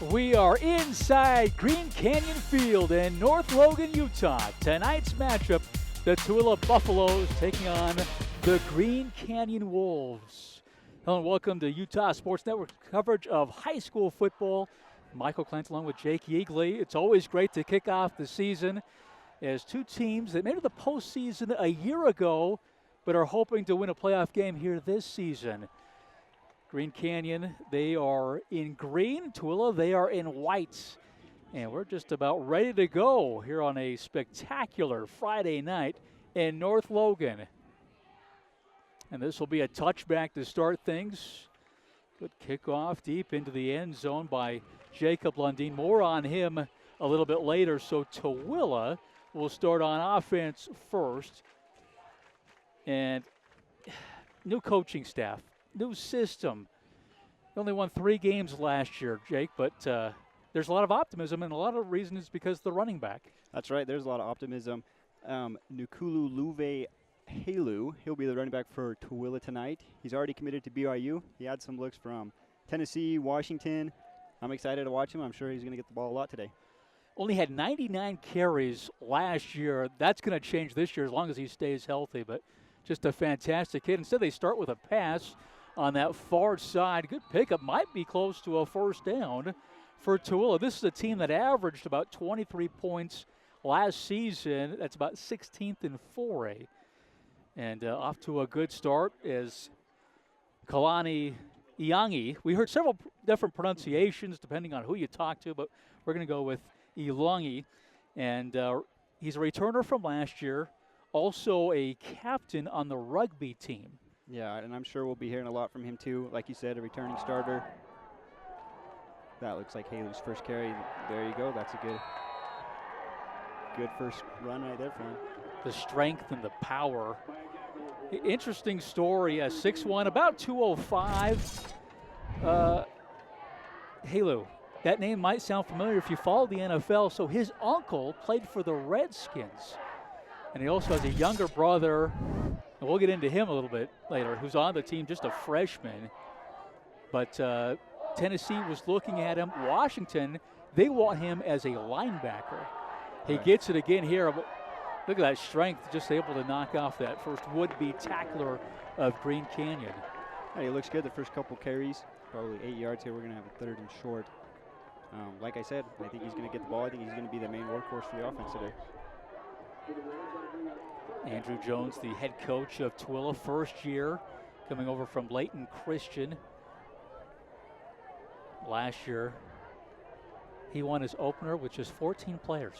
We are inside Green Canyon Field in North Logan, Utah. Tonight's matchup, the Tooele Buffaloes taking on the Green Canyon Wolves. Hello and welcome to Utah Sports Network coverage of high school football. Michael Clance along with Jake Yeagley. It's always great to kick off the season as two teams that made it the postseason a year ago but are hoping to win a playoff game here this season. Green Canyon, they are in green. Tooele, they are in white. And we're just about ready to go here on a spectacular Friday night in North Logan. And this will be a touchback to start things. Good kickoff deep into the end zone by Jacob Lundin. More on him a little bit later. So Tooele will start on offense first. And new coaching staff. New system. They only won 3 games last year, Jake, but there's a lot of optimism, and a lot of reason is because of the running back. That's right. There's a lot of optimism. Nukulu Luve Halu, he'll be the running back for Tooele tonight. He's already committed to BYU. He had some looks from Tennessee, Washington. I'm excited to watch him. I'm sure he's going to get the ball a lot today. Only had 99 carries last year. That's going to change this year as long as he stays healthy, but just a fantastic kid. Instead, they start with a pass on that far side. Good pickup. Might be close to a first down for Tooele. This is a team that averaged about 23 points last season. That's about 16th in 4A. And off to a good start is Kalani Iangi. We heard several different pronunciations depending on who you talk to, but we're going to go with Ilangi. And he's a returner from last year, also a captain on the rugby team. Yeah, and I'm sure we'll be hearing a lot from him too. Like you said, a returning starter. That looks like Haley's first carry. There you go. That's a good first run right there for him. The strength and the power. Interesting story. 6'1", about 205. Halu. That name might sound familiar if you follow the NFL. So his uncle played for the Redskins. And he also has a younger brother, and we'll get into him a little bit later, who's on the team, just a freshman. But Tennessee was looking at him. Washington, they want him as a linebacker. He gets it again here. But look at that strength, just able to knock off that first would-be tackler of Green Canyon. Yeah, he looks good the first couple carries. Probably 8 yards here. We're going to have a third and short. Like I said, I think he's going to get the ball. I think he's going to be the main workhorse for the offense today. Andrew Jones, the head coach of Tooele, first year, coming over from Layton Christian. Last year, he won his opener, which is 14 players.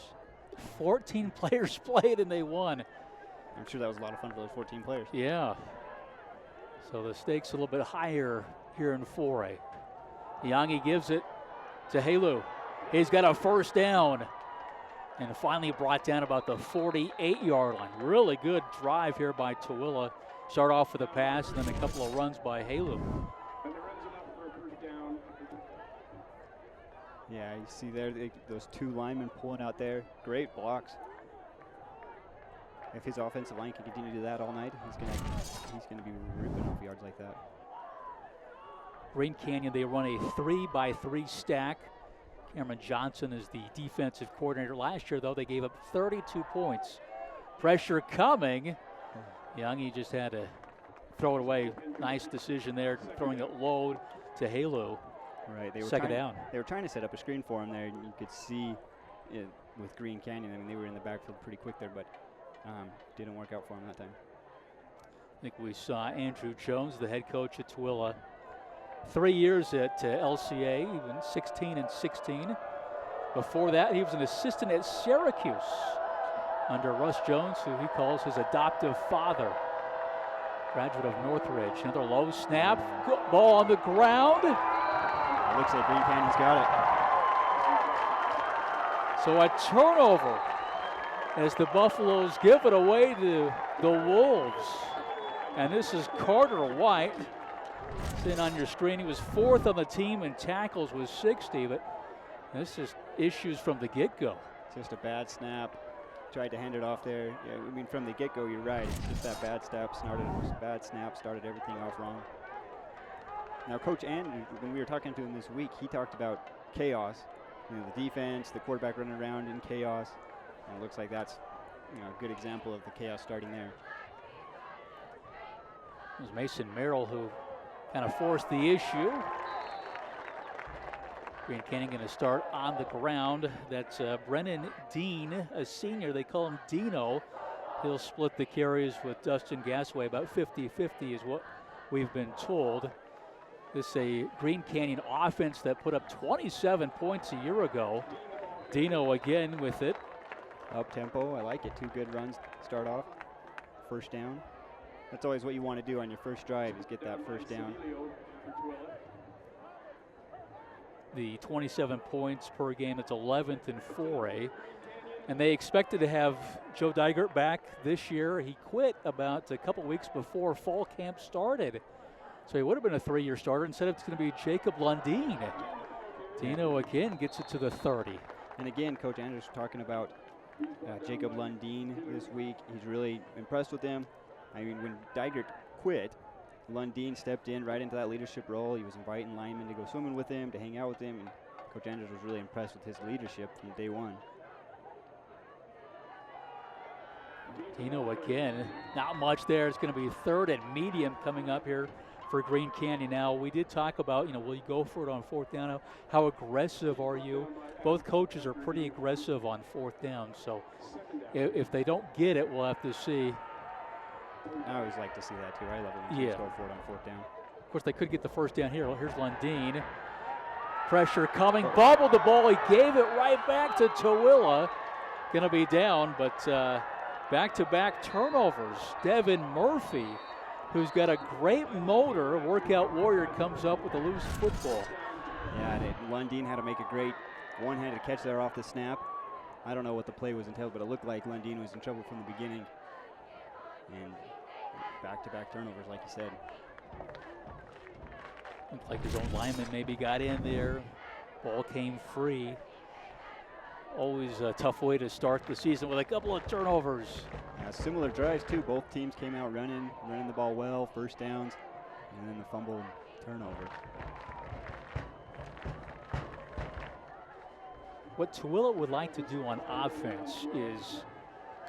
14 players played, and they won. I'm sure that was a lot of fun for those 14 players. Yeah. So the stakes a little bit higher here in 4A. Yangi gives it to Halu. He's got a first down. And finally brought down about the 48-yard line. Really good drive here by Tooele. Start off with a pass and then a couple of runs by Halu. Yeah, you see there those 2 linemen pulling out there. Great blocks. If his offensive line can continue to do that all night, he's gonna be ripping off yards like that. Green Canyon, they run a 3-by-3 stack. Cameron Johnson is the defensive coordinator. Last year, though, they gave up 32 points. Pressure coming. Youngie just had to throw it away. Nice decision there, throwing it low to Halu. Right, they were second down. They were trying to set up a screen for him there, and you could see it with Green Canyon. I mean, they were in the backfield pretty quick there, but didn't work out for him that time. I think we saw Andrew Jones, the head coach at Tooele. 3 years at LCA, even 16 and 16. Before that, he was an assistant at Syracuse under Russ Jones, who he calls his adoptive father. Graduate of Northridge. Another low snap. Good ball on the ground. It looks like Green Canyon's got it. So a turnover as the Buffaloes give it away to the Wolves. And this is Carter White. It's in on your screen. He was 4th on the team in tackles with 60, but this is issues from the get-go. Just a bad snap. Tried to hand it off there. Yeah, I mean, from the get-go, you're right. It's just that bad snap started everything off wrong. Now, Coach Andrew, when we were talking to him this week, he talked about chaos. The defense, the quarterback running around in chaos. And it looks like that's a good example of the chaos starting there. It was Mason Merrill who kind of forced the issue. Green Canyon going to start on the ground. That's Brennan Dean, a senior. They call him Dino. He'll split the carries with Dustin Gasway. About 50-50 is what we've been told. This is a Green Canyon offense that put up 27 points a year ago. Dino again with it. Up tempo, I like it. 2 good runs to start off. First down. That's always what you want to do on your first drive, is get that first down. The 27 points per game, that's 11th in 4A. And they expected to have Joe Dygert back this year. He quit about a couple weeks before fall camp started. So he would have been a 3-year starter. Instead, it's going to be Jacob Lundeen. Dino again gets it to the 30. And again, Coach Andrews talking about Jacob Lundeen this week. He's really impressed with him. I mean, when Dygert quit, Lundeen stepped in right into that leadership role. He was inviting linemen to go swimming with him, to hang out with him, and Coach Andrews was really impressed with his leadership from day one. Dino again, not much there. It's going to be 3rd and medium coming up here for Green Canyon. Now, we did talk about, will you go for it on 4th down? How aggressive are you? Both coaches are pretty aggressive on 4th down, so if they don't get it, we'll have to see. I always like to see that too. I love it when teams go for it on 4th down. Of course, they could get the first down here. Here's Lundeen. Pressure coming, bobbled the ball. He gave it right back to Tooele. Going to be down, but back-to-back turnovers. Devin Murphy, who's got a great motor, workout warrior, comes up with a loose football. Yeah, Lundeen had to make a great one-handed catch there off the snap. I don't know what the play was entailed, but it looked like Lundeen was in trouble from the beginning. And back-to-back turnovers, like you said. Looked like his own lineman maybe got in there. Ball came free. Always a tough way to start the season with a couple of turnovers. Similar drives, too. Both teams came out running the ball well, first downs, and then the fumble and turnover. What Tooele would like to do on offense is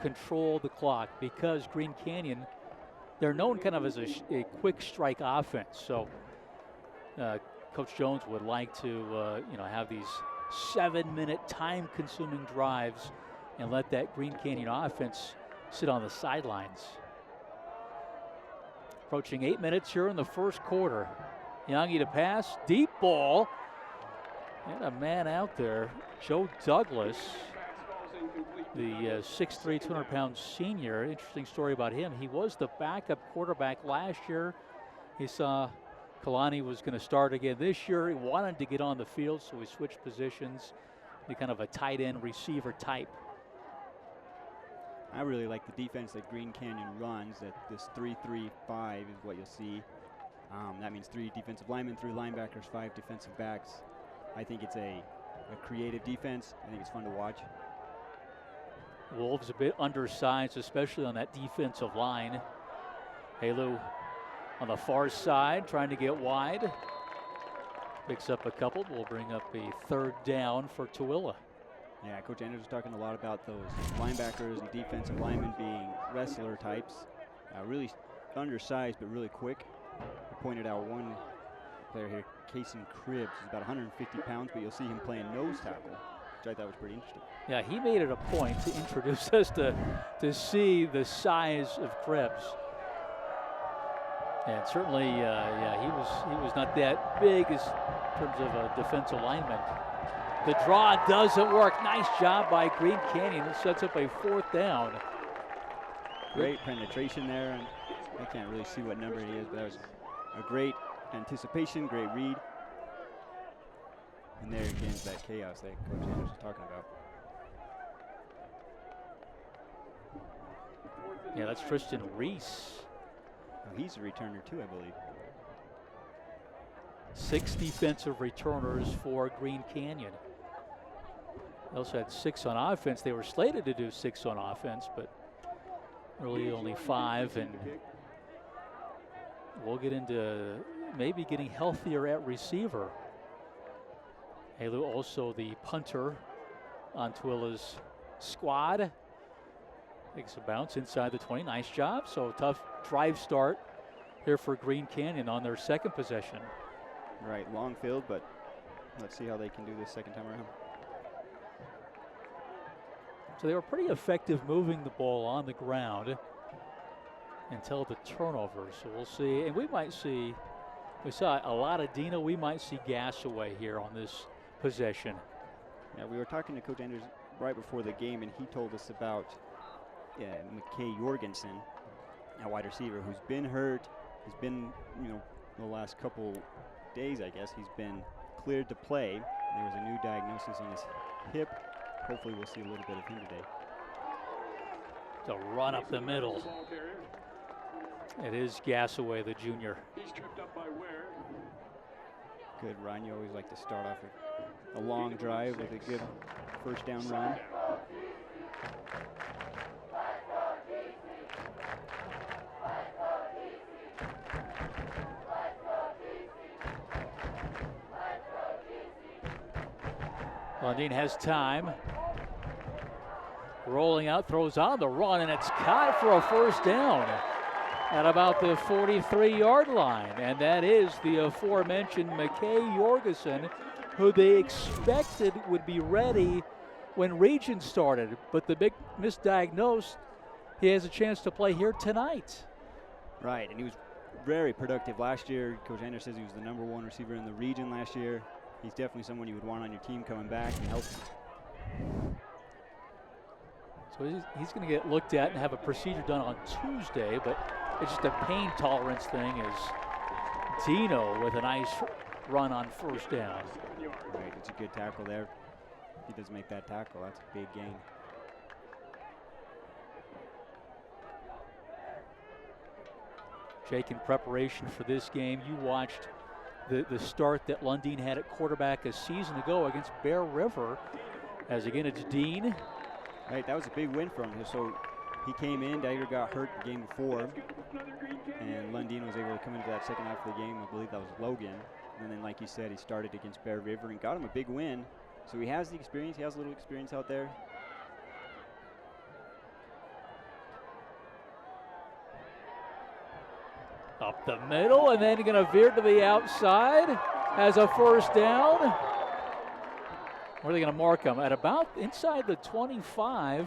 control the clock, because Green Canyon, they're known kind of as a quick strike offense. So Coach Jones would like to have these 7-minute time-consuming drives and let that Green Canyon offense sit on the sidelines. Approaching 8 minutes here in the first quarter. Youngie to pass, deep ball, and a man out there, Joe Douglas, the 6'3", 200-pound senior. Interesting story about him. He was the backup quarterback last year. He saw Kalani was going to start again this year. He wanted to get on the field, so he switched positions. Be kind of a tight end receiver type. I really like the defense that Green Canyon runs. That this 3-3-5 is what you'll see. That means 3 defensive linemen, 3 linebackers, 5 defensive backs. I think it's a creative defense. I think it's fun to watch. Wolves a bit undersized, especially on that defensive line. Halu on the far side, trying to get wide. Picks up a couple. Will bring up a 3rd down for Tooele. Yeah, Coach Andrews was talking a lot about those linebackers and defensive linemen being wrestler types. Really undersized, but really quick. I pointed out one player here, Kason Cribbs, is about 150 pounds, but you'll see him playing nose tackle, which I thought was pretty interesting. Yeah, he made it a point to introduce us to see the size of Krebs. And certainly, he was not that big as in terms of a defensive lineman. The draw doesn't work. Nice job by Green Canyon. It sets up a 4th down. Great penetration there, and I can't really see what number it is, but that was a great anticipation, great read. And there again is that chaos that Coach Andrews was talking about. Yeah, that's Tristan Reese. Oh, he's a returner too, I believe. 6 defensive returners for Green Canyon. They also had 6 on offense. They were slated to do 6 on offense, but really only 5. And we'll get into maybe getting healthier at receiver. Halu also the punter on Tooele's squad. Takes a bounce inside the 20. Nice job. So tough drive start here for Green Canyon on their second possession. Right, long field, but let's see how they can do this second time around. So they were pretty effective moving the ball on the ground until the turnover. So we'll see. And we might see, we saw a lot of Dino. We might see gas away here on this possession. Yeah, we were talking to Coach Anders right before the game, and he told us about McKay Jorgensen, a wide receiver who's been hurt. He's been, the last couple days, I guess, he's been cleared to play. There was a new diagnosis on his hip. Hopefully we'll see a little bit of him today. To run up the middle. It is Gasaway, the junior. He's tripped up by Ware. Good run. You always like to start off with a long drive with a good first down run. Lundin has time. Rolling out, throws on the run, and it's caught for a first down at about the 43-yard line. And that is the aforementioned McKay Jorgensen, who they expected would be ready when Region started. But the big misdiagnosed, he has a chance to play here tonight. Right, and he was very productive last year. Coach Anders says he was the #1 receiver in the region last year. He's definitely someone you would want on your team coming back and helping. So he's going to get looked at and have a procedure done on Tuesday, but it's just a pain tolerance thing as Dino with a nice run on first down. Right, it's a good tackle there. He does make that tackle. That's a big gain. Jake, in preparation for this game, you watched the start that Lundin had at quarterback a season ago against Bear River. As again, it's Dean. Right, that was a big win for him. So he came in, Dagger got hurt the game before, and Lundin was able to come into that second half of the game. I believe that was Logan. And then, like you said, he started against Bear River and got him a big win. So he has the experience. He has a little experience out there. Up the middle, and then going to veer to the outside. Has a first down. Where are they going to mark him? At about inside the 25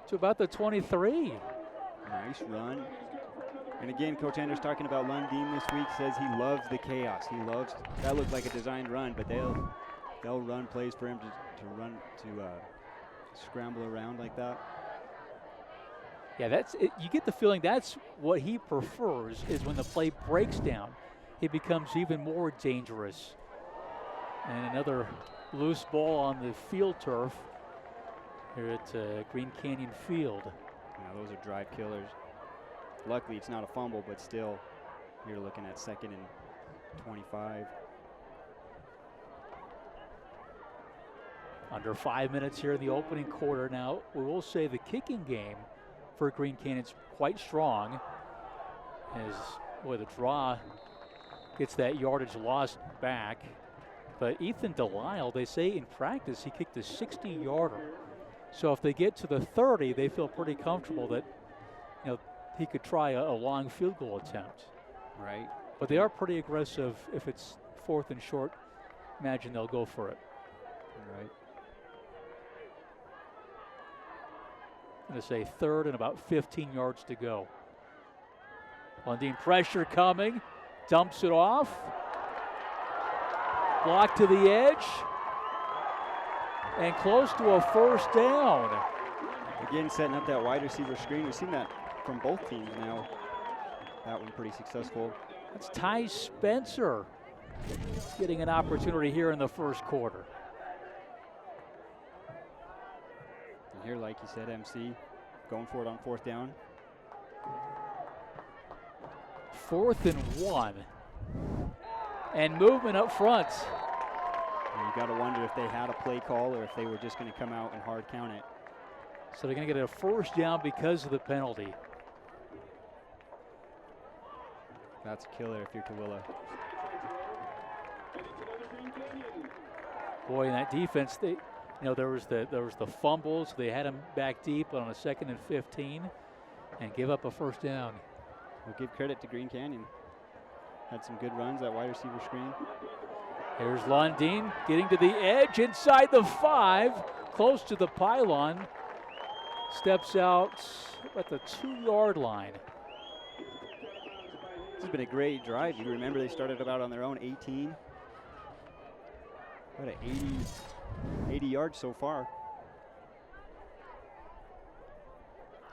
to about the 23. Nice run. And again, Coach Anders talking about Lundin this week, says he loves the chaos. He loves, that looked like a designed run, but they'll run plays for him to run, to scramble around like that. Yeah, that's it. You get the feeling that's what he prefers, is when the play breaks down, he becomes even more dangerous. And another loose ball on the field turf here at Green Canyon Field. Yeah, those are drive killers. Luckily, it's not a fumble, but still, you're looking at 2nd and 25. Under 5 minutes here in the opening quarter. Now, we will say the kicking game for Green Canyon's quite strong, as boy, the draw gets that yardage lost back. But Ethan Delisle, they say in practice he kicked a 60-yarder. So if they get to the 30, they feel pretty comfortable that he could try a long field goal attempt. Right. But they are pretty aggressive. If it's 4th and short, imagine they'll go for it. Right. I'm going to say 3rd and about 15 yards to go. Lundin pressure coming, dumps it off. Block to the edge. And close to a first down. Again, setting up that wide receiver screen. We've seen that from both teams now. That one pretty successful. That's Ty Spencer getting an opportunity here in the first quarter. And here, like you said, MC going for it on 4th down. 4th and 1. And movement up front. And you got to wonder if they had a play call or if they were just going to come out and hard count it. So they're going to get a first down because of the penalty. That's a killer if you're Tooele. Boy, in that defense, there was the fumbles. They had him back deep on a 2nd and 15, and give up a first down. We'll give credit to Green Canyon. Had some good runs, that wide receiver screen. Here's Lundin getting to the edge inside the 5, close to the pylon. Steps out at the 2-yard line. This has been a great drive. You remember they started about on their own 18. What an 80 yards so far.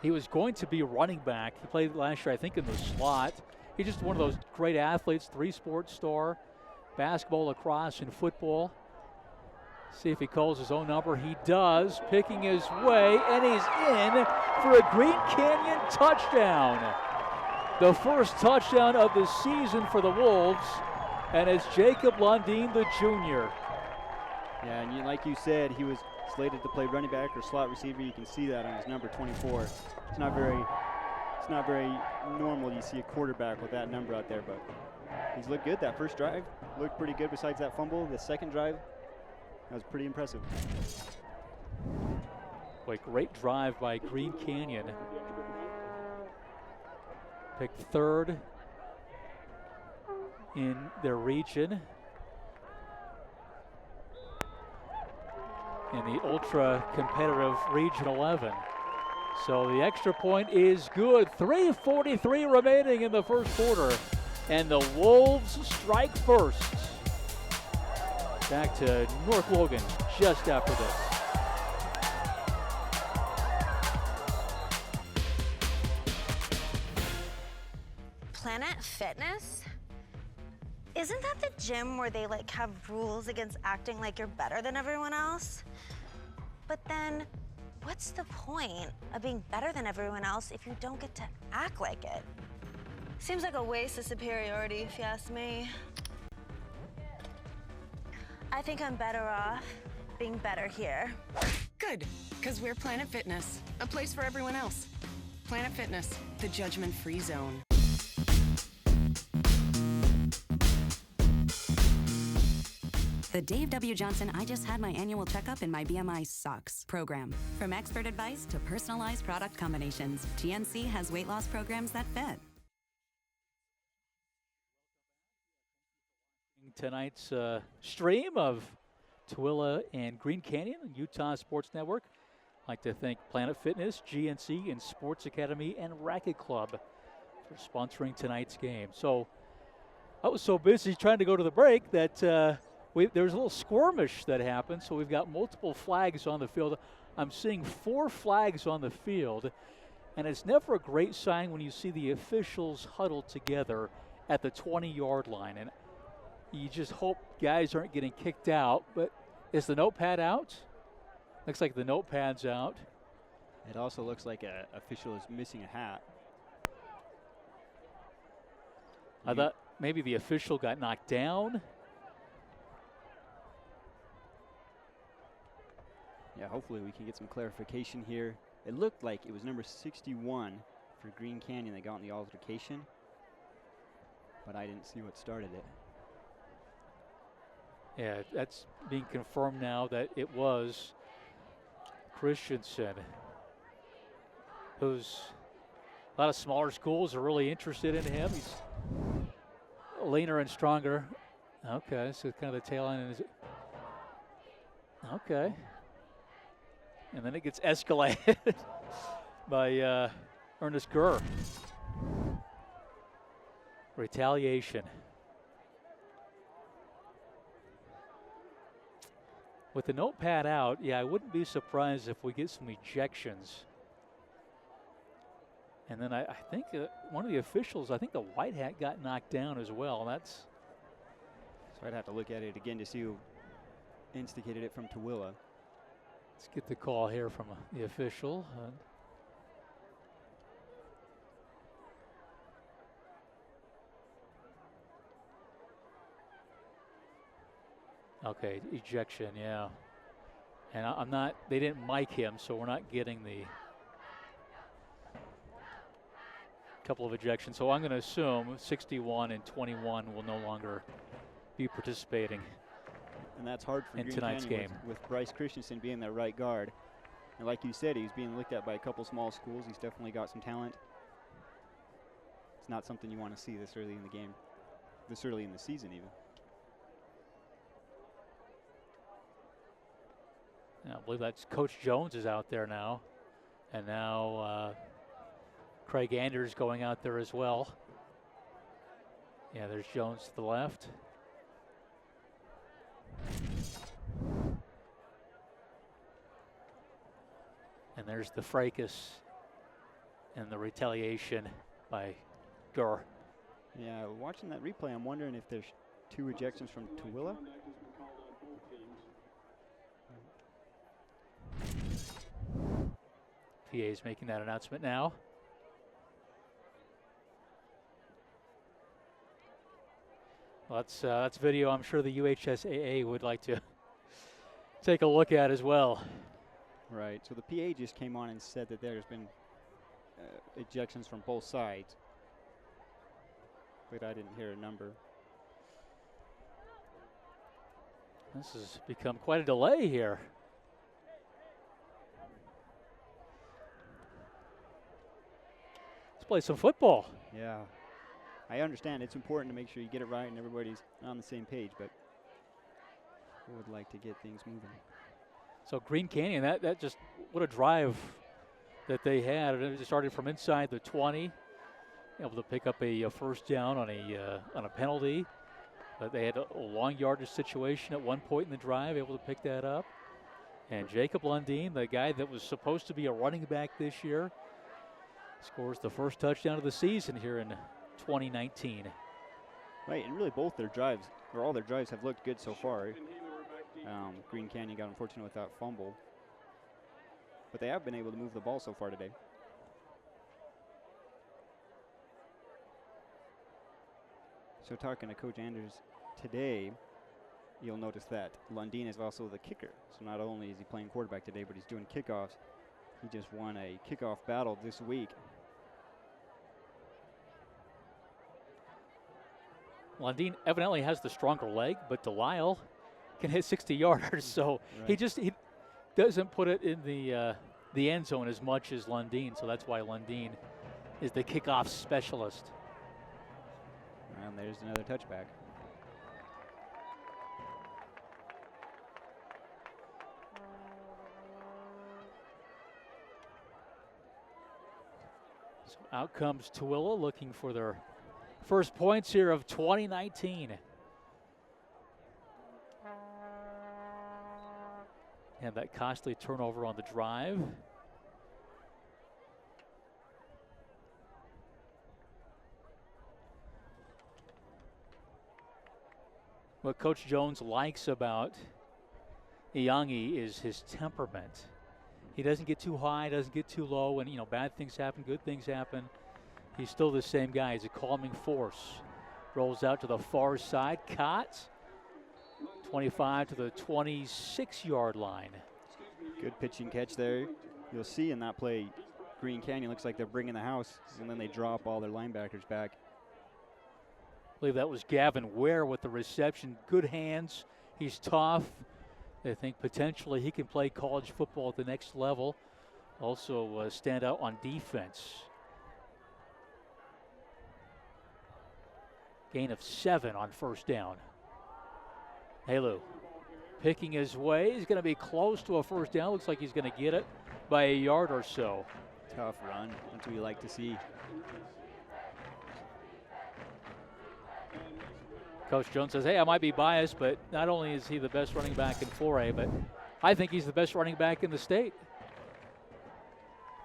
He was going to be running back. He played last year, I think, in the slot. He's just one of those great athletes, 3-sport star, basketball, lacrosse, and football. See if he calls his own number. He does, picking his way, and he's in for a Green Canyon touchdown. The first touchdown of the season for the Wolves, and it's Jacob Lundin, the junior. Yeah, and like you said, he was slated to play running back or slot receiver. You can see that on his number 24. It's not very normal you see a quarterback with that number out there, but he's looked good. That first drive looked pretty good besides that fumble. The second drive, that was pretty impressive. Boy, great drive by Green Canyon. Picked 3rd in their region. In the ultra competitive Region 11. So the extra point is good. 3:43 remaining in the first quarter. And the Wolves strike first. Back to North Logan just after this. Planet Fitness? Isn't that the gym where they have rules against acting like you're better than everyone else? But then, what's the point of being better than everyone else if you don't get to act like it? Seems like a waste of superiority, if you ask me. I think I'm better off being better here. Good, because we're Planet Fitness, a place for everyone else. Planet Fitness, the judgment-free zone. The Dave W. Johnson I Just Had My Annual Checkup and My BMI Sucks program. From expert advice to personalized product combinations, GNC has weight loss programs that fit. Tonight's stream of Tooele and Green Canyon, Utah Sports Network. I'd like to thank Planet Fitness, GNC, and Sports Academy and Racket Club for sponsoring tonight's game. So I was so busy trying to go to the break that there was a little skirmish that happened, so we've got multiple flags on the field. I'm seeing 4 flags on the field, and it's never a great sign when you see the officials huddled together at the 20-yard line. And you just hope guys aren't getting kicked out. But is the notepad out? Looks like the notepad's out. It also looks like an official is missing a hat. I thought maybe the official got knocked down. Yeah, hopefully we can get some clarification here. It looked like it was number 61 for Green Canyon that got in the altercation, but I didn't see what started it. Yeah, that's being confirmed now that it was Christensen, who's a lot of smaller schools are really interested in him. He's leaner and stronger. Okay, so kind of the tail end is okay. And then it gets escalated by Ernest Gurr. Retaliation. With the notepad out, yeah, I wouldn't be surprised if we get some ejections. And then I think one of the officials, I think the white hat got knocked down as well. That's so I'd have to look at it again to see who instigated it from Tooele. Let's get the call here from the official. Okay, ejection, yeah. And I'm not, they didn't mic him, so we're not getting the couple of ejections. So I'm going to assume 61 and 21 will no longer be participating and that's hard for in Green tonight's Canyon game. with Bryce Christensen being their right guard. And like you said, he's being looked at by a couple small schools. He's definitely got some talent. It's not something you want to see this early in the game, this early in the season even. I believe that's Coach Jones is out there now. And now Craig Anders going out there as well. Yeah, there's Jones to the left. And there's the fracas and the retaliation by Gurr. Yeah, watching that replay, I'm wondering if there's 2 ejections from Tooele. PA is making that announcement now. Well, that's video I'm sure the UHSAA would like to take a look at as well. Right, so the PA just came on and said that there's been ejections from both sides. But I didn't hear a number. This has become quite a delay here. Let's play some football. Yeah, I understand it's important to make sure you get it right and everybody's on the same page, but we would like to get things moving. So Green Canyon, that just, what a drive that they had. It just started from inside the 20, able to pick up a first down on a penalty. But they had a long yardage situation at one point in the drive, able to pick that up. And Jacob Lundeen, the guy that was supposed to be a running back this year, scores the first touchdown of the season here in 2019. Right, and really both their drives, or all their drives, have looked good so far. Green Canyon got unfortunate with that fumble, but they have been able to move the ball so far today. So talking to Coach Anders today, you'll notice that Lundeen is also the kicker. So not only is he playing quarterback today, but he's doing kickoffs. He just won a kickoff battle this week. Lundeen evidently has the stronger leg, but Delisle can hit 60-yarders, so Right. he doesn't put it in the end zone as much as Lundeen, so that's why Lundeen is the kickoff specialist. And there's another touchback. So out comes Tooele looking for their first points here of 2019. And that costly turnover on the drive. What Coach Jones likes about Iyangi is his temperament. He doesn't get too high, doesn't get too low, and bad things happen, good things happen. He's still the same guy. He's a calming force. Rolls out to the far side, caught. 25 to the 26-yard line. Good pitching catch there. You'll see in that play, Green Canyon looks like they're bringing the house, and then they drop all their linebackers back. I believe that was Gavin Ware with the reception. Good hands. He's tough. They think potentially he can play college football at the next level. Also stand out on defense. Gain of 7 on first down. Halu picking his way. He's going to be close to a first down. Looks like he's going to get it by a yard or so. Tough run. That's what you like to see. Coach Jones says, hey, I might be biased, but not only is he the best running back in 4A, but I think he's the best running back in the state.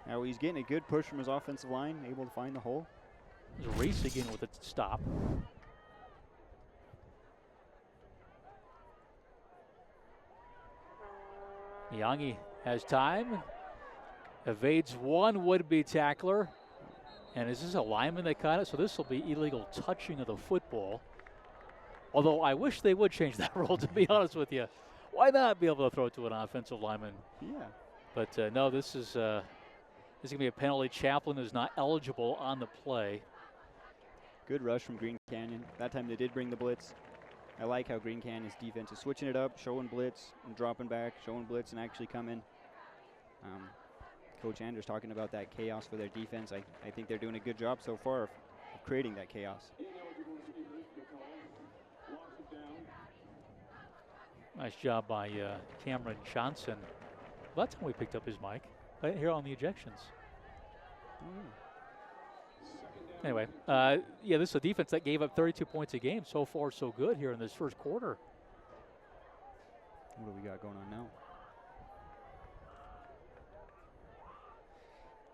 Now he's getting a good push from his offensive line, able to find the hole. There's Reese again with a stop. Iyangi has time, evades one would-be tackler, and is this a lineman that caught it? So this will be illegal touching of the football. Although I wish they would change that rule, to be honest with you. Why not be able to throw it to an offensive lineman? Yeah. But no, this is going to be a penalty. Chaplin is not eligible on the play. Good rush from Green Canyon. That time they did bring the blitz. I like how Green Canyon's defense is switching it up, showing blitz and dropping back, showing blitz and actually coming. Coach Anders talking about that chaos for their defense. I think they're doing a good job so far of creating that chaos. Nice job by Cameron Johnson. Well, that's how we picked up his mic. Right here on the ejections. Anyway, yeah, this is a defense that gave up 32 points a game. So far, so good here in this first quarter. What do we got going on now?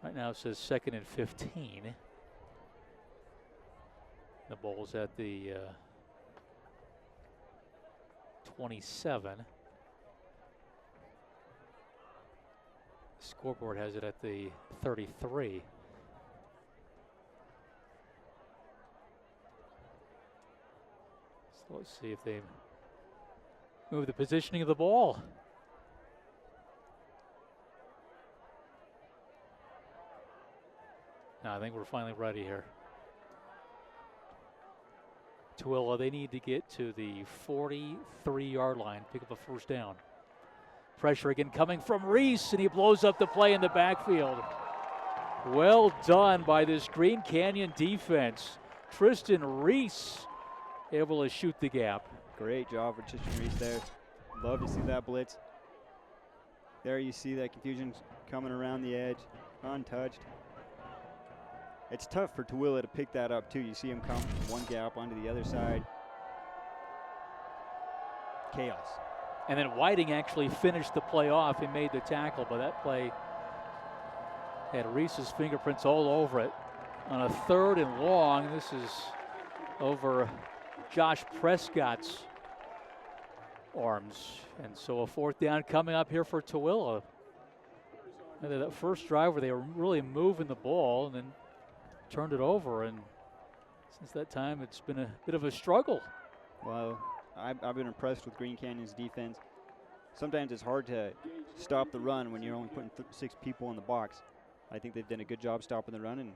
Right now it says 2nd and 15. The Bulls at the 27. Scoreboard has it at the 33. So let's see if they move the positioning of the ball. No, I think we're finally ready here. Tooele, they need to get to the 43-yard line, pick up a first down. Pressure again coming from Reese, and he blows up the play in the backfield. Well done by this Green Canyon defense. Tristan Reese able to shoot the gap. Great job for Tristan Reese there. Love to see that blitz. There you see that confusion coming around the edge, untouched. It's tough for Tooele to pick that up too. You see him come from one gap onto the other side. Chaos. And then Whiting actually finished the play off. He made the tackle, but that play had Reese's fingerprints all over it. On a 3rd and long, this is over Josh Prescott's arms. And so a 4th down coming up here for Tooele. That first drive where they were really moving the ball and then turned it over, and since that time it's been a bit of a struggle. Well, I've been impressed with Green Canyon's defense. Sometimes it's hard to stop the run when you're only putting 6 people in the box. I think they've done a good job stopping the run, and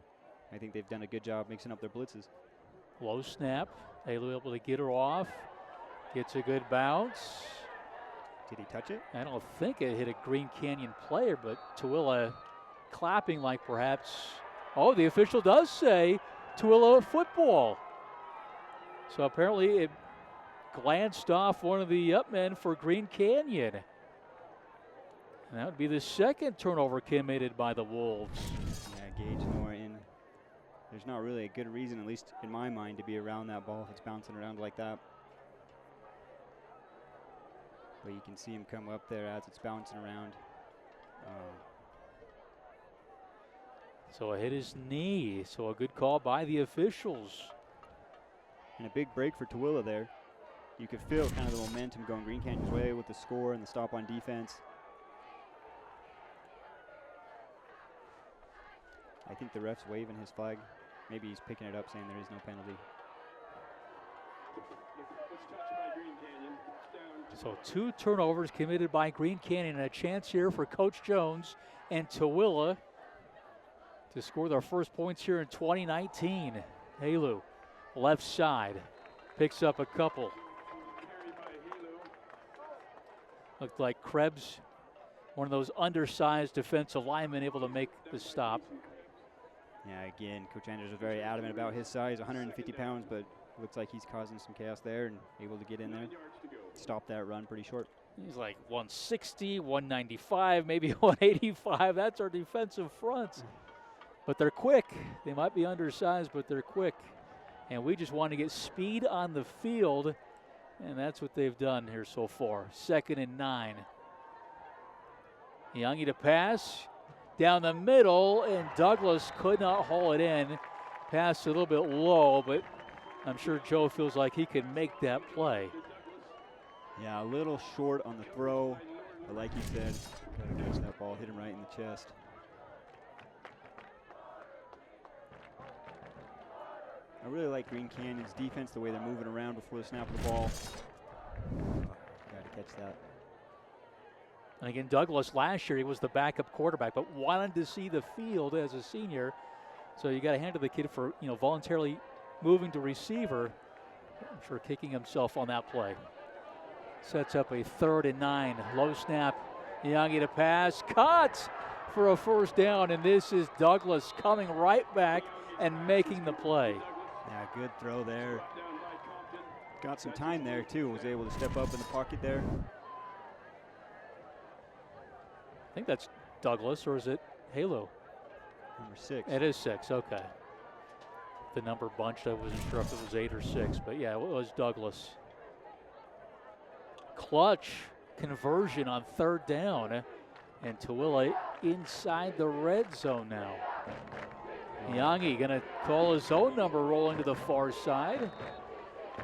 I think they've done a good job mixing up their blitzes. Low snap, Haley able to get her off, gets a good bounce. Did he touch it? I don't think it hit a Green Canyon player, but Tooele clapping like perhaps. Oh, the official does say Tooele football. So apparently it glanced off one of the up men for Green Canyon. And that would be the 2nd turnover committed by the Wolves. Yeah, Gage Norton. There's not really a good reason, at least in my mind, to be around that ball if it's bouncing around like that. But you can see him come up there as it's bouncing around. So it hit his knee. So a good call by the officials. And a big break for Tooele there. You could feel kind of the momentum going Green Canyon's way with the score and the stop on defense. I think the ref's waving his flag. Maybe he's picking it up saying there is no penalty. So 2 turnovers committed by Green Canyon, and a chance here for Coach Jones and Tooele to score their first points here in 2019. Halu, left side, picks up a couple. Looked like Krebs, one of those undersized defensive linemen, able to make the stop. Yeah, again, Coach Anders was very adamant about his size, 150 pounds, but looks like he's causing some chaos there and able to get in there, stop that run pretty short. He's like 160, 195, maybe 185. That's our defensive front. But they're quick. They might be undersized, but they're quick. And we just want to get speed on the field, and that's what they've done here so far. 2nd and 9. Youngie to pass. Down the middle, and Douglas could not haul it in. Pass a little bit low, but I'm sure Joe feels like he can make that play. Yeah, a little short on the throw, but like you said, gotta catch that ball, hit him right in the chest. I really like Green Canyon's defense, the way they're moving around before the snap of the ball. Gotta catch that. And again, Douglas last year, he was the backup quarterback, but wanted to see the field as a senior. So you got to hand to the kid for, voluntarily moving to receiver. I'm sure kicking himself on that play. Sets up a 3rd and 9. Low snap. Youngie to pass. Caught for a first down, and this is Douglas coming right back and making the play. Yeah, good throw there. Got some time there, too. Was able to step up in the pocket there. I think that's Douglas, or is it Halo? Number 6. It is 6, okay. The number bunched, I wasn't sure if it was 8 or 6, but yeah, it was Douglas. Clutch conversion on 3rd down, and Tooele inside the red zone now. Youngie gonna call his own number, rolling to the far side.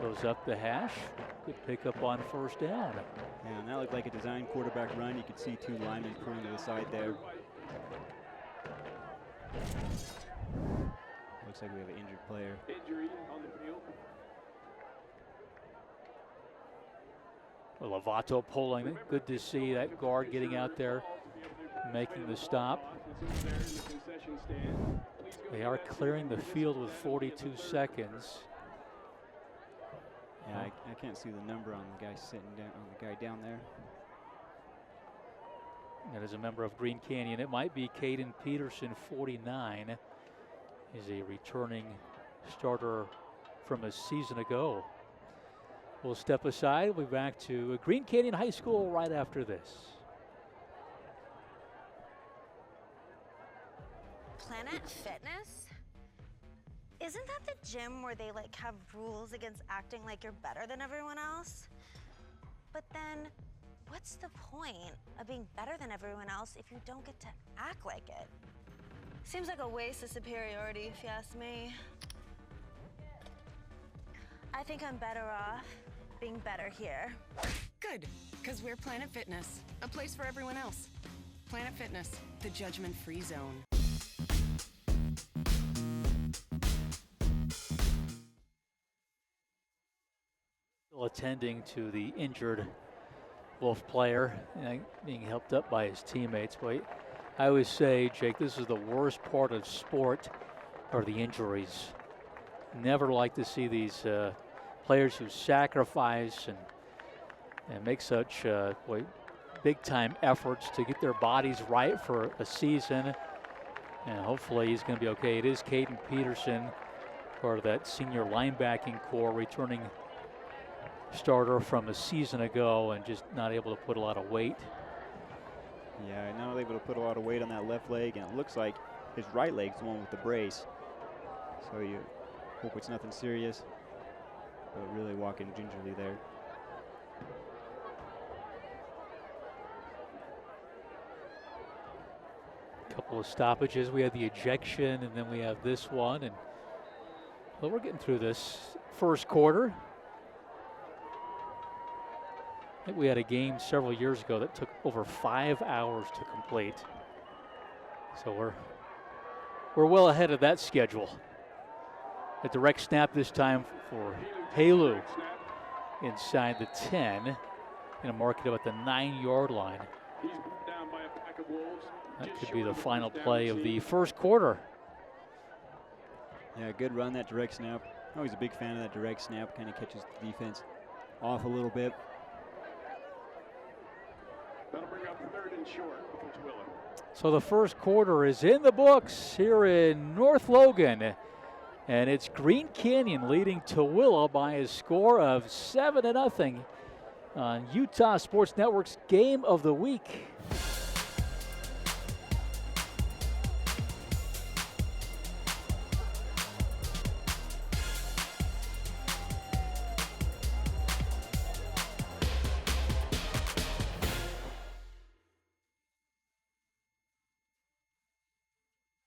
Goes up the hash. Good pickup on 1st down. Yeah, and that looked like a design quarterback run. You could see 2 linemen pulling to the side there. Looks like we have an injured player. Injury on the field. Well, Lovato pulling it. Good to see that guard getting out there, making the stop. They are clearing the field with 42 seconds. Yeah, I can't see the number on the guy sitting down, on the guy down there. That is a member of Green Canyon. It might be Caden Peterson, 49. He's a returning starter from a season ago. We'll step aside. We'll be back to Green Canyon High School right after this. Planet Fitness? Isn't that the gym where they like have rules against acting like you're better than everyone else? But then, what's the point of being better than everyone else if you don't get to act like it? Seems like a waste of superiority, if you ask me. I think I'm better off being better here. Good, because we're Planet Fitness, a place for everyone else. Planet Fitness, the judgment-free zone. Attending to the injured Wolf player, being helped up by his teammates. But I always say, Jake, this is the worst part of sport, are the injuries. Never like to see these players who sacrifice and make such big time efforts to get their bodies right for a season. And hopefully he's going to be okay. It is Caden Peterson, part of that senior linebacking core, returning starter from a season ago and just not able to put a lot of weight. Yeah, not able to put a lot of weight on that left leg, and it looks like his right leg's the one with the brace. So you hope it's nothing serious, but really walking gingerly there. Couple of stoppages. We had the ejection, and then we have this one, and well, we're getting through this first quarter. I think we had a game several years ago that took over 5 hours to complete. So we're well ahead of that schedule. A direct snap this time for Halu inside the 10. Gonna mark it up at the 9-yard line. That could be the final play of the first quarter. Yeah, good run, that direct snap. Always a big fan of that direct snap. Kind of catches the defense off a little bit. That'll bring up 3rd and short for Tooele. So the first quarter is in the books here in North Logan. And it's Green Canyon leading Tooele by a score of 7-0 on Utah Sports Network's Game of the Week.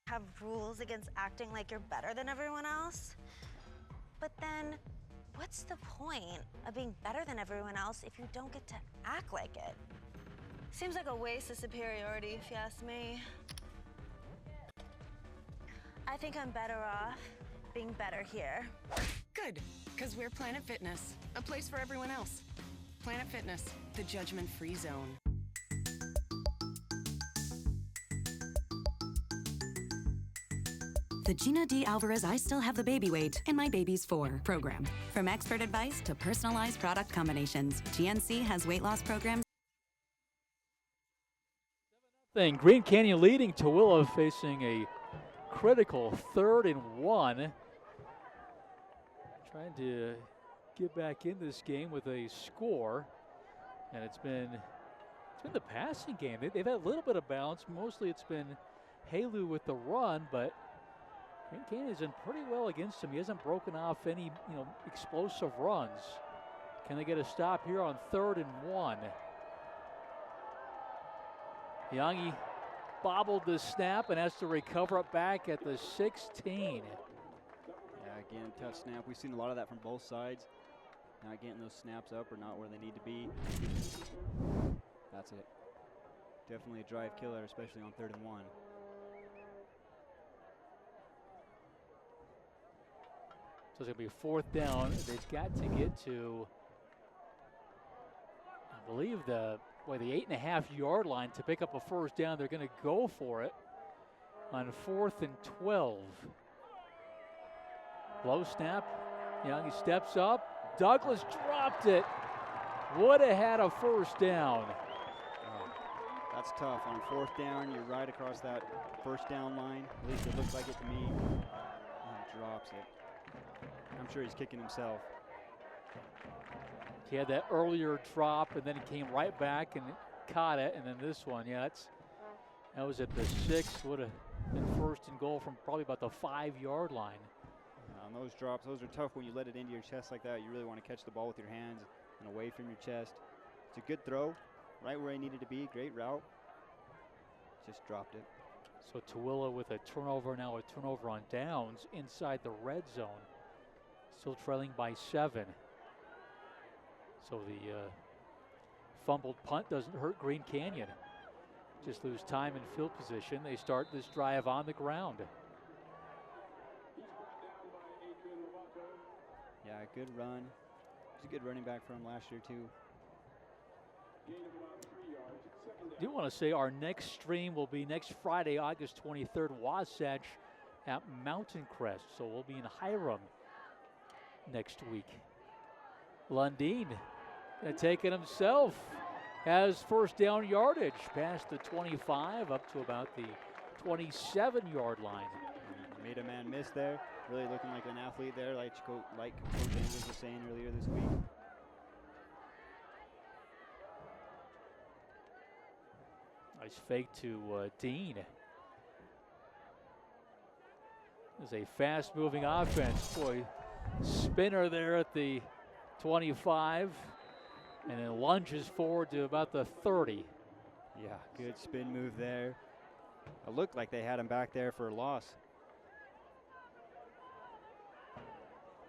Have rules against acting like you're better than everyone else. But then, what's the point of being better than everyone else if you don't get to act like it? Seems like a waste of superiority, if you ask me. I think I'm better off being better here. Good, because we're Planet Fitness, a place for everyone else. Planet Fitness, the judgment-free zone. The Gina D. Alvarez I Still Have the Baby Weight and My Baby's 4 program. From expert advice to personalized product combinations, GNC has weight loss programs. Green Canyon leading, Tooele facing a critical 3rd and 1. Trying to get back in this game with a score, and it's been the passing game. They've had a little bit of balance. Mostly it's been Halu with the run, but Green Canyon's done pretty well against him. He hasn't broken off any explosive runs. Can they get a stop here on 3rd and 1? Youngie bobbled the snap and has to recover it back at the 16. Yeah, again, tough snap. We've seen a lot of that from both sides. Not getting those snaps up or not where they need to be. That's it. Definitely a drive killer, especially on 3rd and 1. So it's going to be 4th down. They've got to get to, I believe, the 8.5-yard line to pick up a 1st down. They're going to go for it on 4th and 12. Low snap. Young steps up. Douglas dropped it. Would have had a 1st down. That's tough. On 4th down, you're right across that 1st down line. At least it looks like it to me. And drops it. I'm sure he's kicking himself. He had that earlier drop, and then he came right back and caught it. And then this one, that was at the 6. Would have been 1st and goal from probably about the 5-yard line. On those drops, those are tough when you let it into your chest like that. You really want to catch the ball with your hands and away from your chest. It's a good throw, right where he needed to be. Great route. Just dropped it. So Tooele with a turnover, now a turnover on downs inside the red zone. Still trailing by 7. So the fumbled punt doesn't hurt Green Canyon. Just lose time and field position. They start this drive on the ground. Yeah, good run. He's a good running back from last year, too. I do want to say our next stream will be next Friday, August 23rd, Wasatch at Mountain Crest. So we'll be in Hiram next week. Lundeen going to take it himself. Has 1st down yardage past the 25 up to about the 27-yard line. Made a man miss there. Really looking like an athlete there, like Coach Andrews was saying earlier this week. Nice fake to Dean. There's a fast-moving offense. Boy, spinner there at the 25, and then lunges forward to about the 30. Yeah, good spin move there. It looked like they had him back there for a loss.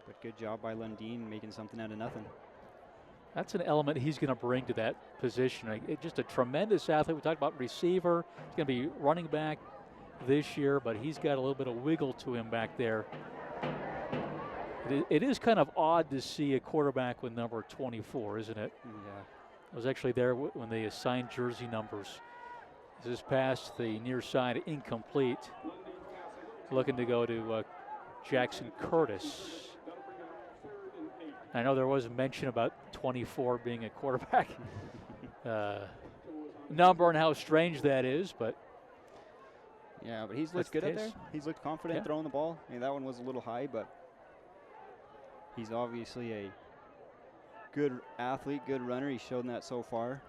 But good job by Lundeen making something out of nothing. That's an element he's going to bring to that position. Just a tremendous athlete. We talked about receiver. He's going to be running back this year, but he's got a little bit of wiggle to him back there. It is kind of odd to see a quarterback with number 24, isn't it? Yeah. I was actually there when they assigned jersey numbers. This is past the near side, incomplete. Looking to go to Jackson Curtis. I know there was a mention about 24 being a quarterback number and how strange that is, but yeah, but he's looked good up there. He's looked confident throwing the ball. I mean, that one was a little high, but he's obviously a good athlete, good runner. He's shown that so far.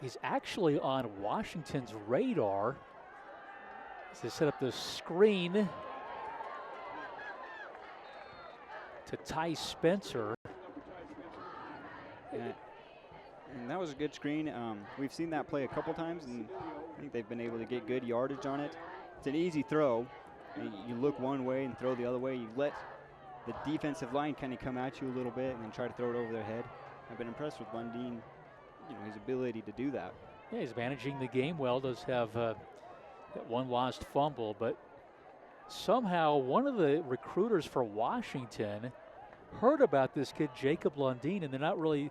He's actually on Washington's radar. They set up the screen to Ty Spencer. And that was a good screen. We've seen that play a couple times, and I think they've been able to get good yardage on it. It's an easy throw. You look one way and throw the other way. You let the defensive line kind of come at you a little bit and then try to throw it over their head. I've been impressed with Lundeen, his ability to do that. Yeah, he's managing the game well. Does have that one lost fumble, but somehow one of the recruiters for Washington heard about this kid, Jacob Lundeen, and they're not really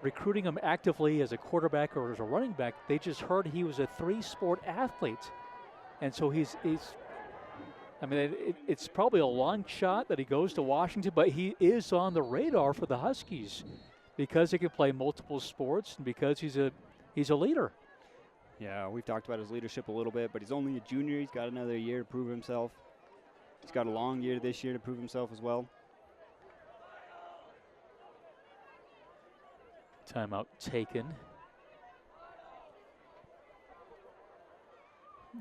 recruiting him actively as a quarterback or as a running back. They just heard he was a 3-sport athlete. And so he's I mean, it's probably a long shot that he goes to Washington, but he is on the radar for the Huskies because he can play multiple sports and because he's a leader. Yeah, we've talked about his leadership a little bit, but he's only a junior. He's got another year to prove himself. He's got a long year this year to prove himself as well. Timeout taken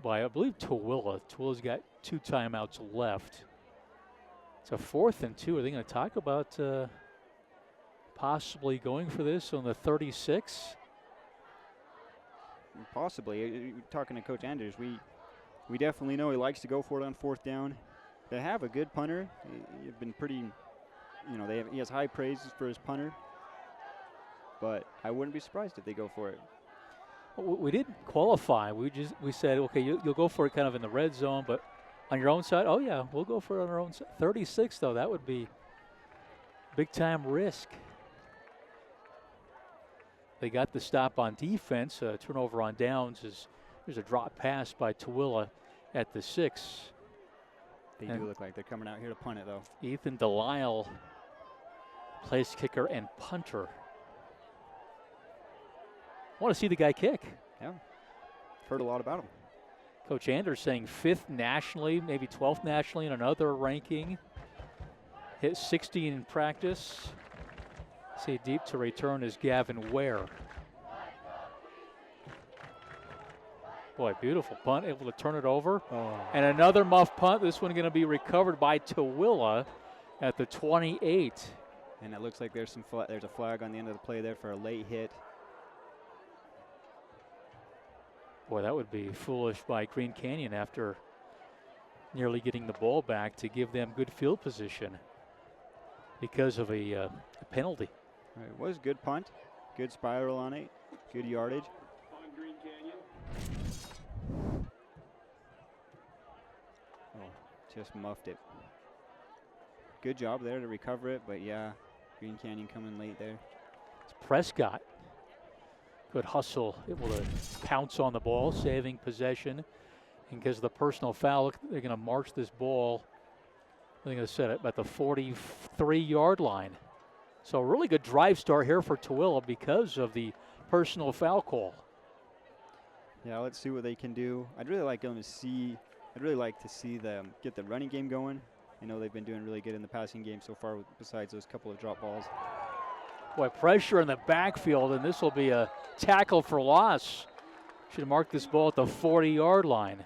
by, I believe, Tooele. Tooele's got 2 timeouts left. It's a 4th and 2. Are they going to talk about possibly going for this on the 36? Possibly. Talking to Coach Anders, we definitely know he likes to go for it on 4th down. They have a good punter. He's been pretty, you know, he has high praises for his punter. But I wouldn't be surprised if they go for it. We didn't qualify. We said, okay, you'll go for it kind of in the red zone, but on your own side, oh yeah, we'll go for it on our own side. 36 though, that would be big time risk. They got the stop on defense. Turnover on downs there's a drop pass by Tooele at the 6. They do look like they're coming out here to punt it though. Ethan Delisle, place kicker and punter. I want to see the guy kick. Yeah, heard a lot about him. Coach Anders saying 5th nationally, maybe 12th nationally in another ranking. Hit 60 in practice. See deep to return is Gavin Ware. Boy, beautiful punt, able to turn it over. Oh. And another muff punt. This one going to be recovered by Tooele at the 28. And it looks like there's a flag on the end of the play there for a late hit. Boy, that would be foolish by Green Canyon after nearly getting the ball back to give them good field position because of a penalty. Right, it was a good punt, good spiral on it, good yardage. On Green Canyon. Oh, just muffed it. Good job there to recover it, but yeah, Green Canyon coming late there. It's Prescott. Good hustle, able to pounce on the ball, saving possession. And because of the personal foul, they're going to march this ball, I think I said it, at the 43-yard line. So a really good drive start here for Tooele because of the personal foul call. Yeah, let's see what they can do. I'd really like to see them get the running game going. I know they've been doing really good in the passing game so far, besides those couple of drop balls. Boy, pressure in the backfield, and this will be a tackle for loss. Should have marked this ball at the 40-yard line.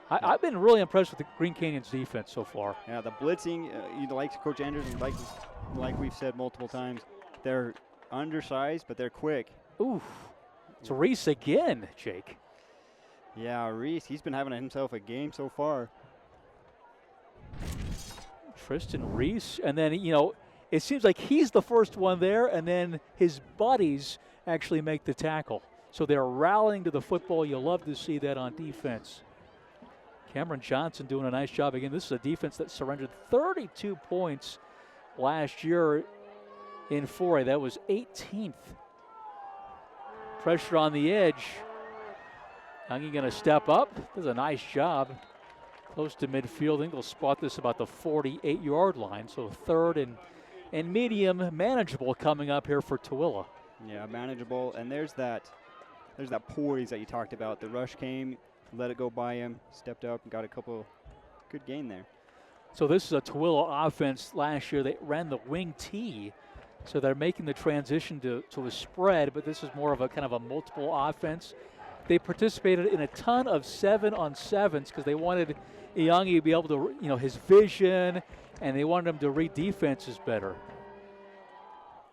I've been really impressed with the Green Canyon's defense so far. Yeah, the blitzing, like Coach Anderson, like we've said multiple times, they're undersized, but they're quick. Ooh, it's Reese again, Jake. Yeah, Reese, he's been having himself a game so far. Tristan Reese, and then, it seems like he's the first one there, and then his buddies actually make the tackle. So they're rallying to the football. You'll love to see that on defense. Cameron Johnson doing a nice job. Again, this is a defense that surrendered 32 points last year in 4A. That was 18th. Pressure on the edge. Youngie going to step up. Does a nice job. Close to midfield. I think they'll spot this about the 48-yard line. So 3rd and medium, manageable coming up here for Tooele. Yeah, manageable. And there's that poise that you talked about. The rush came, let it go by him, stepped up and got a couple good gain there. So this is a Tooele offense. Last year they ran the wing T, so they're making the transition to a spread, but this is more of a kind of a multiple offense. They participated in a ton of 7-on-7s because they wanted Iyangi to be able to, his vision, and they wanted him to read defenses better.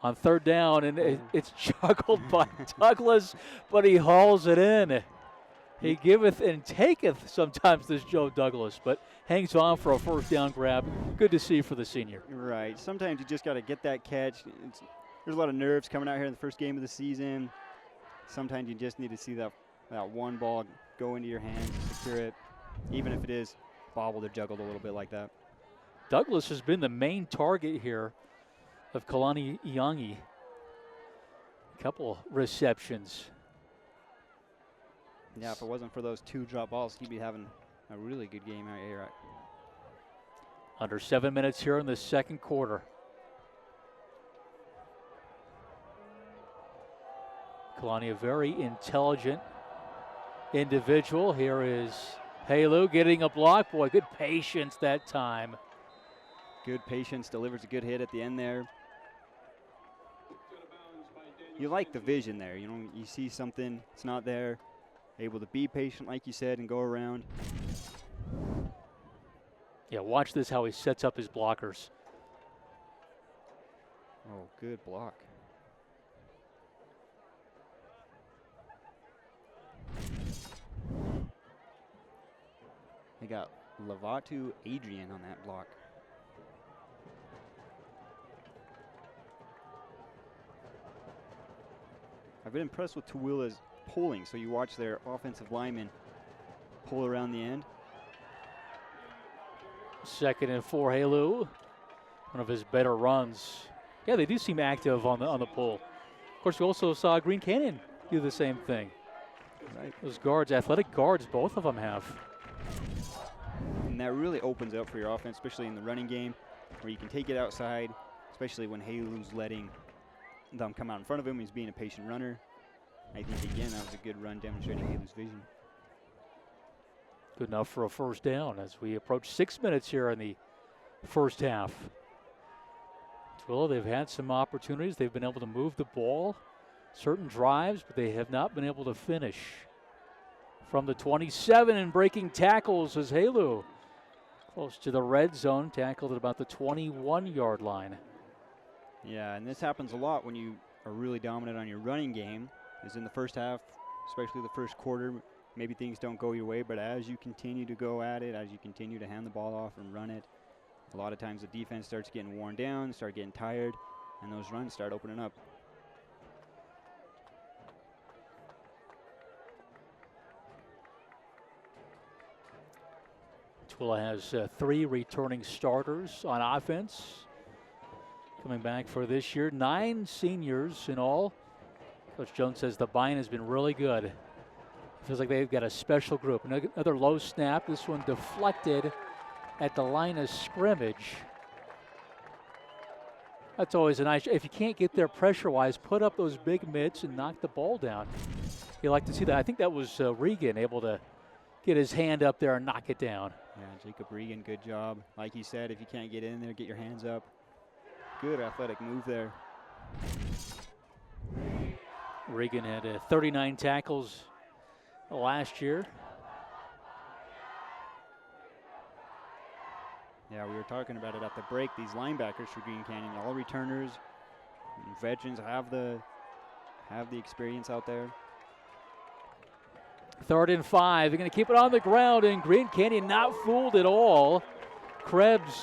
On 3rd down, and it's juggled by Douglas, but he hauls it in. He giveth and taketh sometimes, this Joe Douglas, but hangs on for a 1st down grab. Good to see for the senior. Right. Sometimes you just got to get that catch. There's a lot of nerves coming out here in the first game of the season. Sometimes you just need to see that one ball go into your hands, secure it, even if it is bobbled or juggled a little bit like that. Douglas has been the main target here of Kalani Iyangi. Couple receptions. Yeah, if it wasn't for those 2 drop balls, he'd be having a really good game out here. Under 7 minutes here in the second quarter. Kalani, a very intelligent individual. Here is Halu getting a block. Boy, good patience that time. Good patience, delivers a good hit at the end there. You like the vision there. You know, you see something, it's not there. Able to be patient, like you said, and go around. Yeah, watch this, how he sets up his blockers. Oh, good block. They got Lavatu Adrian on that block. I've been impressed with Tooele's pulling, so you watch their offensive linemen pull around the end. 2nd and 4, Halu. One of his better runs. Yeah, they do seem active on the pull. Of course, we also saw Green Canyon do the same thing. Right. Those guards, athletic guards, both of them have. And that really opens up for your offense, especially in the running game, where you can take it outside, especially when Halu's letting them come out in front of him. He's being a patient runner. I think, again, that was a good run demonstrating Halu's vision. Good enough for a first down as we approach 6 minutes here in the first half. Tooele, they've had some opportunities. They've been able to move the ball, certain drives, but they have not been able to finish. From the 27 and breaking tackles is Halu. Close to the red zone, tackled at about the 21-yard line. Yeah, and this happens a lot when you are really dominant on your running game, is in the first half, especially the first quarter. Maybe things don't go your way, but as you continue to go at it, as you continue to hand the ball off and run it, a lot of times the defense starts getting worn down, start getting tired, and those runs start opening up. Tooele has 3 returning starters on offense. Coming back for this year, 9 seniors in all. Coach Jones says the buy-in has been really good. Feels like they've got a special group. Another low snap. This one deflected at the line of scrimmage. That's always a nice, if you can't get there pressure-wise, put up those big mitts and knock the ball down. You like to see that. I think that was Regan able to get his hand up there and knock it down. Yeah, Jacob Regan, good job. Like he said, if you can't get in there, get your hands up. Good athletic move there. Regan had 39 tackles last year. Yeah, we were talking about it at the break. These linebackers for Green Canyon, all returners, veterans, have the experience out there. 3rd and 5. They're going to keep it on the ground, and Green Canyon not fooled at all. Krebs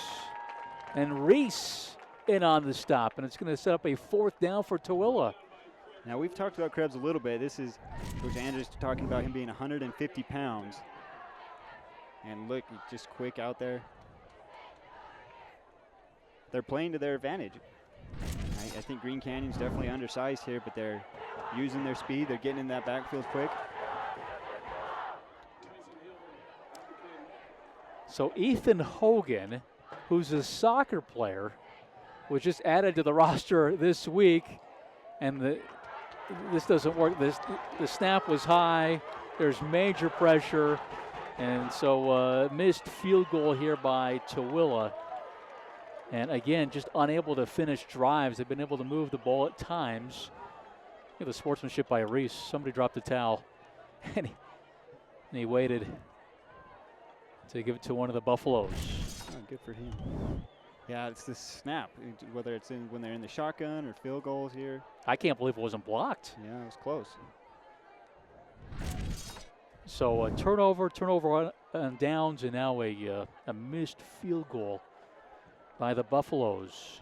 and Reese in on the stop, and it's going to set up a 4th down for Tooele. Now, we've talked about Krebs a little bit. This is Coach Andrews talking about him being 150 pounds. And look, he's just quick out there. They're playing to their advantage. I think Green Canyon's definitely undersized here, but they're using their speed. They're getting in that backfield quick. So Ethan Hogan, who's a soccer player, was just added to the roster this week, and this doesn't work. The snap was high. There's major pressure, and so missed field goal here by Tooele. And again, just unable to finish drives. They've been able to move the ball at times. Look at the sportsmanship by Reese. Somebody dropped the towel, and he waited to give it to one of the Buffaloes. Oh, good for him. Yeah, it's the snap, whether it's when they're in the shotgun or field goals here. I can't believe it wasn't blocked. Yeah, it was close. So a turnover on downs, and now a missed field goal by the Buffaloes.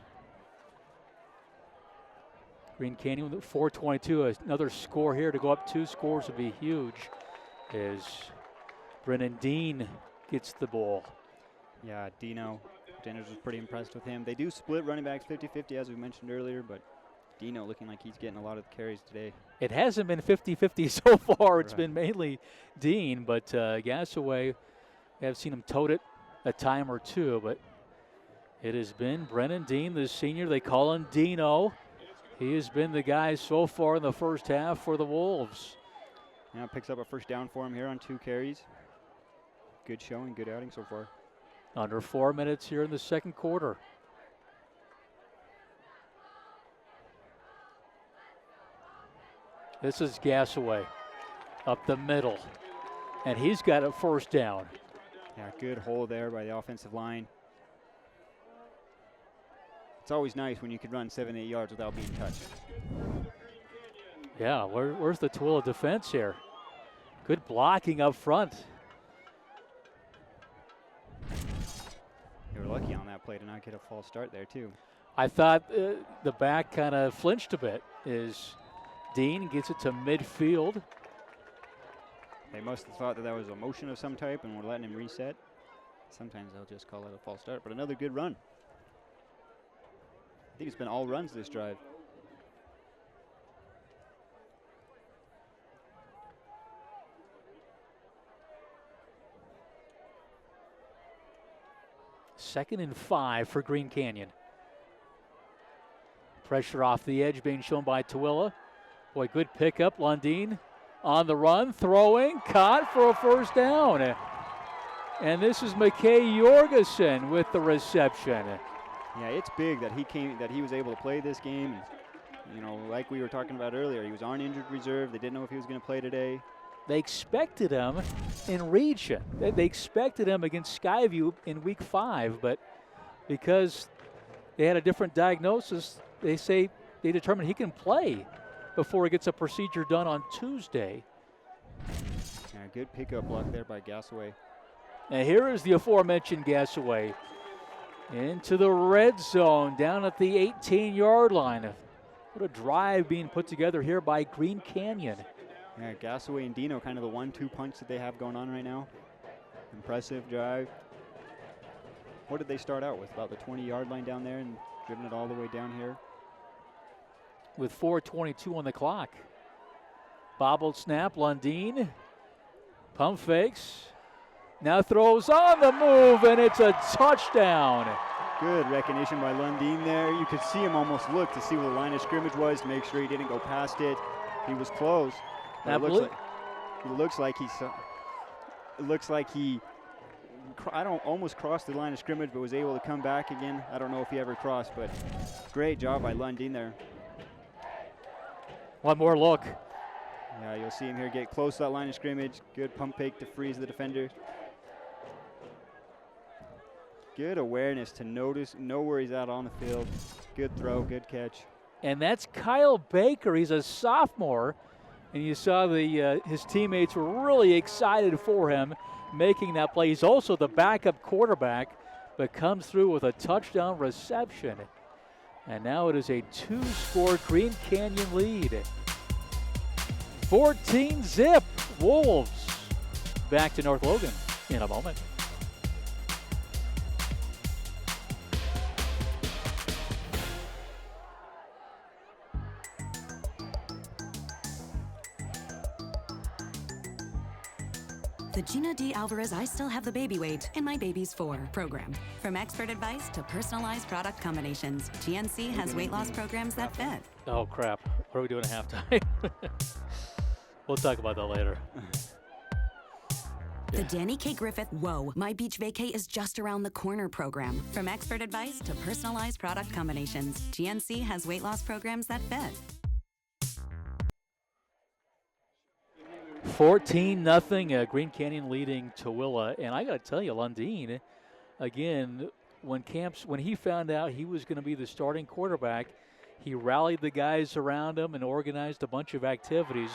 Green Canyon with 4:22. Another score here to go up 2 scores would be huge as Brennan Dean gets the ball. Yeah, Dino. Dennis was pretty impressed with him. They do split running backs 50-50, as we mentioned earlier, but Dino looking like he's getting a lot of the carries today. It hasn't been 50-50 so far. It's Right. been mainly Dean, but Gasaway, I've seen him tote it a time or two, but it has been Brennan Dean, the senior. They call him Dino. He has been the guy so far in the first half for the Wolves. Now picks up a first down for him here on 2 carries. Good showing, good outing so far. Under 4 minutes here in the second quarter. This is Gasaway up the middle, and he's got a first down. Yeah, good hole there by the offensive line. It's always nice when you can run 7-8 yards without being touched. Yeah, where's the Tooele defense here? Good blocking up front. They were lucky on that play to not get a false start there too. I thought the back kind of flinched a bit as Dean gets it to midfield. They must have thought that was a motion of some type and were letting him reset. Sometimes they'll just call it a false start, but another good run. I think it's been all runs this drive. Second and 5 for Green Canyon. Pressure off the edge being shown by Tooele. Boy, good pickup. Lundin on the run, throwing, caught for a first down. And this is McKay Jorgensen with the reception. Yeah, it's big that he was able to play this game. And, you know, like we were talking about earlier, he was on injured reserve. They didn't know if he was going to play today. They expected him in region. They expected him against Skyview in week 5, but because they had a different diagnosis, they determined he can play before he gets a procedure done on Tuesday. Yeah, good pickup block there by Gasaway. And here is the aforementioned Gasaway into the red zone down at the 18-yard line. What a drive being put together here by Green Canyon. Yeah, Gasaway and Dino kind of the 1-2 punch that they have going on right now. Impressive drive. What did they start out with? About the 20-yard line down there and driven it all the way down here. With 4:22 on the clock. Bobbled snap, Lundin. Pump fakes. Now throws on the move, and it's a touchdown. Good recognition by Lundin there. You could see him almost look to see where the line of scrimmage was to make sure he didn't go past it. He was close. It looks like he almost crossed the line of scrimmage, but was able to come back again. I don't know if he ever crossed, but great job by Lundin there. One more look. Yeah, you'll see him here get close to that line of scrimmage. Good pump fake to freeze the defender. Good awareness to know where he's at on the field. Good throw, good catch. And that's Kyle Baker. He's a sophomore. And you saw his teammates were really excited for him making that play. He's also the backup quarterback, but comes through with a touchdown reception. And now it is a 2-score Green Canyon lead. 14-zip Wolves. Back to North Logan in a moment. The Gina D. Alvarez I Still Have the Baby Weight in My Baby's 4 program. From expert advice to personalized product combinations, GNC has weight loss programs that fit. Oh, crap. What are we doing at halftime? We'll talk about that later. The Danny K. Griffith Whoa, My Beach Vacay is just around the corner program. From expert advice to personalized product combinations, GNC has weight loss programs that fit. 14-0, Green Canyon leading Tooele. And I got to tell you, Lundin, again, when he found out he was going to be the starting quarterback, he rallied the guys around him and organized a bunch of activities.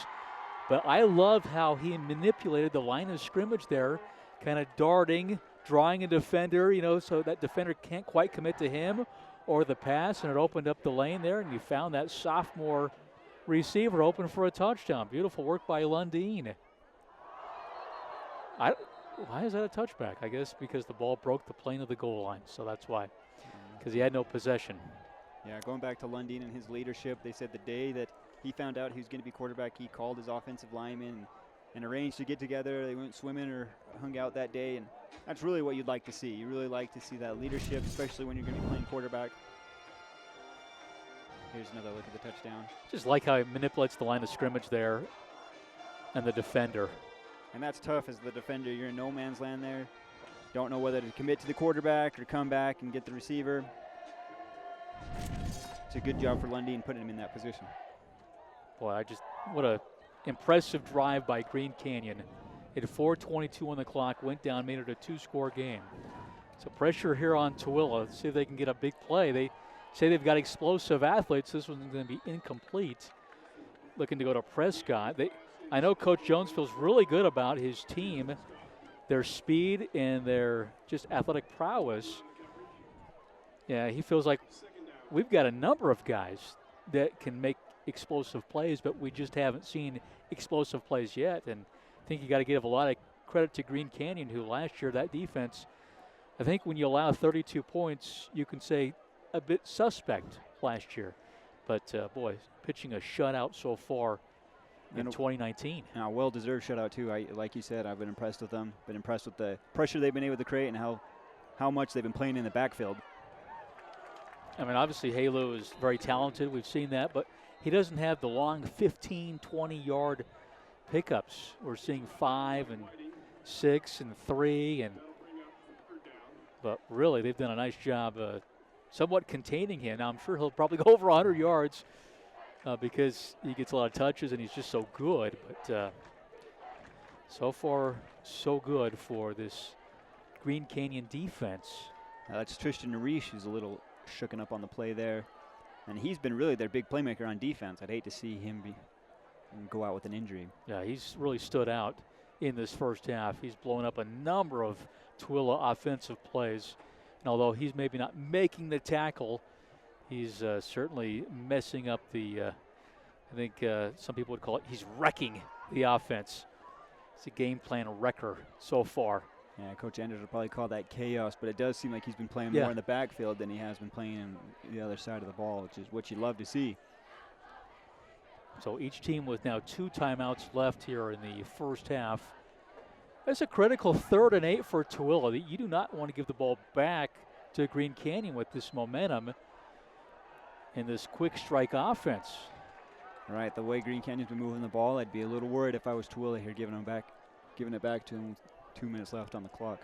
But I loved how he manipulated the line of scrimmage there, kind of darting, drawing a defender, so that defender can't quite commit to him or the pass, and it opened up the lane there, and you found that sophomore receiver open for a touchdown. Beautiful work by Lundin. Why is that a touchback? I guess because the ball broke the plane of the goal line, so that's why. Because he had no possession. Yeah, going back to Lundin and his leadership, they said the day that he found out he was going to be quarterback, he called his offensive lineman and arranged to get together. They went swimming or hung out that day, and that's really what you'd like to see. You really like to see that leadership, especially when you're going to be playing quarterback. Here's another look at the touchdown. Just like how he manipulates the line of scrimmage there and the defender. And that's tough as the defender. You're in no man's land there. Don't know whether to commit to the quarterback or come back and get the receiver. It's a good job for Lundin putting him in that position. Boy, what a impressive drive by Green Canyon. At 4:22 on the clock, went down, made it a 2-score game. So pressure here on Tooele. Let's see if they can get a big play. They say they've got explosive athletes. This one's going to be incomplete. Looking to go to Prescott. I know Coach Jones feels really good about his team, their speed and their just athletic prowess. Yeah, he feels like we've got a number of guys that can make explosive plays, but we just haven't seen explosive plays yet. And I think you got to give a lot of credit to Green Canyon, who last year, that defense, I think when you allow 32 points, you can say a bit suspect last year. But, boy, pitching a shutout so far in 2019. A well-deserved shutout, too. Like you said, I've been impressed with them. Been impressed with the pressure they've been able to create and how much they've been playing in the backfield. I mean, obviously, Halo is very talented. We've seen that. But he doesn't have the long 15, 20-yard pickups. We're seeing 5 and 6 and 3. But really, they've done a nice job somewhat containing him. Now, I'm sure he'll probably go over 100 yards because he gets a lot of touches and he's just so good. But so far, so good for this Green Canyon defense. That's Tristan Narish, who's a little shooken up on the play there. And he's been really their big playmaker on defense. I'd hate to see him go out with an injury. Yeah, he's really stood out in this first half. He's blown up a number of Tooele offensive plays. And although he's maybe not making the tackle, he's certainly messing up the, I think some people would call it, he's wrecking the offense. It's a game plan wrecker so far. Yeah, Coach Anders would probably call that chaos, but it does seem like he's been playing more in the backfield than he has been playing on the other side of the ball, which is what you love to see. So each team with now 2 timeouts left here in the first half. That's a critical 3rd and 8 for Tooele. You do not want to give the ball back to Green Canyon with this momentum and this quick strike offense. Right, the way Green Canyon's been moving the ball, I'd be a little worried if I was Tooele here giving it back to him with 2 minutes left on the clock.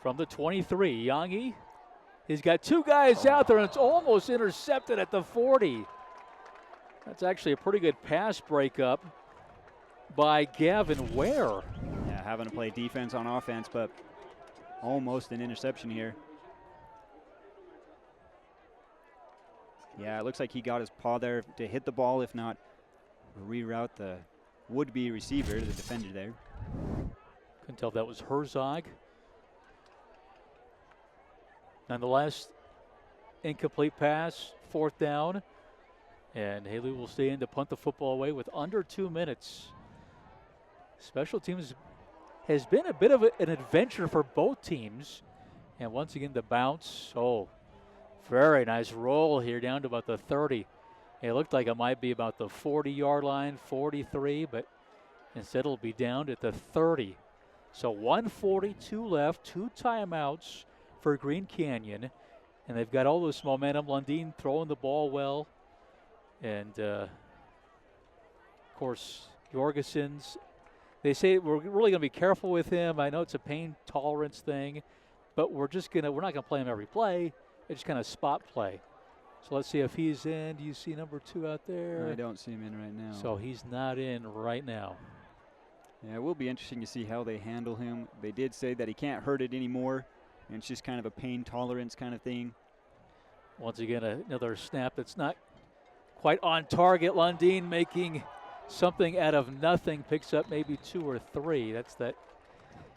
From the 23, Yangi. He's got 2 guys out there, and it's almost intercepted at the 40. That's actually a pretty good pass breakup by Gavin Ware. Yeah, having to play defense on offense, but almost an interception here. Yeah, it looks like he got his paw there to hit the ball, if not reroute the would-be receiver, the defender there. Couldn't tell if that was Herzog. Nonetheless, incomplete pass, 4th down. And Haley will stay in to punt the football away with under 2 minutes. Special teams has been a bit of an adventure for both teams. And once again, the bounce. Oh, very nice roll here down to about the 30. It looked like it might be about the 40-yard line, 43, but instead it'll be down at the 30. So 1:42 left, 2 timeouts for Green Canyon, and they've got all this momentum. Lundin throwing the ball well, and of course Jorgensen's. They say we're really going to be careful with him. I know it's a pain tolerance thing, but we're not going to play him every play. It's just kind of spot play. So let's see if he's in. Do you see number 2 out there? I don't see him in right now. So he's not in right now. Yeah, it will be interesting to see how they handle him. They did say that he can't hurt it anymore. And it's just kind of a pain tolerance kind of thing. Once again, another snap that's not quite on target. Lundin making something out of nothing, picks up maybe 2 or 3. That's that.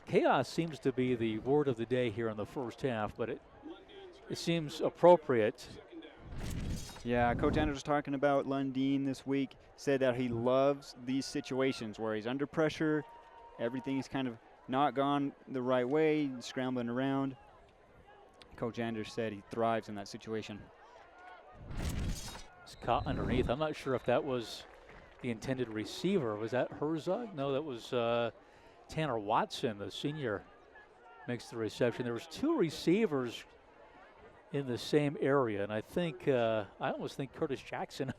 Chaos seems to be the word of the day here in the first half, but it seems appropriate. Yeah, Coach Anders was talking about Lundin this week, said that he loves these situations where he's under pressure everything's kind of not gone the right way, scrambling around. Coach Anders said he thrives in that situation. It's caught underneath. I'm not sure if that was the intended receiver. Was that Herzog? No, that was Tanner Watson, the senior, makes the reception. There was 2 receivers in the same area, and I think I almost think Curtis Jackson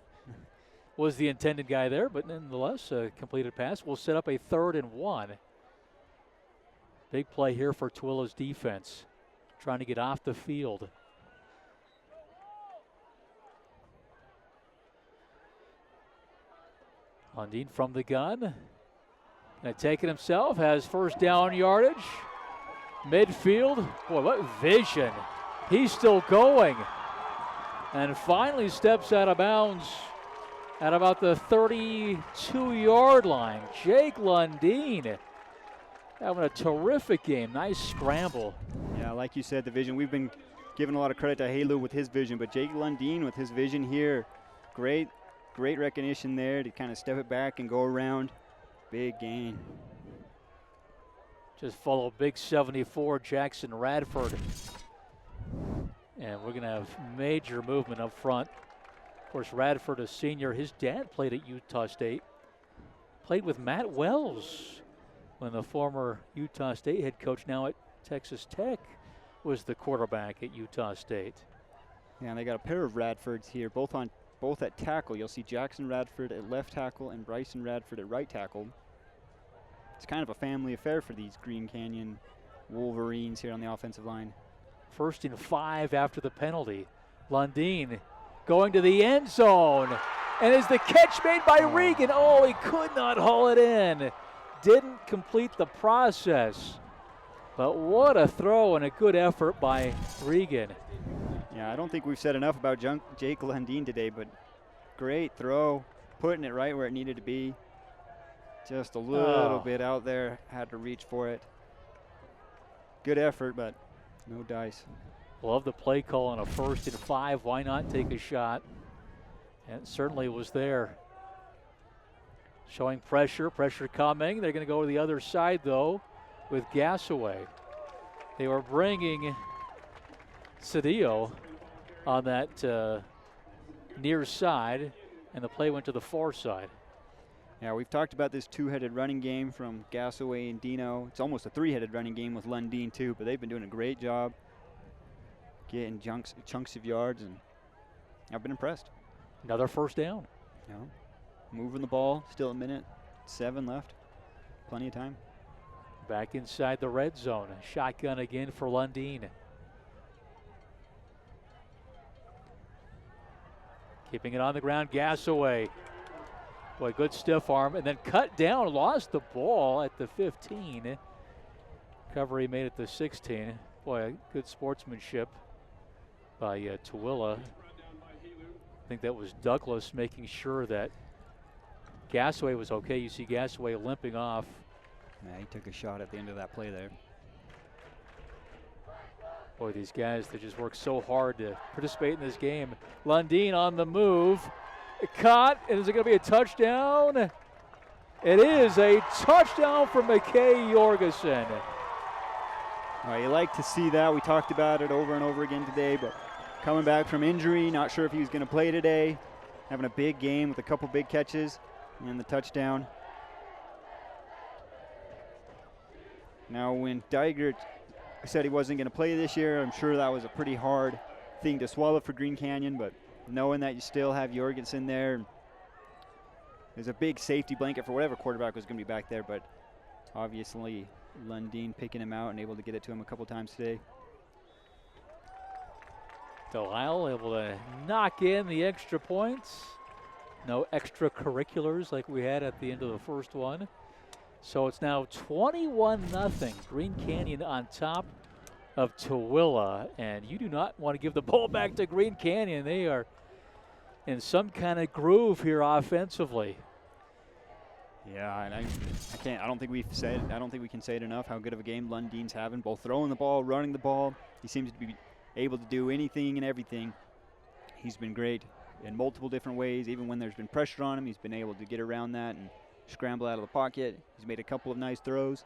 was the intended guy there, but nonetheless, a completed pass will set up a 3rd and 1. Big play here for Tooele's defense, trying to get off the field. Lundin from the gun. Gonna take it himself, has first down yardage. Midfield, boy, what vision. He's still going. And finally steps out of bounds at about the 32-yard line. Jake Lundin having a terrific game. Nice scramble. Yeah, like you said, the vision. We've been giving a lot of credit to Halu with his vision, but Jake Lundin with his vision here, great recognition there to kind of step it back and go around. Big gain. Just follow big 74 Jackson Radford. And we're going to have major movement up front. Of course, Radford, a senior, his dad played at Utah State. Played with Matt Wells when the former Utah State head coach, now at Texas Tech, was the quarterback at Utah State. Yeah, and they got a pair of Radfords here, both at tackle. You'll see Jackson Radford at left tackle and Bryson Radford at right tackle. It's kind of a family affair for these Green Canyon Wolverines here on the offensive line. 1st and 5 after the penalty. Lundin going to the end zone. And is the catch made by Regan? Oh, he could not haul it in. Didn't complete the process. But what a throw and a good effort by Regan. Yeah, I don't think we've said enough about Jake Lundin today, but great throw, putting it right where it needed to be. Just a little bit out there, had to reach for it. Good effort, but no dice. Love the play call on a 1st and 5. Why not take a shot? And it certainly was there. Showing pressure coming. They're going to go to the other side, though, with Gasaway. They were bringing Cedillo on that near side, and the play went to the far side. Yeah, we've talked about this 2-headed running game from Gasaway and Dino. It's almost a 3-headed running game with Lundin too, but they've been doing a great job getting chunks of yards, and I've been impressed. Another 1st down. Yeah. Moving the ball, still 1:07 left. Plenty of time. Back inside the red zone. Shotgun again for Lundin. Keeping it on the ground, Gasaway. Boy, good stiff arm, and then cut down, lost the ball at the 15. Recovery made it the 16. Boy, good sportsmanship by Tooele. I think that was Douglas making sure that Gasaway was okay. You see Gasaway limping off. Yeah, he took a shot at the end of that play there. Boy, these guys, they just work so hard to participate in this game. Lundin on the move. Caught, and is it going to be a touchdown? It is a touchdown for McKay Jorgensen. Well, you like to see that. We talked about it over and over again today, but coming back from injury, not sure if he was going to play today. Having a big game with a couple big catches and the touchdown. Now, when Dygert said he wasn't going to play this year, I'm sure that was a pretty hard thing to swallow for Green Canyon, but knowing that you still have Jorgensen there, there's a big safety blanket for whatever quarterback was going to be back there, but obviously Lundin picking him out and able to get it to him a couple times today. Delisle able to knock in the extra points. No extracurriculars like we had at the end of the first one. So it's now 21-0. Green Canyon on top of Tooele, and you do not want to give the ball back to Green Canyon. They are in some kind of groove here offensively. Yeah, and I don't think we can say it enough how good of a game Lundin's having, both throwing the ball, running the ball. He seems to be able to do anything and everything. He's been great in multiple different ways. Even when there's been pressure on him, he's been able to get around that and scramble out of the pocket. He's made a couple of nice throws.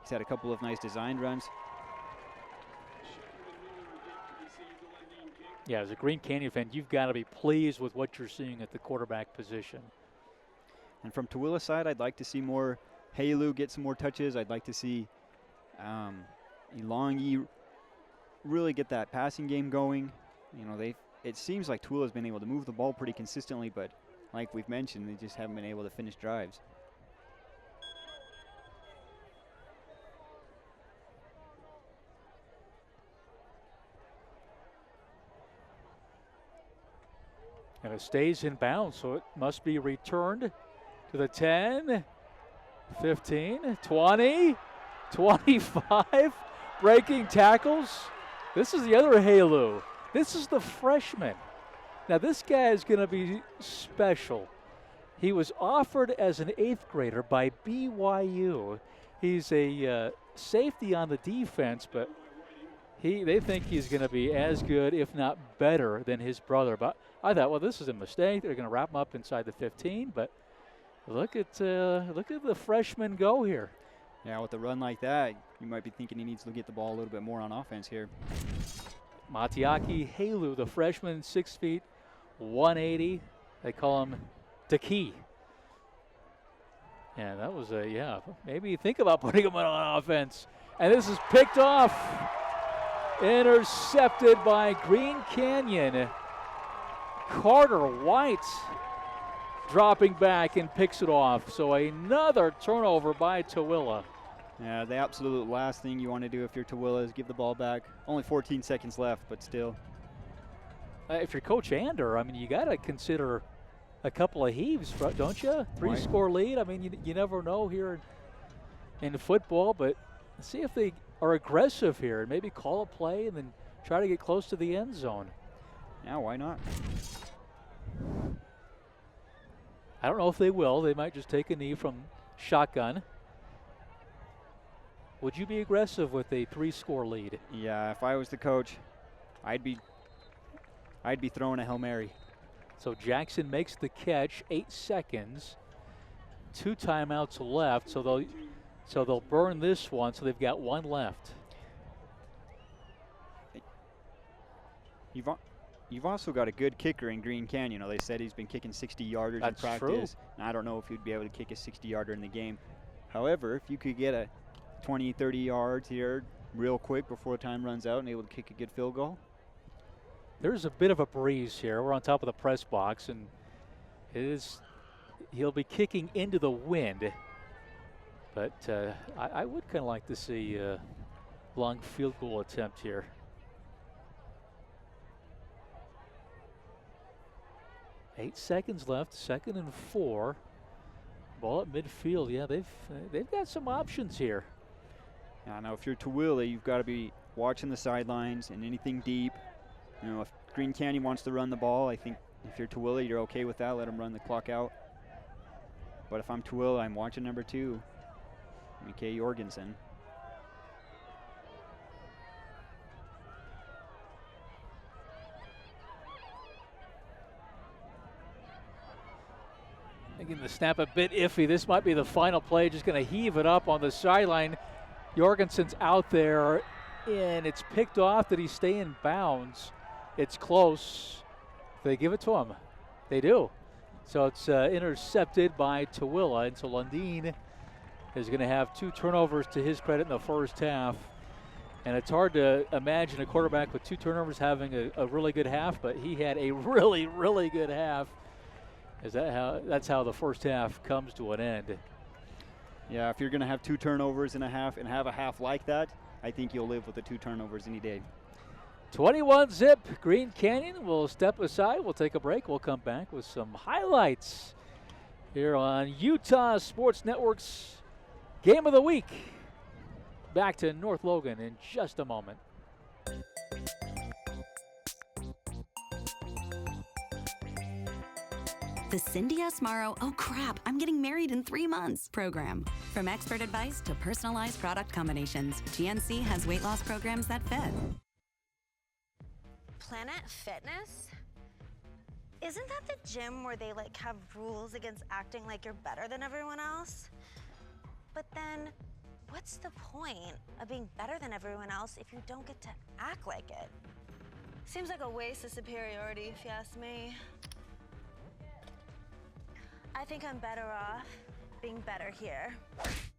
He's had a couple of nice designed runs. Yeah, as a Green Canyon fan, you've got to be pleased with what you're seeing at the quarterback position. And from Tooele's side, I'd like to see more Halu get some more touches. I'd like to see Ilongi really get that passing game going. You know, it seems like Tooele's been able to move the ball pretty consistently, but like we've mentioned, they just haven't been able to finish drives. And it stays in bounds, so it must be returned to the 10, 15, 20, 25. Breaking tackles. This is the other Halu. This is the freshman. Now this guy is going to be special. He was offered as an 8th grader by BYU. He's a safety on the defense, but they think he's going to be as good, if not better, than his brother. But I thought, well, this is a mistake. They're going to wrap him up inside the 15. But look at the freshman go here. Yeah, with a run like that, you might be thinking he needs to get the ball a little bit more on offense here. Matiaki Halu, the freshman, 6 feet, 180. They call him Taki. Yeah, that was maybe think about putting him on offense. And this is picked off. Intercepted by Green Canyon. Carter White dropping back and picks it off. So another turnover by Tooele. Yeah, the absolute last thing you want to do if you're Tooele is give the ball back. Only 14 seconds left, but still. If you're Coach Ander, I mean, you got to consider a couple of heaves, don't you? 3-score lead. I mean, you never know here in football, but see if they are aggressive here and maybe call a play and then try to get close to the end zone. Yeah, why not? I don't know if they will. They might just take a knee from shotgun. Would you be aggressive with a 3-score lead? Yeah, if I was the coach, I'd be throwing a Hail Mary. So Jackson makes the catch, 8 seconds. 2 timeouts left, so they'll burn this one, so they've got 1 left. You've also got a good kicker in Green Canyon. You know, they said he's been kicking 60-yarders in That's practice. true. And I don't know if he'd be able to kick a 60-yarder in the game. However, if you could get a 20, 30 yards here real quick before time runs out and able to kick a good field goal. There's a bit of a breeze here. We're on top of the press box, and he'll be kicking into the wind. But I would kind of like to see a long field goal attempt here. Eight seconds left, 2nd and 4. Ball at midfield. Yeah, they've got some options here. Yeah, now if you're Tooele, you've got to be watching the sidelines and anything deep. You know, if Green Canyon wants to run the ball, I think if you're Tooele, you're okay with that. Let them run the clock out. But if I'm Tooele, I'm watching number 2, McKay Jorgensen. Making the snap a bit iffy. This might be the final play. Just going to heave it up on the sideline. Jorgensen's out there, and it's picked off. Did he stay in bounds? It's close. They give it to him. They do. So it's intercepted by Tooele, and so Lundin is going to have 2 turnovers to his credit in the first half. And it's hard to imagine a quarterback with 2 turnovers having a really good half, but he had a really, really good half. That's how the first half comes to an end. Yeah, if you're going to have 2 turnovers in a half and have a half like that, I think you'll live with the 2 turnovers any day. 21-zip. Green Canyon will step aside. We'll take a break. We'll come back with some highlights here on Utah Sports Network's Game of the Week. Back to North Logan in just a moment. The Cindy S. Morrow, oh crap, I'm getting married in 3 months program. From expert advice to personalized product combinations, GNC has weight loss programs that fit. Planet Fitness? Isn't that the gym where they like have rules against acting like you're better than everyone else? But then, what's the point of being better than everyone else if you don't get to act like it? Seems like a waste of superiority, if you ask me. I think I'm better off being better here.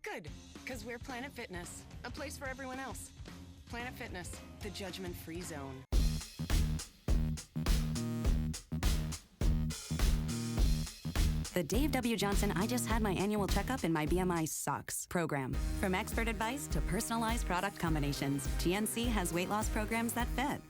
Good, because we're Planet Fitness, a place for everyone else. Planet Fitness, the judgment-free zone. The Dave W. Johnson I Just Had My Annual Checkup in My BMI Sucks program. From expert advice to personalized product combinations, GNC has weight loss programs that fit.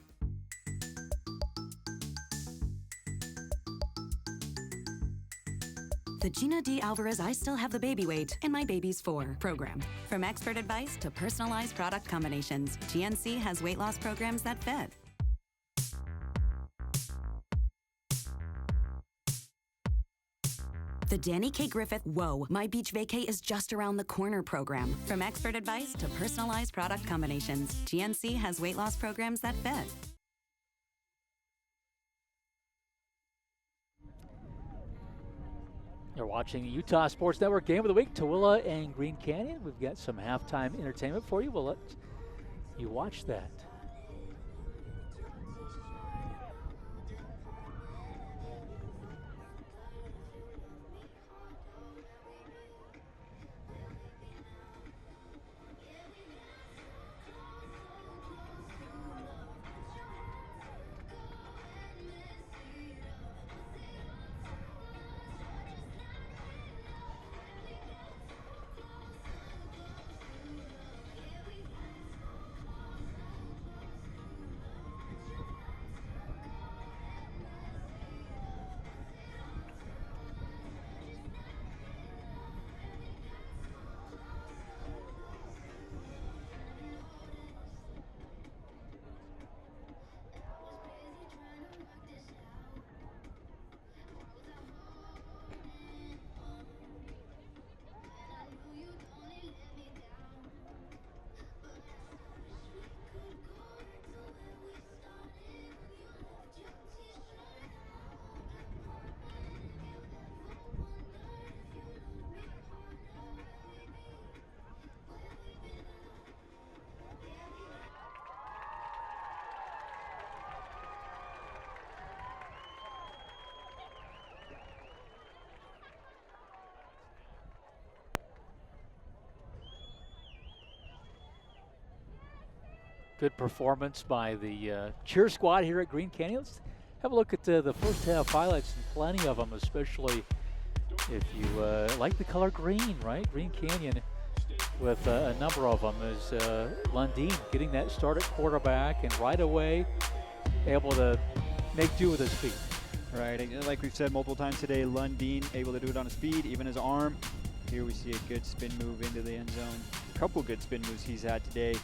The Gina D. Alvarez I Still Have the Baby Weight in My Baby's 4 program. From expert advice to personalized product combinations, GNC has weight loss programs that fit. The Danny K. Griffith Whoa, My Beach Vacay is Just Around the Corner program. From expert advice to personalized product combinations, GNC has weight loss programs that fit. You're watching the Utah Sports Network Game of the Week, Tooele and Green Canyon. We've got some halftime entertainment for you. We'll let you watch that. Good performance by the cheer squad here at Green Canyon. Let's have a look at the first half highlights, and plenty of them, especially if you like the color green, right? Green Canyon with a number of them is Lundeen getting that start at quarterback and right away able to make do with his feet. Right, and like we've said multiple times today, Lundeen able to do it on his feet, even his arm. Here we see a good spin move into the end zone. A couple good spin moves he's had today.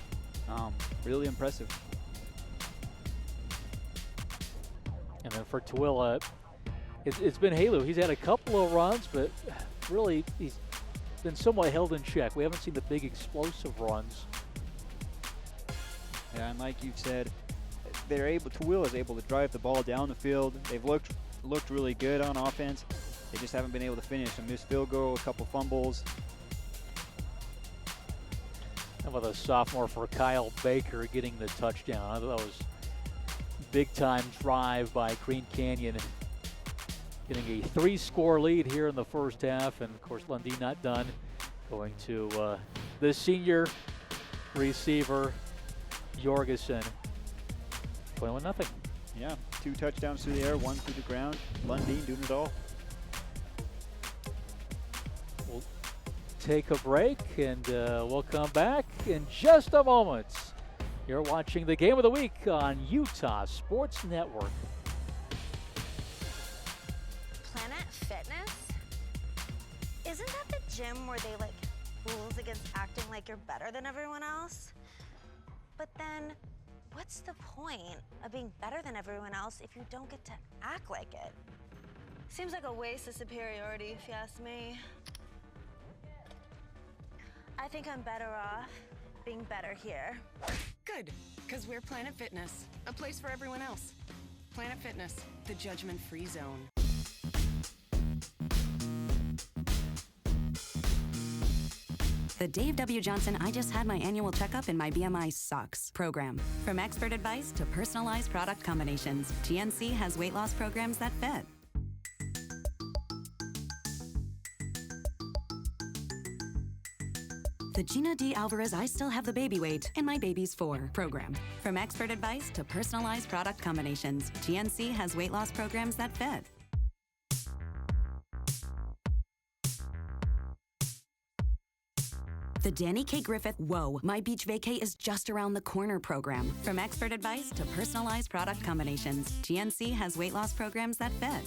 Really impressive. And then for Tooele, it's been Halu. He's had a couple of runs, but really he's been somewhat held in check. We haven't seen the big explosive runs. Yeah, and like you've said, Tooele is able to drive the ball down the field. They've looked really good on offense. They just haven't been able to finish. A missed field goal, a couple fumbles. And with a sophomore for Kyle Baker getting the touchdown. I thought that was big time drive by Green Canyon, getting a 3-score lead here in the first half. And of course, Lundeen not done. Going to the senior receiver, Jorgensen. 21-0. Yeah, 2 touchdowns through the air, 1 through the ground. Lundeen doing it all. We'll take a break and we'll come back in just a moment. You're watching the Game of the Week on Utah Sports Network. Planet Fitness? Isn't that the gym where they like rules against acting like you're better than everyone else? But then, what's the point of being better than everyone else if you don't get to act like it? Seems like a waste of superiority, if you ask me. I think I'm better off being better here. Good, because we're Planet Fitness, a place for everyone else. Planet Fitness, the judgment-free zone. The Dave W. Johnson I Just Had My Annual Checkup and My BMI Sucks program. From expert advice to personalized product combinations, GNC has weight loss programs that fit. The Gina D. Alvarez I Still Have the Baby Weight and My Baby's 4 program. From expert advice to personalized product combinations, GNC has weight loss programs that fit. The Danny K. Griffith Whoa, My Beach Vacay is just around the corner program. From expert advice to personalized product combinations, GNC has weight loss programs that fit.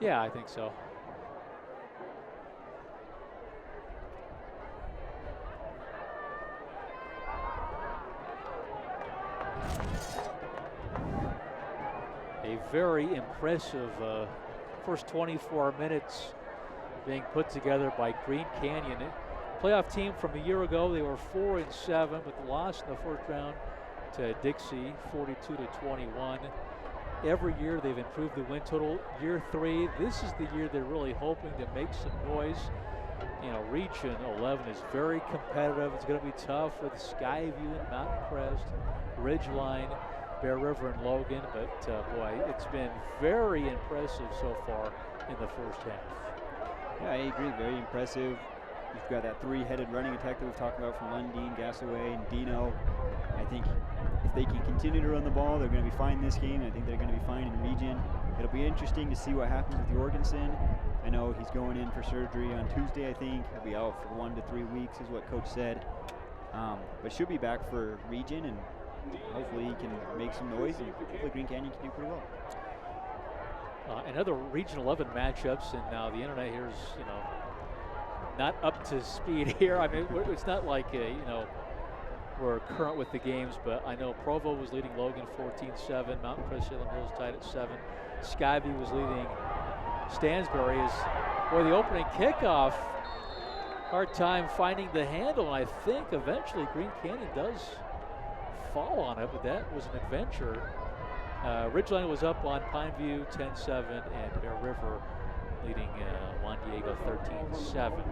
Yeah, I think so. A very impressive first 24 minutes being put together by Green Canyon. Playoff team from a year ago, they were 4-7, but lost in the first round to Dixie, 42-21. Every year they've improved the win total. Year 3, this is the year they're really hoping to make some noise. You know, Region 11 is very competitive. It's going to be tough with Skyview and Mountain Crest, Ridgeline, Bear River, and Logan. But boy, it's been very impressive so far in the first half. Yeah, I agree. Very impressive. You've got that three-headed running attack that we've talked about from Lundin, Gasaway, and Dino. I think if they can continue to run the ball, they're going to be fine in this game. I think they're going to be fine in region. It'll be interesting to see what happens with Jorgensen. I know he's going in for surgery on Tuesday, I think. He'll be out for 1 to 3 weeks is what Coach said. But should be back for region, and hopefully he can make some noise, and hopefully Green Canyon can do pretty well. Another Region 11 matchups, and now the internet here is, you know, not up to speed here. I mean, it's not like, you know, we're current with the games, but I know Provo was leading Logan 14-7. Mountain Crest Salem Hills tied at 7. Skyview was leading Stansbury. Boy, the opening kickoff, hard time finding the handle, and I think eventually Green Canyon does fall on it, but that was an adventure. Ridgeline was up on Pineview 10-7, and Bear River leading Juan Diego 13-7.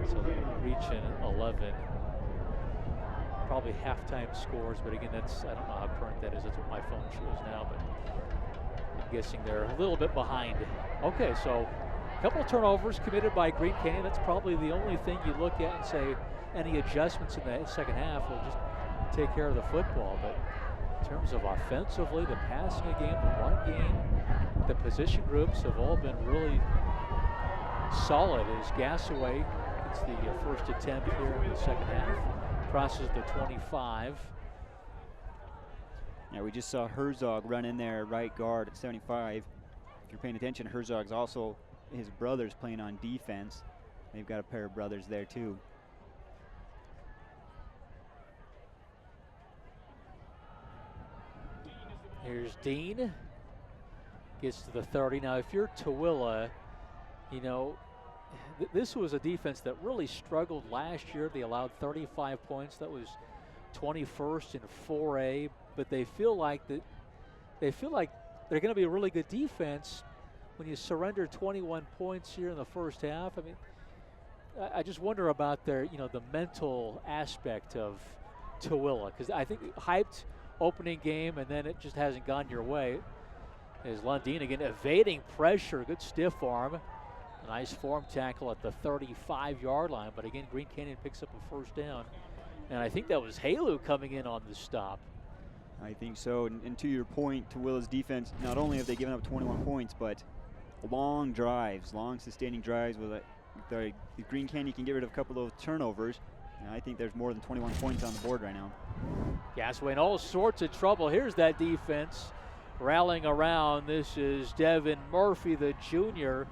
So the Region 11, probably halftime scores, but again, that's, I don't know how current that is. That's what my phone shows now, but I'm guessing they're a little bit behind. Okay, so a couple of turnovers committed by Green Canyon. That's probably the only thing you look at and say any adjustments in the second half will just take care of the football. But in terms of offensively, the passing game, the run game, the position groups have all been really solid as Gasaway gets the first attempt here in the second half, crosses the 25. Yeah, we just saw Herzog run in there right guard at 75. If you're paying attention, Herzog's also, his brother's playing on defense. They've got a pair of brothers there too. Here's Dean, gets to the 30. Now, if you're Tooele, you know, this was a defense that really struggled last year. They allowed 35 points. That was 21st in 4A, but they feel like they're going to be a really good defense when you surrender 21 points here in the first half. I mean, I just wonder about their, you know, the mental aspect of Tooele, because I think hyped opening game, and then it just hasn't gone your way. Is Lundin again evading pressure, good stiff arm. A nice form tackle at the 35-yard line, but again, Green Canyon picks up a first down. And I think that was Halu coming in on the stop. I think so, and to your point, Tooele's defense, not only have they given up 21 points, but long drives, long sustaining drives with the Green Canyon can get rid of a couple of turnovers. And I think there's more than 21 points on the board right now. Gasaway in all sorts of trouble. Here's that defense rallying around. This is Devin Murphy, the junior,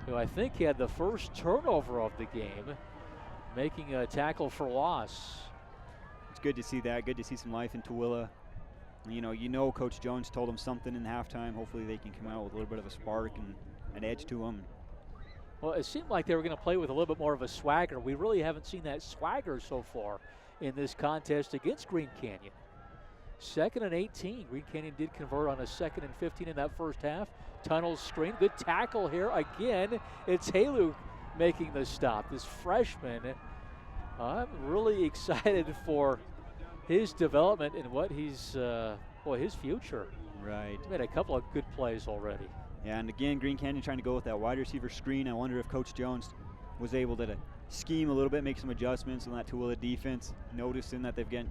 who I think had the first turnover of the game, making a tackle for loss. It's good to see that. Good to see some life in Tooele. You know, Coach Jones told them something in halftime. Hopefully they can come out with a little bit of a spark and an edge to them. Well, it seemed like they were going to play with a little bit more of a swagger. We really haven't seen that swagger so far in this contest against Green Canyon. 2nd and 18. Green Canyon did convert on a 2nd and 15 in that first half. Tunnel screen. Good tackle here. Again, it's Halu making the stop. This freshman, I'm really excited for his development and what he's, his future. Right. He's made a couple of good plays already. Yeah, and again, Green Canyon trying to go with that wide receiver screen. I wonder if Coach Jones was able to scheme a little bit, make some adjustments on that Tooele defense, noticing that they've been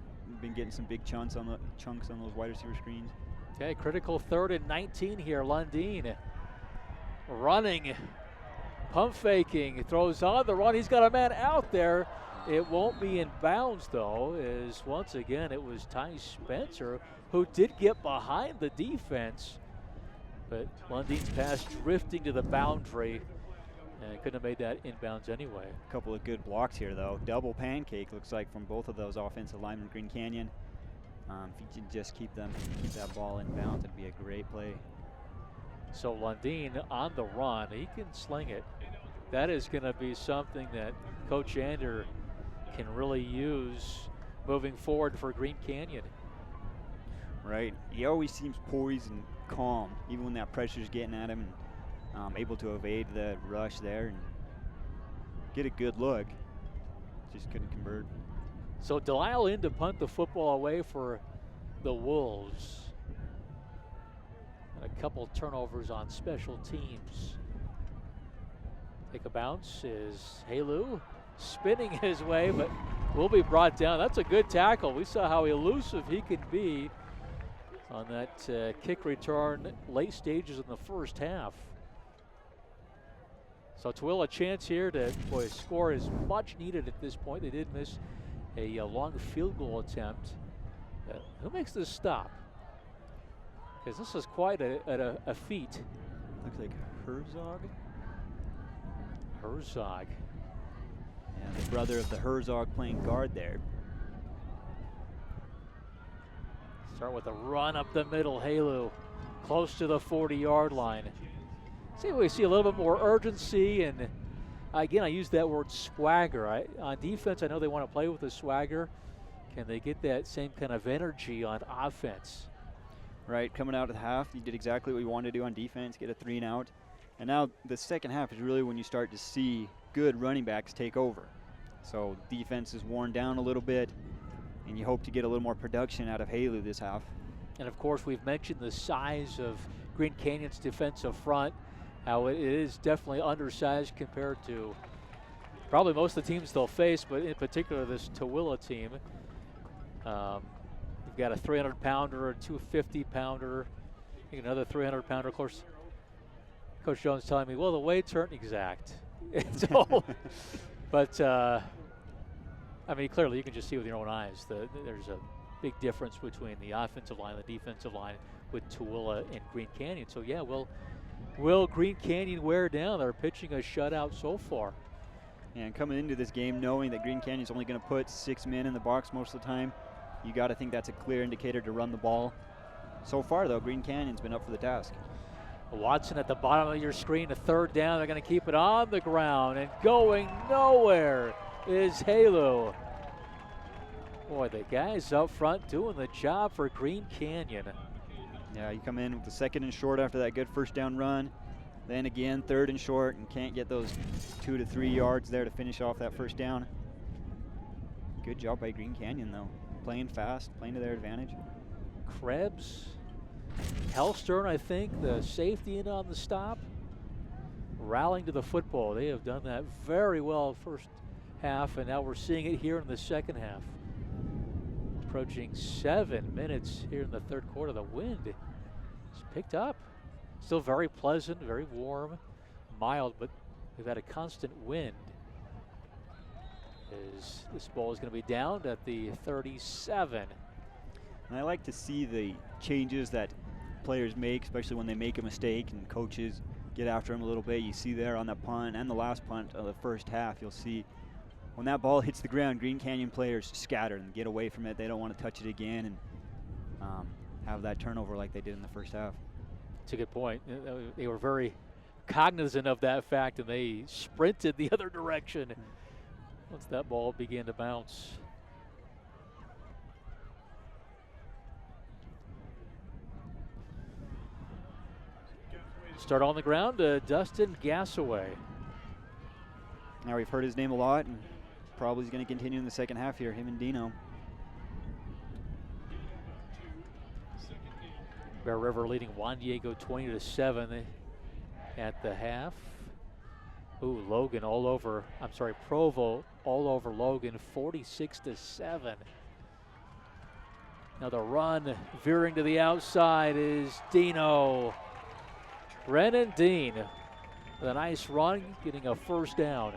getting some big chunks on those wide receiver screens. Okay, critical 3rd and 19 here. Lundin running, pump faking, throws on the run. He's got a man out there. It won't be in bounds, though, as once again it was Ty Spencer who did get behind the defense. But Lundeen's pass drifting to the boundary, and couldn't have made that inbounds anyway. A couple of good blocks here, though. Double pancake looks like from both of those offensive linemen, Green Canyon. If you can just keep that ball in bounds, it'd be a great play. So Lundeen on the run, he can sling it. That is going to be something that Coach Ander can really use moving forward for Green Canyon. Right. He always seems poised and calm, even when that pressure's getting at him, and able to evade the rush there and get a good look. Just couldn't convert. So Delisle in to punt the football away for the Wolves. And a couple turnovers on special teams. Take a bounce is Halu spinning his way, but will be brought down. That's a good tackle. We saw how elusive he can be on that kick return late stages in the first half. So Tooele a chance here to score is much needed at this point. They did miss a long field goal attempt. Who makes this stop? Because this is quite a feat. Looks like Herzog. Herzog. And the brother of the Herzog playing guard there. Start with a run up the middle. Halu close to the 40-yard line. We see a little bit more urgency, and again, I use that word swagger. On defense, I know they want to play with the swagger. Can they get that same kind of energy on offense? Right, coming out at half, you did exactly what you wanted to do on defense, get a 3 and out. And now the second half is really when you start to see good running backs take over. So defense is worn down a little bit, and you hope to get a little more production out of Halu this half. And of course, we've mentioned the size of Green Canyon's defensive front, how it is definitely undersized compared to probably most of the teams they'll face, but in particular this Tooele team. You've got a 300-pounder, a 250-pounder, another 300-pounder. Of course, Coach Jones telling me, well, the weights aren't exact. So, but I mean, clearly you can just see with your own eyes that there's a big difference between the offensive line and the defensive line with Tooele and Green Canyon. So yeah, will Green Canyon wear down? They're pitching a shutout so far. And coming into this game knowing that Green Canyon's only going to put 6 men in the box most of the time, you got to think that's a clear indicator to run the ball. So far, though, Green Canyon's been up for the task. Watson at the bottom of your screen, a third down. They're going to keep it on the ground, and going nowhere is Halu. Boy, the guys up front doing the job for Green Canyon. Yeah, you come in with the 2nd and short after that good first down run. Then again, 3rd and short, and can't get those 2 to 3 yards there to finish off that first down. Good job by Green Canyon, though. Playing fast, playing to their advantage. Krebs, Hellstern, I think, the safety in on the stop, rallying to the football. They have done that very well first half, and now we're seeing it here in the second half. Approaching 7 minutes here in the third quarter. The wind is picked up. Still very pleasant, very warm, mild, but we've had a constant wind. As this ball is going to be down at the 37. And I like to see the changes that players make, especially when they make a mistake and coaches get after them a little bit. You see there on that punt and the last punt of the first half, you'll see when that ball hits the ground, Green Canyon players scatter and get away from it. They don't want to touch it again and have that turnover like they did in the first half. That's a good point. They were very cognizant of that fact, and they sprinted the other direction once that ball began to bounce. Start on the ground, Dustin Gassaway. Now we've heard his name a lot, and probably is going to continue in the second half here, him and Dino. Bear River leading Juan Diego 20-7 at the half. Ooh, Logan all over, Provo all over Logan, 46-7. Now the run veering to the outside is Dino. Brennan Dean with a nice run, getting a first down.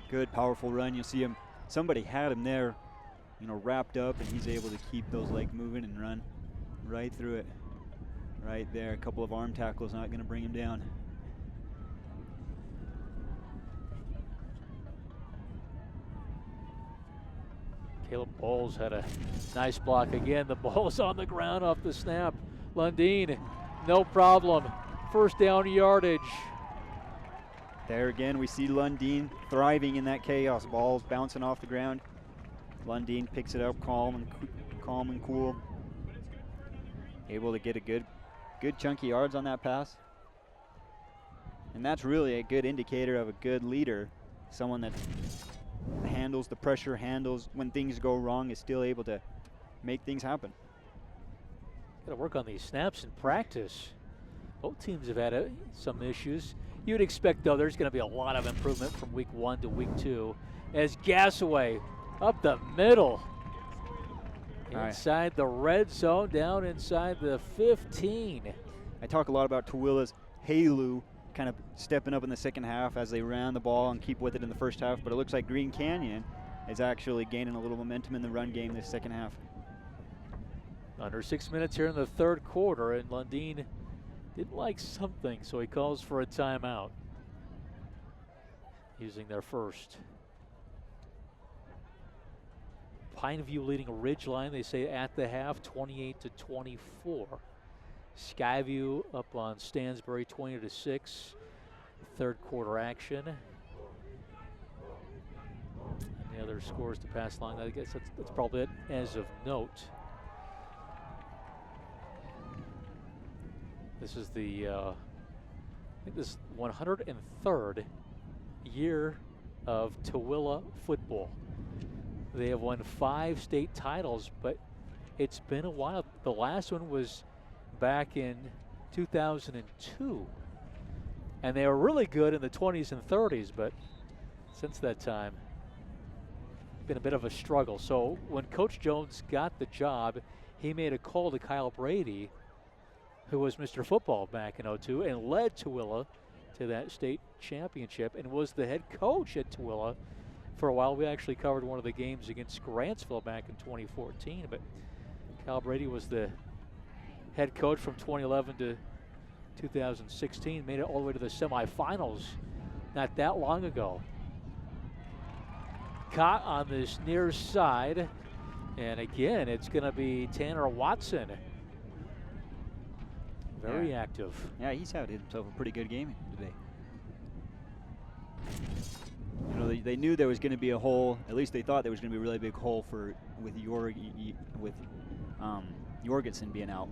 Good, powerful run. You'll see him, somebody had him there, wrapped up, and he's able to keep those legs moving and run right through it. right there. A couple of arm tackles not going to bring him down. Caleb Bowles had a nice block again. The ball's on the ground off the snap. Lundeen, no problem. First down yardage. There again, we see Lundeen thriving in that chaos. Balls bouncing off the ground. Lundeen picks it up, calm and cool. Able to get a good chunky yards on that pass. And that's really a good indicator of a good leader. Someone that handles the pressure, handles when things go wrong, is still able to make things happen. Got to work on these snaps in practice. Both teams have had some issues. You'd expect, though, there's going to be a lot of improvement from week 1 to week 2 as Gassaway up the middle. Inside the red zone, down inside the 15. I talk a lot about Tooele's Halo kind of stepping up in the second half as they ran the ball and keep with it in the first half, but it looks like Green Canyon is actually gaining a little momentum in the run game this second half. Under 6 minutes here in the third quarter, and Lundeen didn't like something, so he calls for a timeout. Using their first. Pineview leading Ridgeline, they say at the half, 28-24. Skyview up on Stansbury, 20-6. Third quarter action. Any other scores to pass along? I guess that's probably it as of note. This is the, I think this is 103rd year of Tooele football. They have won 5 state titles, but it's been a while. The last one was back in 2002. And they were really good in the 20s and 30s, but since that time, been a bit of a struggle. So when Coach Jones got the job, he made a call to Kyle Brady, who was Mr. Football back in 02 and led Tooele to that state championship and was the head coach at Tooele for a while. We actually covered one of the games against Grantsville back in 2014, but Kyle Brady was the head coach from 2011 to 2016, made it all the way to the semifinals not that long ago. Caught on this near side, and again, it's going to be Tanner Watson. Very active. Yeah, he's had himself a pretty good game today. You know, they knew there was going to be a hole. At least they thought there was going to be a really big hole with Jorgensen being out,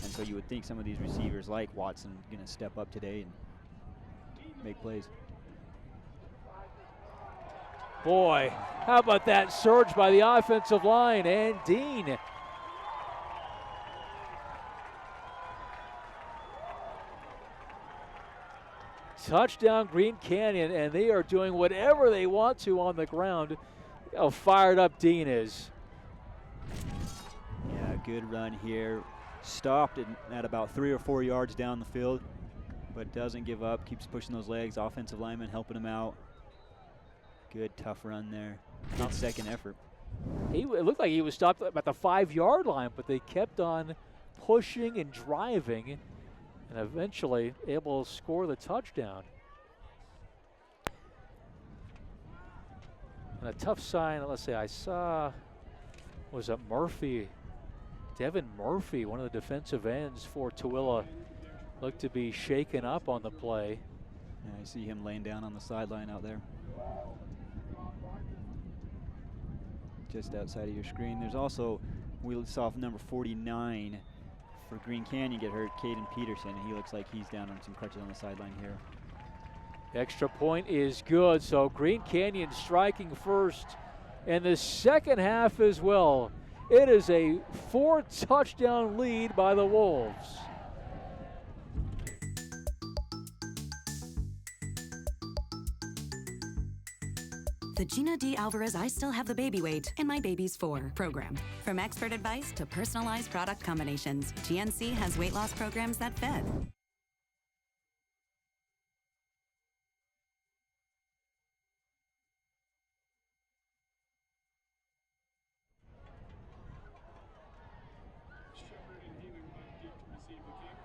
and so you would think some of these receivers like Watson going to step up today and make plays. Boy, how about that surge by the offensive line, and Dean. Touchdown Green Canyon, and they are doing whatever they want to on the ground. How fired up Dean is. Yeah, good run here. Stopped at about 3 or 4 yards down the field, but doesn't give up, keeps pushing those legs. Offensive lineman helping him out. Good tough run there. Good second effort. It looked like he was stopped at the 5-yard line, but they kept on pushing and driving, and eventually able to score the touchdown. And a tough sign, let's say I saw, was it Murphy? Devin Murphy, one of the defensive ends for Tooele, looked to be shaken up on the play. Yeah, I see him laying down on the sideline out there. Just outside of your screen. There's also, we saw number 49 for Green Canyon get hurt, Caden Peterson, and he looks like he's down on some crutches on the sideline here. Extra point is good, so Green Canyon striking first in the second half as well. It is a 4-touchdown lead by the Wolves. The Gina D. Alvarez I Still Have the Baby Weight and My Baby's 4 program. From expert advice to personalized product combinations, GNC has weight loss programs that fit. Shepard and Healy moved deep to receive the kick.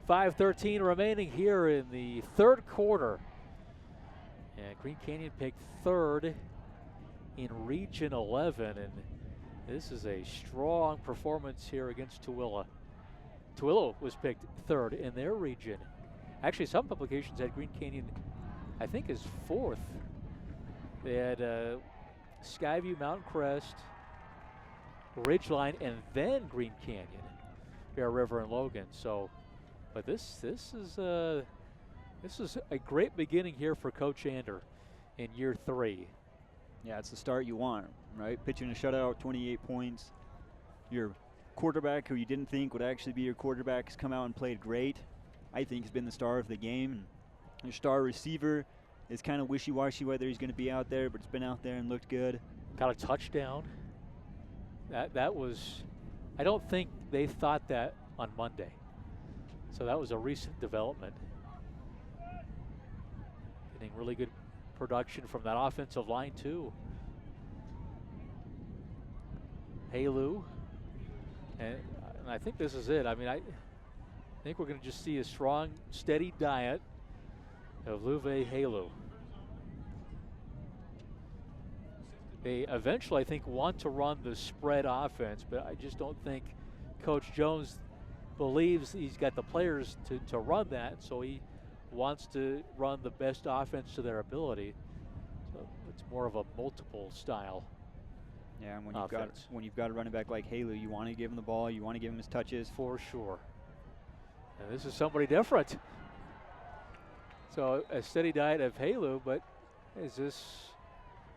5:13 remaining here in the third quarter. And Green Canyon picked third in Region 11, and this is a strong performance here against Tooele. Tooele was picked third in their region. Actually, some publications had Green Canyon, I think, as fourth. They had Skyview, Mountain Crest, Ridgeline, and then Green Canyon, Bear River, and Logan. So, but this is a great beginning here for Coach Ander in year 3. Yeah, it's the start you want, right? Pitching a shutout, 28 points. Your quarterback, who you didn't think would actually be your quarterback, has come out and played great. I think has been the star of the game. Your star receiver is kind of wishy-washy whether he's going to be out there, but it's been out there and looked good. Got a touchdown. That was, I don't think they thought that on Monday. So that was a recent development. Getting really good production from that offensive line too. Halu, and I think this is it. I mean, I think we're going to just see a strong, steady diet of Luve Halu. They eventually, I think, want to run the spread offense, but I just don't think Coach Jones believes he's got the players to run that, so he wants to run the best offense to their ability. So it's more of a multiple style. Yeah, and offense. when you've got a running back like Halu, you want to give him the ball, you want to give him his touches. For sure. And this is somebody different. So a steady diet of Halu, but is this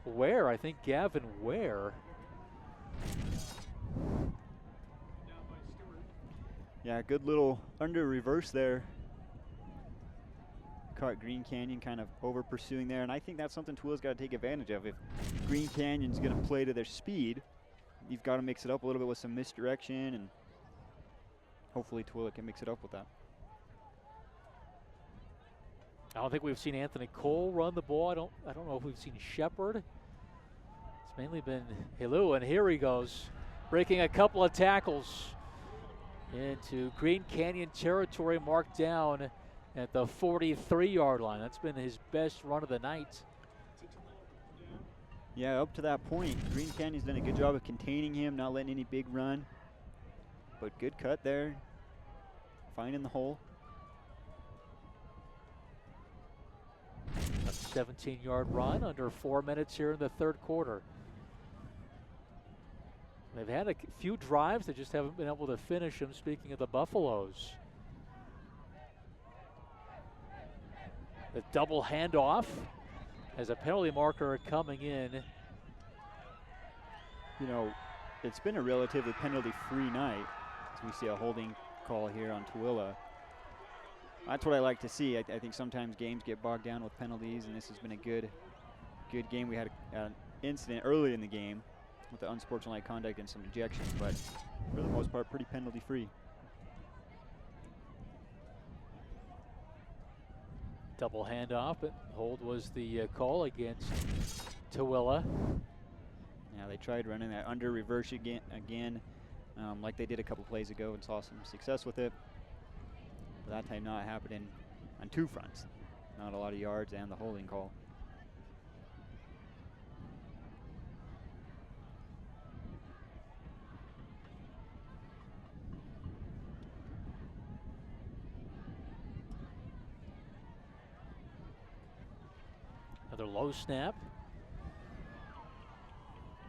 Ware? I think Gavin Ware. Yeah, good little under reverse there. Caught Green Canyon kind of over pursuing there, and I think that's something Tooele's got to take advantage of. If Green Canyon's going to play to their speed, you've got to mix it up a little bit with some misdirection, and hopefully Tooele can mix it up with that. I don't think we've seen Anthony Cole run the ball. I don't know if we've seen Shepard. It's mainly been Halu, and here he goes, breaking a couple of tackles into Green Canyon territory, marked down at the 43-yard line. That's been his best run of the night. Yeah, up to that point, Green Canyon's done a good job of containing him, not letting any big run. But good cut there, finding the hole. A 17-yard run under 4 minutes here in the third quarter. They've had a few drives, they just haven't been able to finish them, speaking of the Buffaloes. The double handoff as a penalty marker coming in. You know, it's been a relatively penalty-free night as we see a holding call here on Tooele. That's what I like to see. I think sometimes games get bogged down with penalties, and this has been a good game. We had an incident early in the game with the unsportsmanlike conduct and some ejections, but for the most part, pretty penalty-free. Double handoff, but hold was the call against Tooele. Yeah, they tried running that under reverse again like they did a couple plays ago and saw some success with it. But that time not happening on two fronts. Not a lot of yards and the holding call. Another low snap.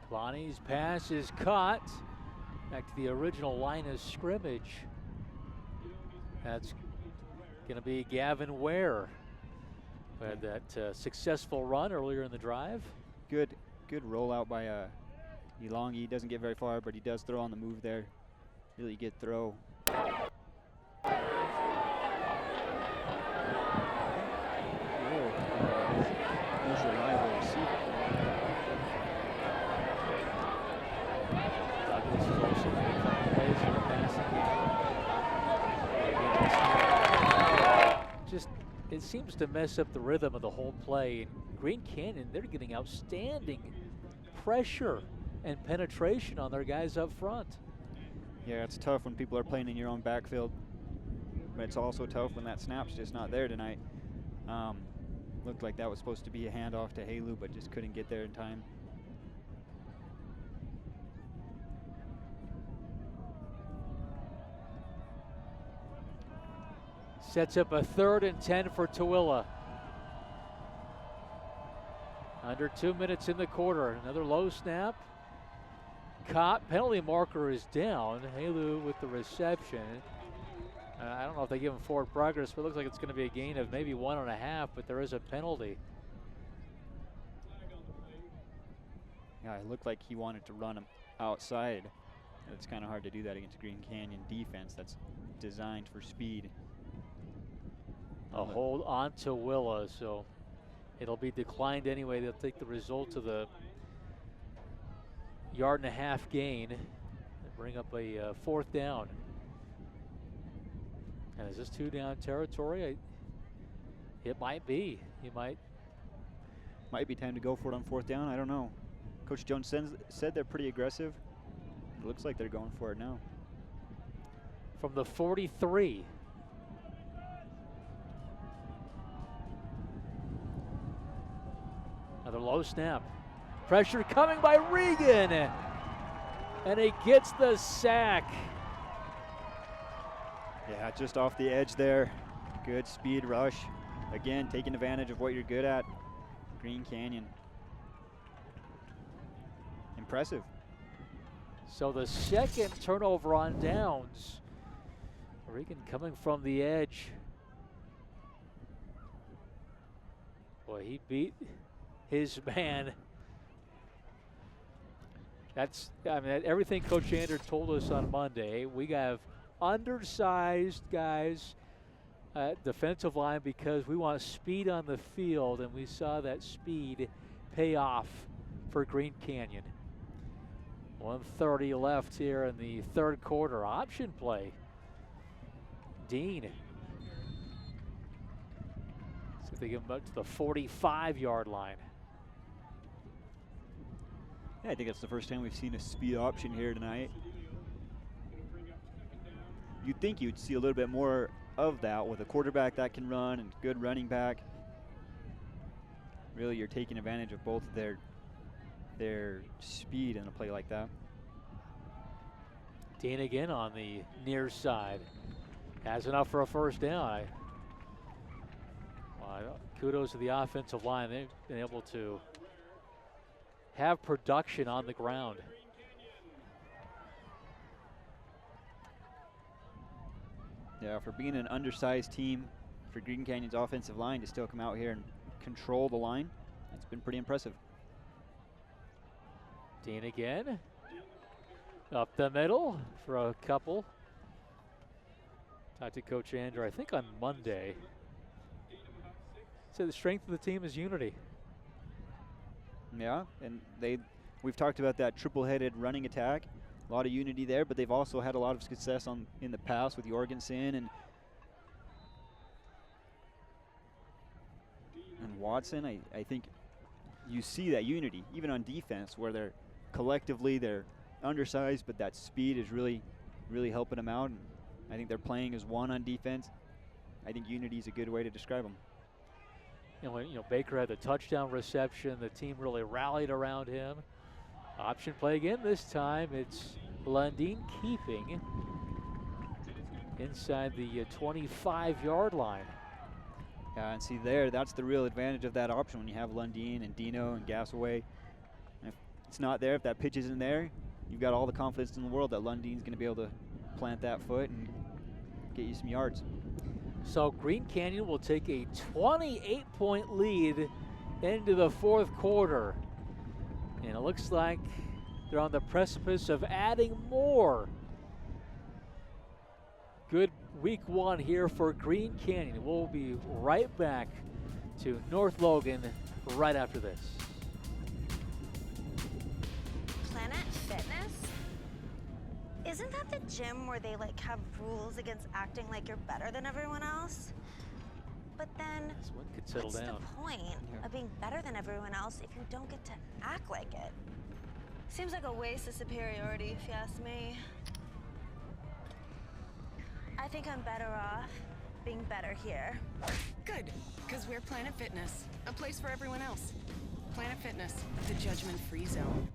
Lonnie's pass is caught. Back to the original line of scrimmage. That's going to be Gavin Ware. Who had that successful run earlier in the drive. Good rollout by Elongi. He doesn't get very far, but he does throw on the move there. Really good throw. It seems to mess up the rhythm of the whole play. And Green Canyon, they're getting outstanding pressure and penetration on their guys up front. Yeah, it's tough when people are playing in your own backfield. but it's also tough when that snap's just not there tonight. Looked like that was supposed to be a handoff to Halu, but just couldn't get there in time. Sets up a 3rd and 10 for Tooele. Under 2 minutes in the quarter. Another low snap. Caught. Penalty marker is down. Halu with the reception. I don't know if they give him forward progress, but it looks like it's going to be a gain of maybe 1.5, but there is a penalty. Yeah, it looked like he wanted to run him outside. It's kind of hard to do that against Green Canyon defense that's designed for speed. A hold on to Willa, so it'll be declined anyway. They'll take the result of the 1.5 gain and bring up a 4th down. And is this 2-down territory? It might be. Might be time to go for it on 4th down. I don't know. Coach Jones said they're pretty aggressive. It looks like they're going for it now. From the 43. Another low snap. Pressure coming by Regan. And he gets the sack. Yeah, just off the edge there. Good speed rush. Again, taking advantage of what you're good at. Green Canyon. Impressive. So the 2nd turnover on downs. Regan coming from the edge. Boy, he beat his man. That's, I mean, everything Coach Ander told us on Monday. We have undersized guys at defensive line because we want speed on the field, and we saw that speed pay off for Green Canyon. 1:30 left here in the 3rd quarter. Option play. Dean. See if they get him up to the 45-yard line. Yeah, I think that's the first time we've seen a speed option here tonight. You'd think you'd see a little bit more of that with a quarterback that can run and good running back. Really, you're taking advantage of both of their speed in a play like that. Dean again on the near side. Has enough for a 1st down. Kudos to the offensive line. They've been able to have production on the ground. Yeah, for being an undersized team, for Green Canyon's offensive line to still come out here and control the line, it's been pretty impressive. Dean again. Up the middle for a couple. Talked to Coach Andrew, I think on Monday. Said the strength of the team is unity. Yeah, and we've talked about that triple-headed running attack. A lot of unity there, but they've also had a lot of success in the past with Jorgensen and Watson. I think you see that unity, even on defense, where they're collectively undersized, but that speed is really, really helping them out. And I think they're playing as one on defense. I think unity is a good way to describe them. And when Baker had the touchdown reception, the team really rallied around him. Option play again this time. It's Lundeen keeping inside the 25-yard line. Yeah, and see there, that's the real advantage of that option when you have Lundeen and Dino and Gasaway. If it's not there, if that pitch isn't there, you've got all the confidence in the world that Lundeen's going to be able to plant that foot and get you some yards. So Green Canyon will take a 28-point lead into the 4th quarter. And it looks like they're on the precipice of adding more. Good week 1 here for Green Canyon. We'll be right back to North Logan right after this. Planet Fitness? Isn't that the gym where they have rules against acting like you're better than everyone else? But then, This one could settle what's down. the point of being better than everyone else if you don't get to act like it? Seems like a waste of superiority, if you ask me. I think I'm better off being better here. Good, because we're Planet Fitness, a place for everyone else. Planet Fitness, the judgment-free zone.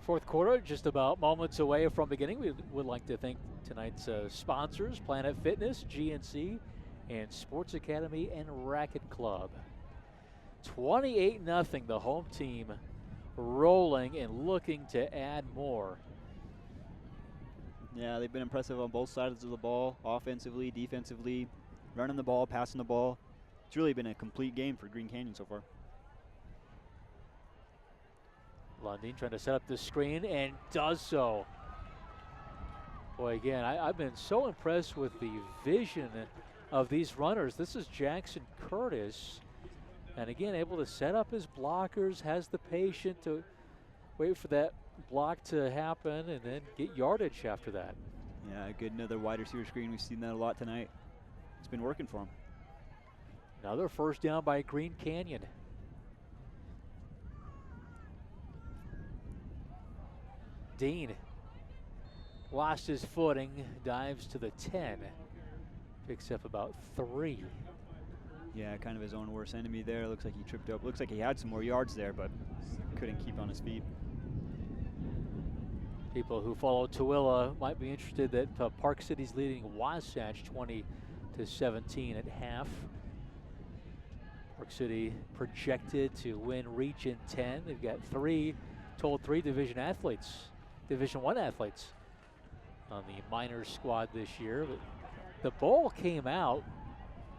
Fourth quarter, just about moments away from beginning. We would like to thank tonight's sponsors, Planet Fitness, GNC, and Sports Academy and Racket Club. 28-0, the home team rolling and looking to add more. Yeah, they've been impressive on both sides of the ball, offensively, defensively, running the ball, passing the ball. It's really been a complete game for Green Canyon so far. Lundin trying to set up the screen and does so. Boy, again, I've been so impressed with the vision of these runners. This is Jackson Curtis. And again, able to set up his blockers, has the patience to wait for that block to happen and then get yardage after that. Yeah, good, another wide receiver screen. We've seen that a lot tonight. It's been working for him. Another first down by Green Canyon. Dean lost his footing, dives to the 10, picks up about 3. Yeah, kind of his own worst enemy there. Looks like he tripped up. Looks like he had some more yards there, but couldn't keep on his feet. People who follow Tooele might be interested that Park City's leading Wasatch 20-17 at half. Park City projected to win Region 10. They've got three Division I athletes on the minors squad this year. But the ball came out.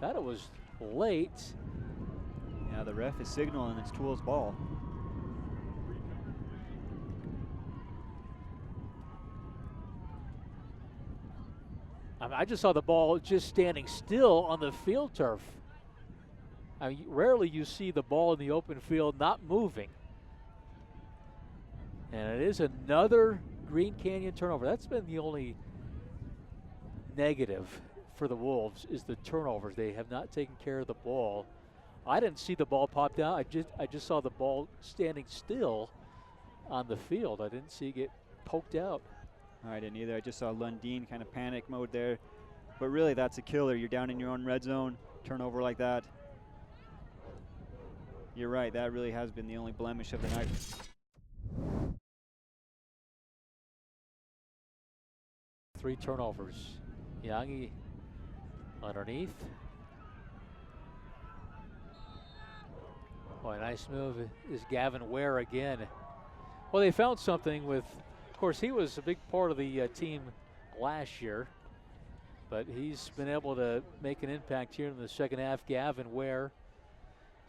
Thought it was late. Yeah, the ref is signaling it's Tooele's ball. I just saw the ball just standing still on the field turf. I mean, rarely you see the ball in the open field not moving. And it is another Green Canyon turnover. That's been the only negative for the Wolves is the turnovers. They have not taken care of the ball. I didn't see the ball popped out. I just saw the ball standing still on the field. I didn't see it get poked out. I didn't either. I just saw Lundin kind of panic mode there. But really, that's a killer. You're down in your own red zone, turnover like that. You're right. That really has been the only blemish of the night. Three turnovers. Yangi underneath. Boy, nice move is Gavin Ware again. Well, they found something with, of course, he was a big part of the team last year, but he's been able to make an impact here in the second half. Gavin Ware,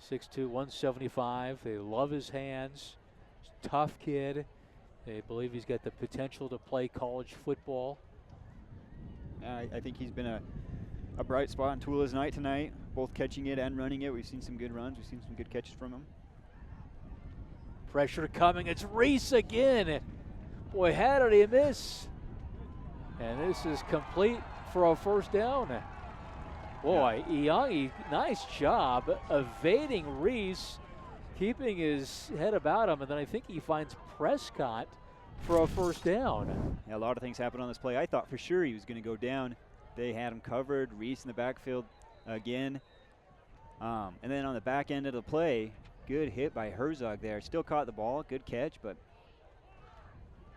6'2", 175. They love his hands. Tough kid. They believe he's got the potential to play college football. I think he's been a bright spot in Tooele's night tonight, both catching it and running it. We've seen some good runs. We've seen some good catches from him. Pressure coming. It's Reese again. Boy, how did he miss? And this is complete for a first down. Boy, Iyangi, nice job evading Reese, keeping his head about him, and then I think he finds Prescott for a first down. Yeah, a lot of things happened on this play. I thought for sure he was going to go down. They had him covered. Reese in the backfield again. And then on the back end of the play, good hit by Herzog there. Still caught the ball. Good catch, but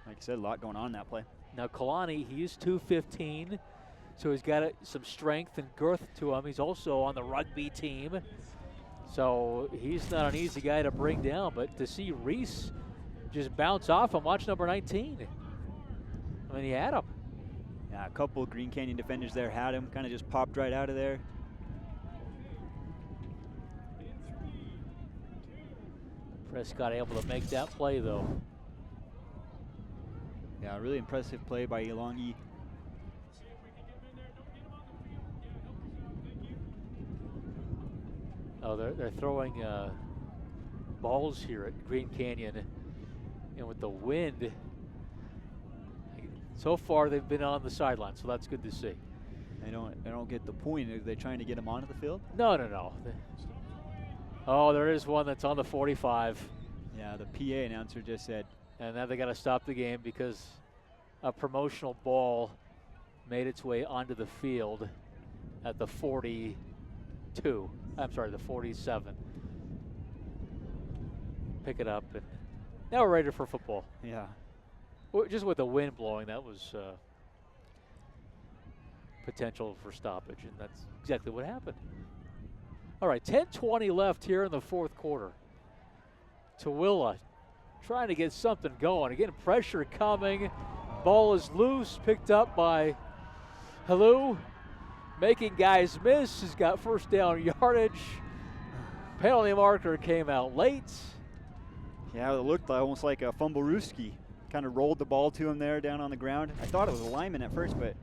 like I said, a lot going on in that play. Now Kalani, he's 215, so he's got some strength and girth to him. He's also on the rugby team, so he's not an easy guy to bring down. But to see Reese just bounce off him, watch number 19. I mean, he had him. Yeah, a couple Green Canyon defenders there had him, kind of just popped right out of there. Prescott able to make that play, though. Yeah, really impressive play by Iyangi. Oh, they're throwing balls here at Green Canyon, and with the wind, so far they've been on the sideline, so that's good to see. I don't get the point. Are they trying to get him onto the field? No. Oh, there is one that's on the 45. Yeah, the PA announcer just said, And now they got to stop the game because a promotional ball made its way onto the field at the 42. I'm sorry, the 47. Pick it up, and now we're ready for football. Yeah. Just with the wind blowing, that was potential for stoppage, and that's exactly what happened. All right, 10:20 left here in the fourth quarter. Tooele trying to get something going. Again, pressure coming. Ball is loose, picked up by Halou, making guys miss. He's got first down yardage. Penalty marker came out late. Yeah, it looked almost like a fumble-rooski. Kind of rolled the ball to him there down on the ground. I thought it was a lineman at first, but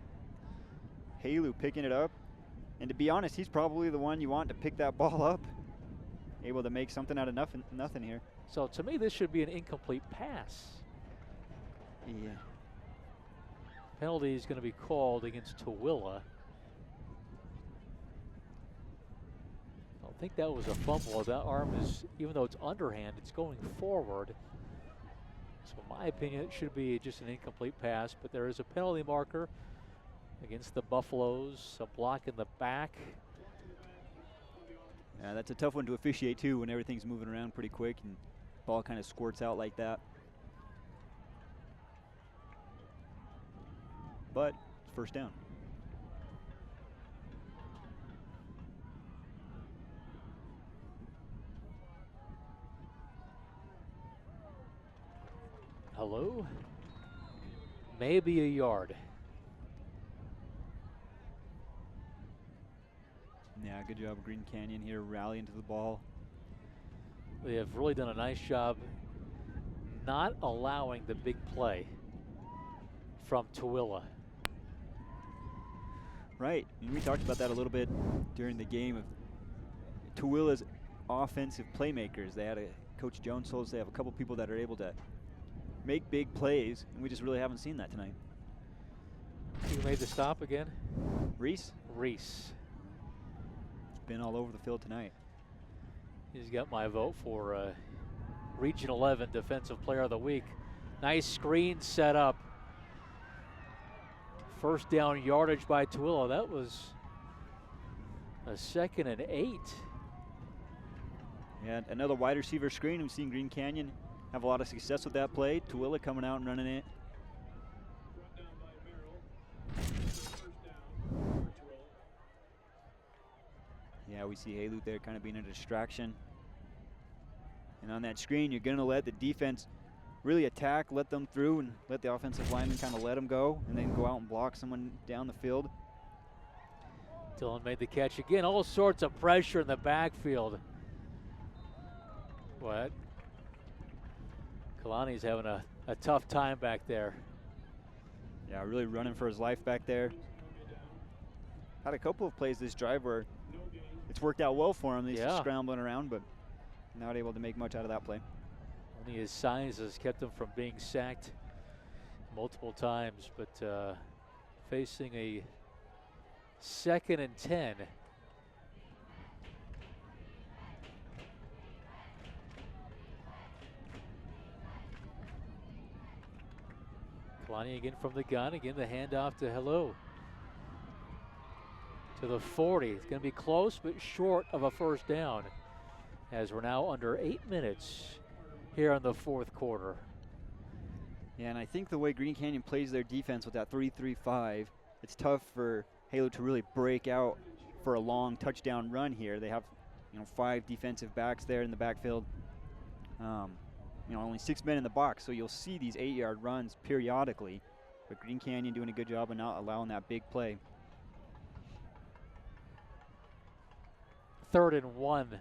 Halou picking it up. And to be honest, he's probably the one you want to pick that ball up. Able to make something out of nothing here. So to me, this should be an incomplete pass. Yeah. Penalty is going to be called against Tooele. I don't think that was a fumble. That arm is, even though it's underhand, it's going forward. So in my opinion, it should be just an incomplete pass, but there is a penalty marker against the Buffaloes, a block in the back. Yeah, that's a tough one to officiate too when everything's moving around pretty quick and ball kind of squirts out like that. But first down. Halou, maybe a yard. Yeah, good job Green Canyon here rallying to the ball. They have really done a nice job not allowing the big play from Tooele. Right, and we talked about that a little bit during the game of Tooele's offensive playmakers. They had Coach Jones told us they have a couple people that are able to make big plays, and we just really haven't seen that tonight. Who made the stop again? Reese? Reese. Been all over the field tonight. He's got my vote for Region 11 Defensive Player of the Week. Nice screen set up. First down yardage by Tooele. That was a 2nd and 8. Yeah, another wide receiver screen. We've seen Green Canyon have a lot of success with that play. Tooele coming out and running it. Yeah, we see Halou there kind of being a distraction. And on that screen, you're going to let the defense really attack, let them through, and let the offensive lineman kind of let them go, and then go out and block someone down the field. Dillon made the catch again. All sorts of pressure in the backfield. What? Kalani's having a tough time back there. Yeah, really running for his life back there. Had a couple of plays this drive where it's worked out well for him. He's just scrambling around, but not able to make much out of that play. Only his size has kept him from being sacked multiple times, but facing a 2nd and 10. Kalani again from the gun. Again, the handoff to Halou. To the 40. It's going to be close, but short of a first down, as we're now under 8 minutes here in the fourth quarter. Yeah, and I think the way Green Canyon plays their defense with that 3-3-5, it's tough for Halou to really break out for a long touchdown run here. They have, 5 defensive backs there in the backfield. Only 6 men in the box, so you'll see these 8-yard runs periodically. But Green Canyon doing a good job of not allowing that big play. 3rd and 1.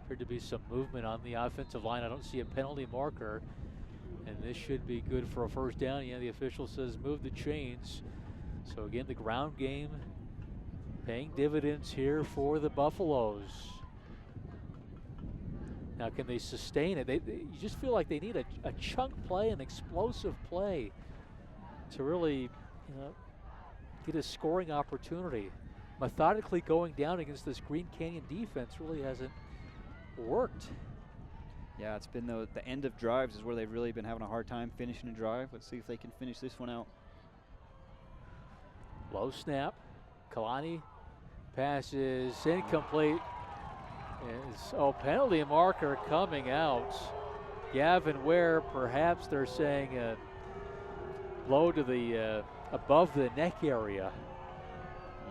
Appeared to be some movement on the offensive line. I don't see a penalty marker, and this should be good for a first down. Yeah, the official says move the chains. So again, the ground game paying dividends here for the Buffaloes. Now, can they sustain it? You just feel like they need a chunk play, an explosive play to really, get a scoring opportunity. Methodically going down against this Green Canyon defense really hasn't worked. Yeah, it's been the end of drives is where they've really been having a hard time finishing a drive. Let's see if they can finish this one out. Low snap. Kalani passes incomplete. Penalty marker coming out. Gavin Ware, perhaps they're saying blow to the above the neck area.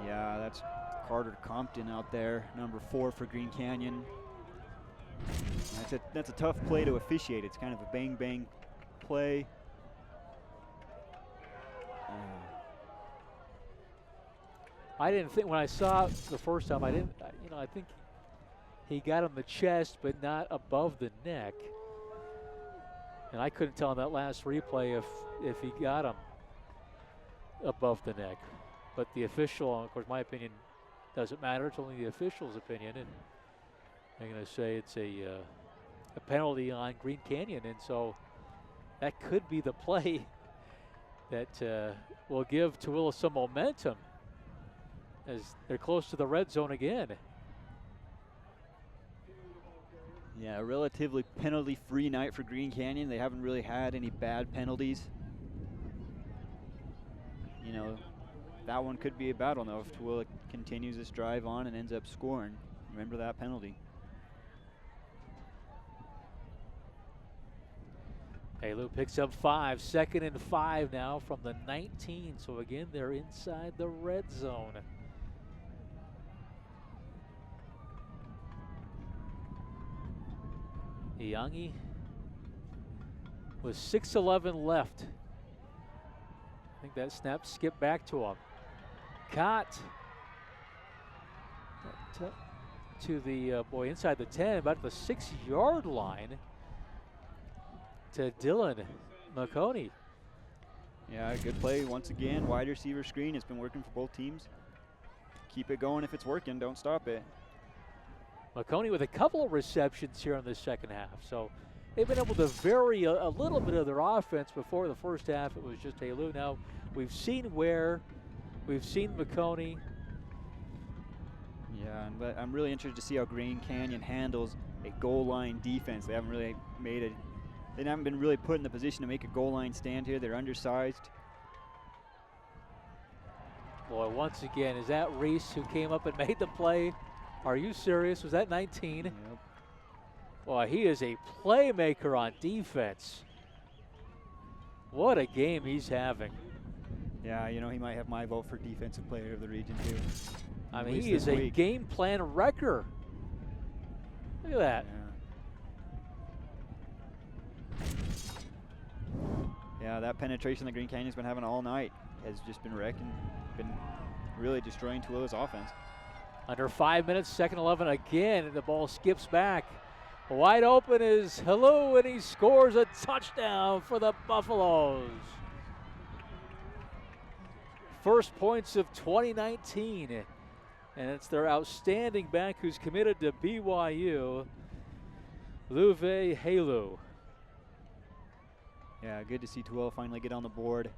Yeah, that's Carter Compton out there, number 4 for Green Canyon. That's a tough play to officiate. It's kind of a bang play. I didn't think, when I saw it the first time, I think he got him the chest, but not above the neck. And I couldn't tell in that last replay if he got him above the neck. But the official, of course, my opinion doesn't matter. It's only the official's opinion, and I'm going to say it's a penalty on Green Canyon, and so that could be the play that will give Tooele some momentum as they're close to the red zone again. Yeah, a relatively penalty-free night for Green Canyon. They haven't really had any bad penalties. You know, that one could be a battle now if Tooele continues this drive on and ends up scoring. Remember that penalty. Hailu picks up 5, 2nd and 5 now from the 19. So again, they're inside the red zone. Iyangi with 6:11 left. I think that snap skipped back to him. Caught to the inside the 10, about the 6-yard line to Dylan McConey. Yeah, good play once again. Wide receiver screen has been working for both teams. Keep it going if it's working. Don't stop it. McConey with a couple of receptions here in the second half. So they've been able to vary a little bit of their offense. Before the first half, it was just Hailu. Now we've seen Ware, we've seen McConey. Yeah, but I'm really interested to see how Green Canyon handles a goal line defense. They haven't really they haven't been really put in the position to make a goal line stand here. They're undersized. Boy, once again, is that Reese who came up and made the play? Are you serious? Was that 19? Yep. Boy, he is a playmaker on defense. What a game he's having. Yeah, you know, he might have my vote for Defensive Player of the Region, too. I mean, he is a game plan wrecker. Look at that. Yeah, that penetration that Green Canyon's been having all night has just been wrecking, been really destroying Tooele's offense. Under 5 minutes, 2nd 11 again, and the ball skips back. Wide open is Hailu, and he scores a touchdown for the Buffaloes. First points of 2019, and it's their outstanding back who's committed to BYU, Luve Hailu. Yeah, good to see Tooele finally get on the board.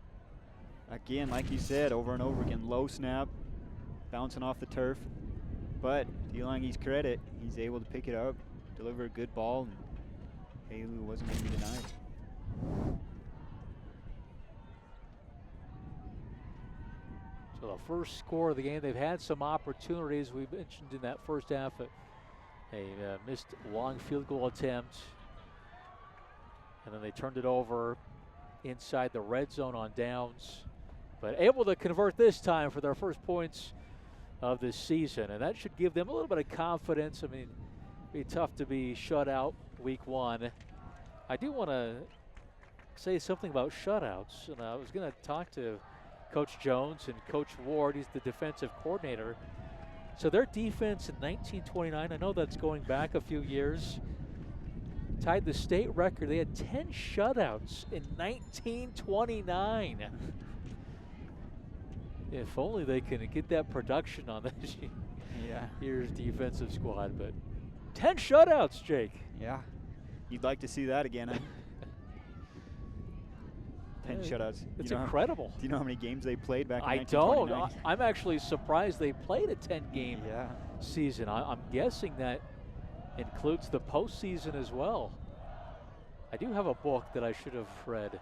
Again, like you said, over and over again, low snap, bouncing off the turf. But to Iyangi's credit, he's able to pick it up, deliver a good ball, and Hailu wasn't going to be denied. So the first score of the game, they've had some opportunities. We mentioned in that first half a missed long field goal attempt. And then they turned it over inside the red zone on downs. But able to convert this time for their first points of this season. And that should give them a little bit of confidence. I mean, it'd be tough to be shut out week 1. I do want to say something about shutouts. And I was going to talk to Coach Jones and Coach Ward. He's the defensive coordinator. So their defense in 1929, I know that's going back a few years, tied the state record. They had 10 shutouts in 1929. If only they can get that production on this year's defensive squad. But 10 shutouts, Jake. Yeah, you'd like to see that again. 10 shutouts. It's incredible. Do you know how many games they played back in I 1929? don't. I'm actually surprised they played a 10-game season. I'm guessing that includes the postseason as well. I do have a book that I should have read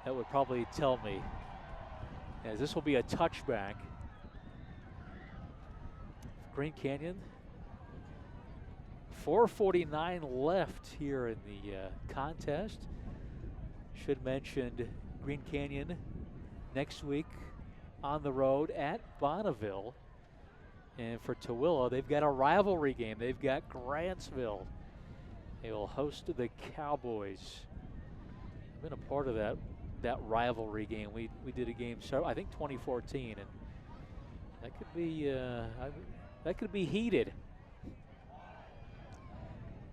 that would probably tell me, as this will be a touchback. Green Canyon. 4:49 left here in the contest. Should mention Green Canyon next week on the road at Bonneville. And for Tooele, they've got a rivalry game. They've got Grantsville. They will host the Cowboys. I've been a part of that rivalry game. We did a game, I think 2014, and that could be heated.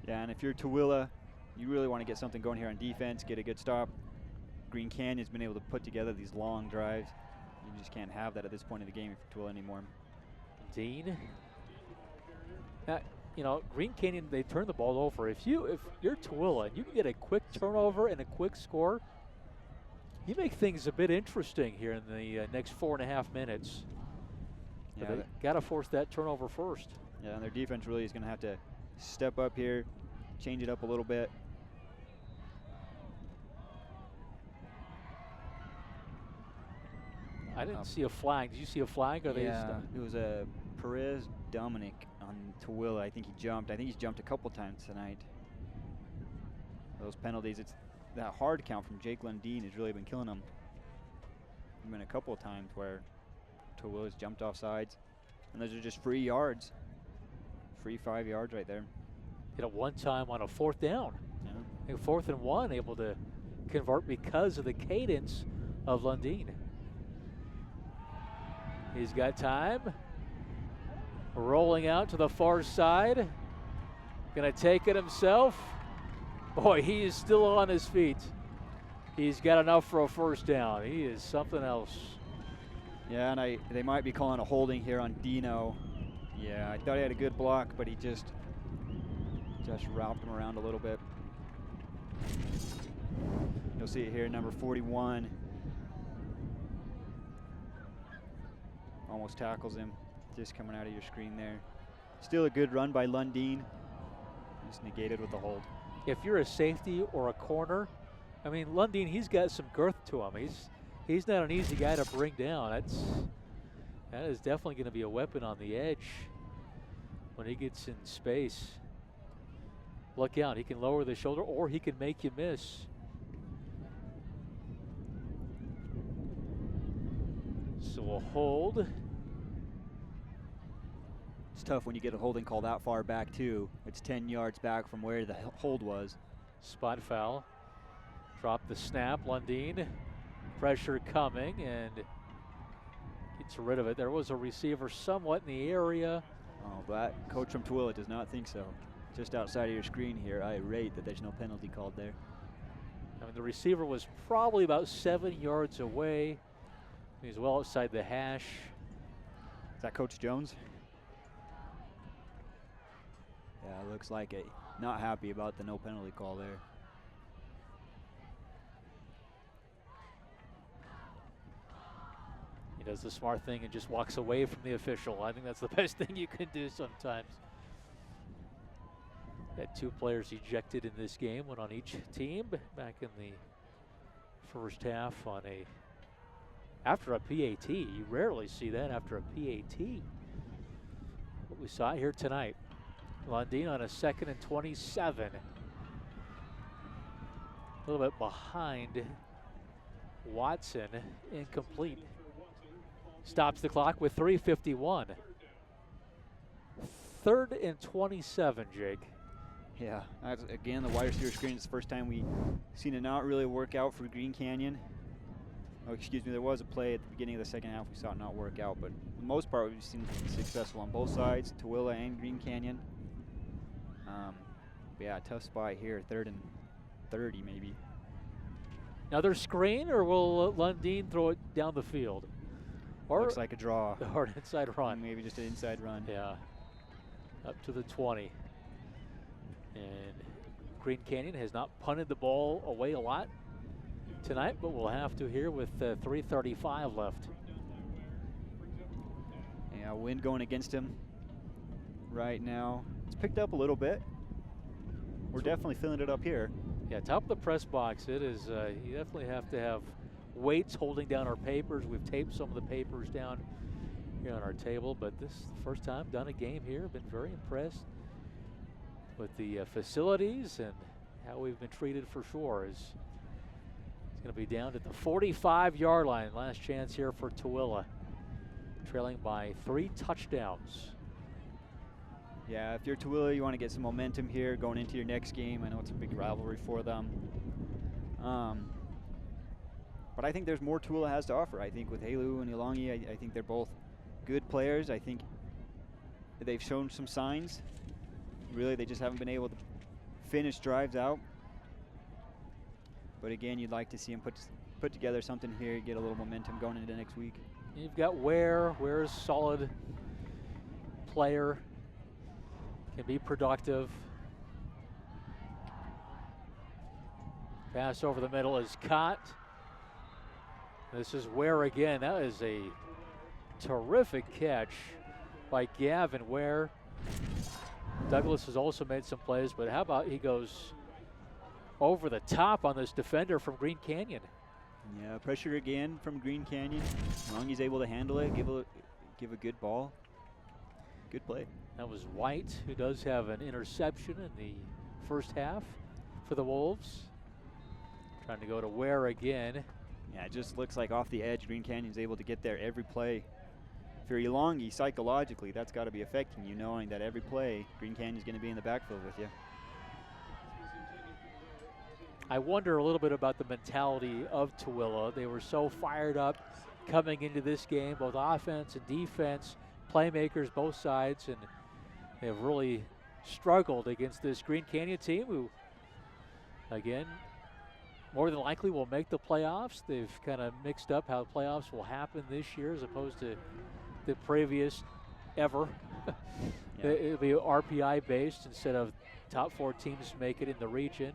Yeah, and if you're Tooele, you really want to get something going here on defense, get a good stop. Green Canyon's been able to put together these long drives. You just can't have that at this point in the game for Tooele anymore. Dean. You know, Green Canyon, they turn the ball over. If you're Tooele and you can get a quick turnover and a quick score, you make things a bit interesting here in the next 4.5 minutes. Yeah, but they got to force that turnover first. Yeah, and their defense really is going to have to step up here, change it up a little bit. I didn't see a flag. Did you see a flag? Or yeah, it was a Perez Dominic on Tooele. I think he jumped. I think he's jumped a couple times tonight. Those penalties, it's that hard count from Jake Lundeen has really been killing him. There's been a couple of times where Tooele has jumped off sides, and those are just free yards. Free 5 yards right there. Hit it one time on a 4th down. Yeah. 4th and 1, able to convert because of the cadence of Lundeen. He's got time. Rolling out to the far side. Gonna take it himself. Boy, he is still on his feet. He's got enough for a 1st down. He is something else. Yeah, and they might be calling a holding here on Dino. Yeah, I thought he had a good block, but he just wrapped him around a little bit. You'll see it here, number 41. Almost tackles him, just coming out of your screen there. Still a good run by Lundeen. Just negated with the hold. If you're a safety or a corner, I mean, Lundeen, he's got some girth to him. He's not an easy guy to bring down. That is definitely going to be a weapon on the edge when he gets in space. Look out, he can lower the shoulder or he can make you miss. So we'll hold. It's tough when you get a holding call that far back too. It's 10 yards back from where the hold was. Spot foul. Drop the snap, Lundeen. Pressure coming and gets rid of it. There was a receiver somewhat in the area. Oh, but coach from Tooele does not think so. Just outside of your screen here, irate that there's no penalty called there. I mean, the receiver was probably about 7 yards away. He's well outside the hash. Is that Coach Jones? Yeah, looks like it. Not happy about the no penalty call there. He does the smart thing and just walks away from the official. I think that's the best thing you can do sometimes. Had 2 players ejected in this game, one on each team back in the first half after a PAT. You rarely see that after a PAT. What we saw here tonight. Lundeen on a 2nd and 27. A little bit behind Watson, incomplete. Stops the clock with 3:51. 3rd and 27, Jake. Yeah, again, the wide receiver screen is the first time we've seen it not really work out for Green Canyon. Oh, excuse me, there was a play at the beginning of the second half we saw it not work out, but for the most part we've seen it successful on both sides, Tooele and Green Canyon. Yeah, tough spot here, 3rd and 30 maybe. Another screen, or will Lundeen throw it down the field? Or looks like a draw. Or an inside run. Maybe just an inside run. Yeah, up to the 20. And Green Canyon has not punted the ball away a lot tonight, but we'll have to here with 3:35 left. Yeah, wind going against him right now. It's picked up a little bit. We're definitely feeling it up here. Yeah, top of the press box. It is. You definitely have to have weights holding down our papers. We've taped some of the papers down here on our table, but this is the first time done a game here. Been very impressed with the facilities and how we've been treated for sure. It's going to be down to the 45-yard line. Last chance here for Tooele, trailing by 3 touchdowns. Yeah, if you're Tooele, you want to get some momentum here going into your next game. I know it's a big rivalry for them. But I think there's more Tooele has to offer. I think with Helu and Ilangi, I think they're both good players. I think they've shown some signs. Really, they just haven't been able to finish drives out. But again, you'd like to see them put together something here, get a little momentum going into next week. You've got Ware's a solid player, can be productive. Pass over the middle is caught. This is Ware again. That is a terrific catch by Gavin Ware. Douglas has also made some plays, but how about he goes over the top on this defender from Green Canyon. Yeah, pressure again from Green Canyon. As long as he's able to handle it, give a good ball. Good play. That was White, who does have an interception in the first half for the Wolves. Trying to go to Ware again. Yeah, it just looks like off the edge, Green Canyon's able to get there every play. If you're Ilangi, psychologically, that's got to be affecting you, knowing that every play, Green Canyon's going to be in the backfield with you. I wonder a little bit about the mentality of Tooele. They were so fired up coming into this game, both offense and defense, playmakers both sides, and they've really struggled against this Green Canyon team who, again, more than likely will make the playoffs. They've kind of mixed up how playoffs will happen this year as opposed to the previous ever. Yeah. It'll be RPI based instead of top 4 teams make it in the region.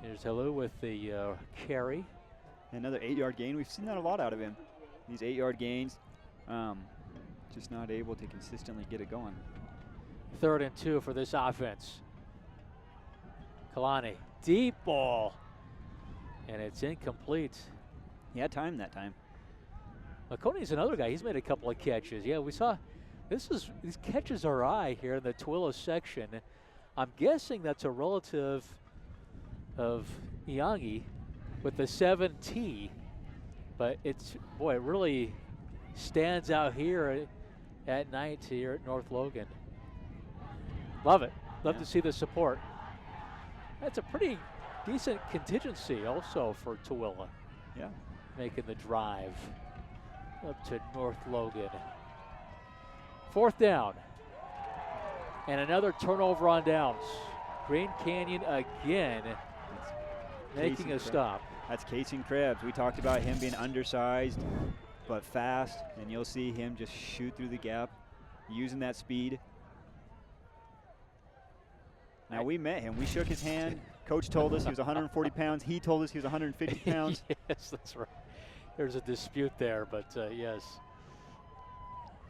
Here's Helu with the carry. Another 8-yard gain. We've seen that a lot out of him. These 8-yard gains, just not able to consistently get it going. 3rd and 2 for this offense. Kalani, deep ball, and it's incomplete. He had time that time. Makoni's another guy. He's made a couple of catches. Yeah, we saw these catches our eye here in the Tooele section. I'm guessing that's a relative of Iangi with the 7T, but it's, boy, it really stands out here at night here at North Logan. Love it. Love to see the support. That's a pretty decent contingency also for Tooele. Yeah. Making the drive up to North Logan. 4th down. And another turnover on downs. Green Canyon again making a stop. That's Casey Krebs. We talked about him being undersized but fast, and you'll see him just shoot through the gap using that speed. Now, we met him. We shook his hand. Coach told us he was 140 pounds. He told us he was 150 pounds. Yes, that's right. There's a dispute there, but yes.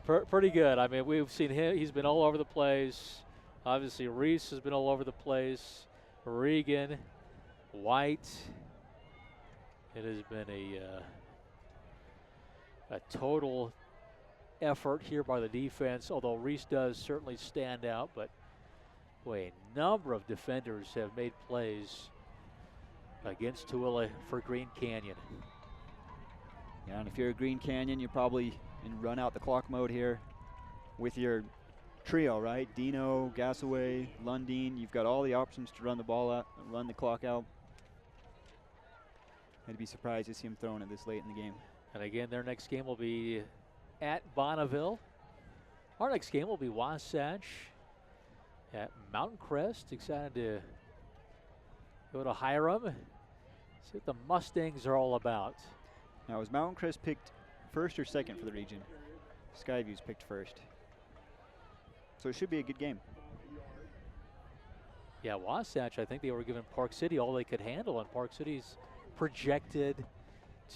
Pretty good. I mean, we've seen him. He's been all over the place. Obviously, Reese has been all over the place. Regan, White. It has been a total effort here by the defense, although Reese does certainly stand out, but boy, a number of defenders have made plays against Tooele for Green Canyon. Yeah, and if you're a Green Canyon, you're probably in run out the clock mode here with your trio, right? Dino, Gasaway, Lundeen. You've got all the options to run the ball out, run the clock out. I'd be surprised to see him throwing it this late in the game. And again, their next game will be at Bonneville. Our next game will be Wasatch at Mountain Crest. Excited to go to Hiram. See what the Mustangs are all about. Now, was Mountain Crest picked first or second for the region? Skyview's picked first. So it should be a good game. Yeah, Wasatch, I think they were giving Park City all they could handle, and Park City's projected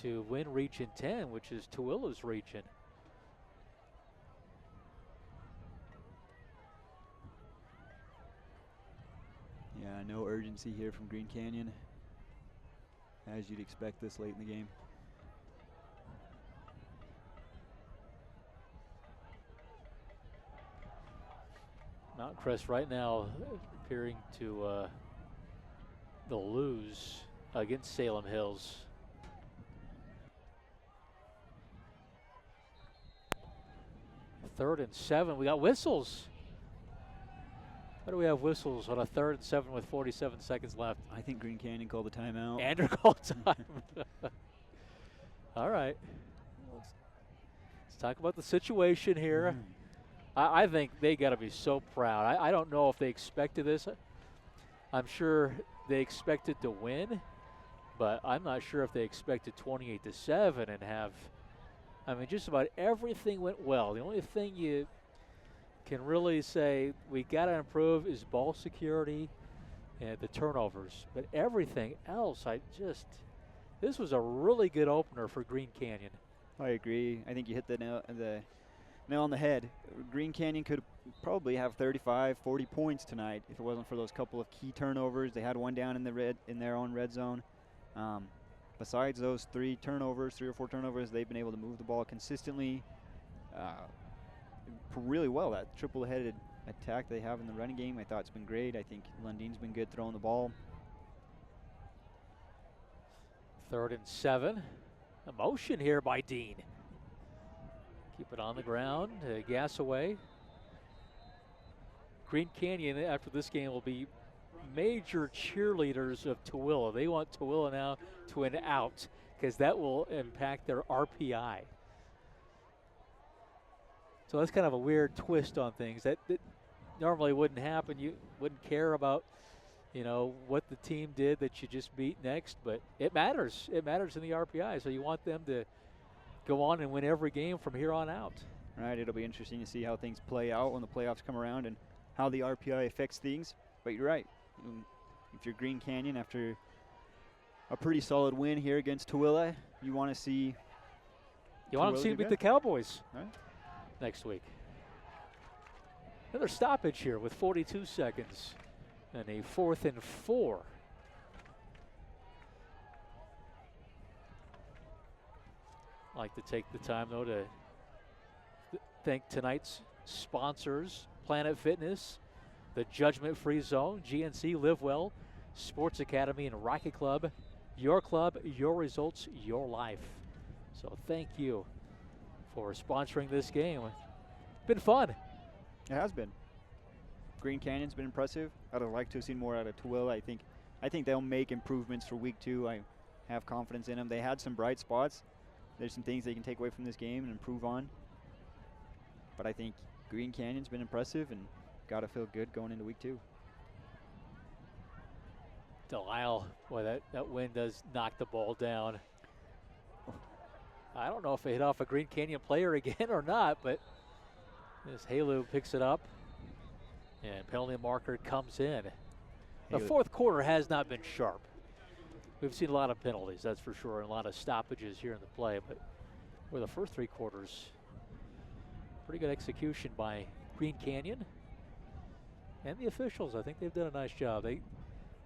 to win Region 10, which is Tooele's region. Yeah, No urgency here from Green Canyon, as you'd expect this late in the game. Mount Crest right now appearing to they'll lose against Salem Hills. Third and 7. We got whistles. Why do we have whistles on a 3rd and 7 with 47 seconds left? I think Green Canyon called the timeout. Andrew called time. All right. Let's talk about the situation here. I think they got to be so proud. I don't know if they expected this. I'm sure they expected to win, but I'm not sure if they expected 28-7 and have. I mean, just about everything went well. The only thing you can really say we got to improve is ball security and the turnovers. But everything else, this was a really good opener for Green Canyon. I agree. I think you hit the nail on the head. Green Canyon could probably have 35, 40 points tonight if it wasn't for those couple of key turnovers. They had one down in their own red zone. Besides those 3 or 4 turnovers, they've been able to move the ball consistently really well. That triple-headed attack they have in the running game, I thought it's been great. I think Lundine's been good throwing the ball. 3rd and 7. A motion here by Dean. Keep it on the ground, gas away. Green Canyon after this game will be major cheerleaders of Tooele. They want Tooele now to an out because that will impact their RPI. So that's kind of a weird twist on things. That normally wouldn't happen. You wouldn't care about, what the team did that you just beat next, but it matters. It matters in the RPI. So you want them to go on and win every game from here on out. Right, it'll be interesting to see how things play out when the playoffs come around and how the RPI affects things. But you're right. If you're Green Canyon after a pretty solid win here against Tooele, you want to see. You want to see them beat the Cowboys next week. Another stoppage here with 42 seconds and a 4th and 4. I'd like to take the time, though, to thank tonight's sponsors, Planet Fitness, the Judgment Free Zone, GNC, Live Well, Sports Academy, and Rocket Club. Your club, your results, your life. So thank you for sponsoring this game. Been fun. It has been. Green Canyon's been impressive. I'd have liked to have seen more out of Tooele. I think they'll make improvements for week 2. I have confidence in them. They had some bright spots. There's some things they can take away from this game and improve on. But I think Green Canyon's been impressive and got to feel good going into week 2. Delisle, boy, that wind does knock the ball down. I don't know if it hit off a Green Canyon player again or not, but this Halu picks it up, and penalty marker comes in. The 4th quarter has not been sharp. We've seen a lot of penalties, that's for sure, and a lot of stoppages here in the play, but for the first 3 quarters, pretty good execution by Green Canyon and the officials. I think they've done a nice job. They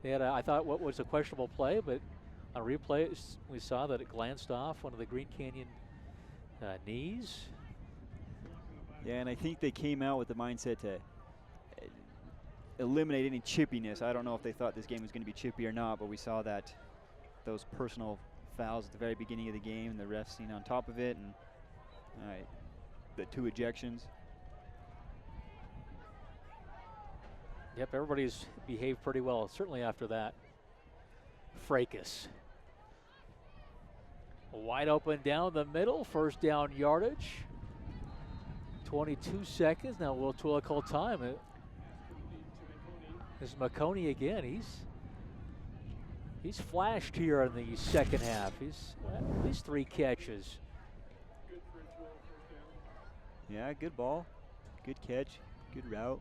had, I thought, what was a questionable play, but on replay, we saw that it glanced off one of the Green Canyon knees. Yeah, and I think they came out with the mindset to eliminate any chippiness. I don't know if they thought this game was going to be chippy or not, but we saw that those personal fouls at the very beginning of the game, and the refs seen on top of it, and the 2 ejections. Yep, everybody's behaved pretty well, certainly after that. Fracas. Wide open down the middle, 1st down yardage. 22 seconds, now will Tooele call time? This is McConey again. He's flashed here in the second half. He's at least 3 catches. Yeah, good ball, good catch, good route.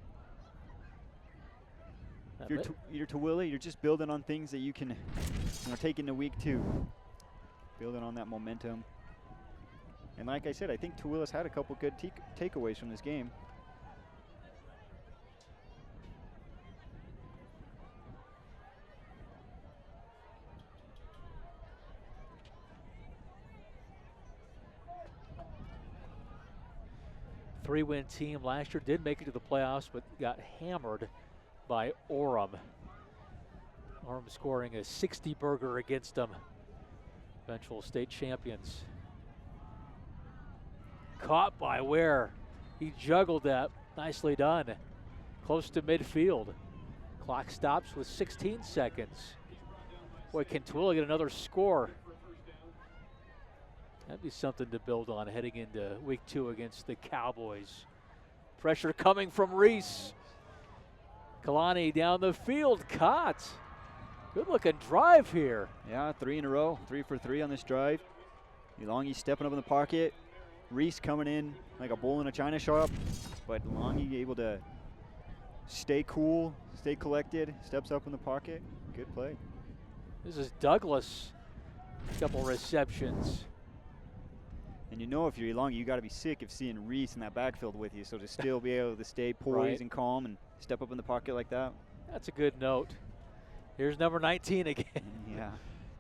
If you're Tooele, you're just building on things that you can take into week 2. Building on that momentum. And like I said, I think Tooele's had a couple good takeaways from this game. 3-win team last year, did make it to the playoffs, but got hammered by Orem. Orem scoring a 60-burger against them. Eventual state champions. Caught by Ware. He juggled that. Nicely done. Close to midfield. Clock stops with 16 seconds. Boy, can Tooele get another score? That'd be something to build on heading into week 2 against the Cowboys. Pressure coming from Reese. Kalani down the field, caught. Good looking drive here. Yeah, 3 in a row, 3 for 3 on this drive. Longy stepping up in the pocket. Reese coming in like a bull in a china shop, but Longy able to stay cool, stay collected, steps up in the pocket. Good play. This is Douglas. Couple receptions. And you know if you're Longy, you got to be sick of seeing Reese in that backfield with you. So to still be able to stay poised Right. and calm and step up in the pocket like that. That's a good note. Here's number 19 again. Yeah.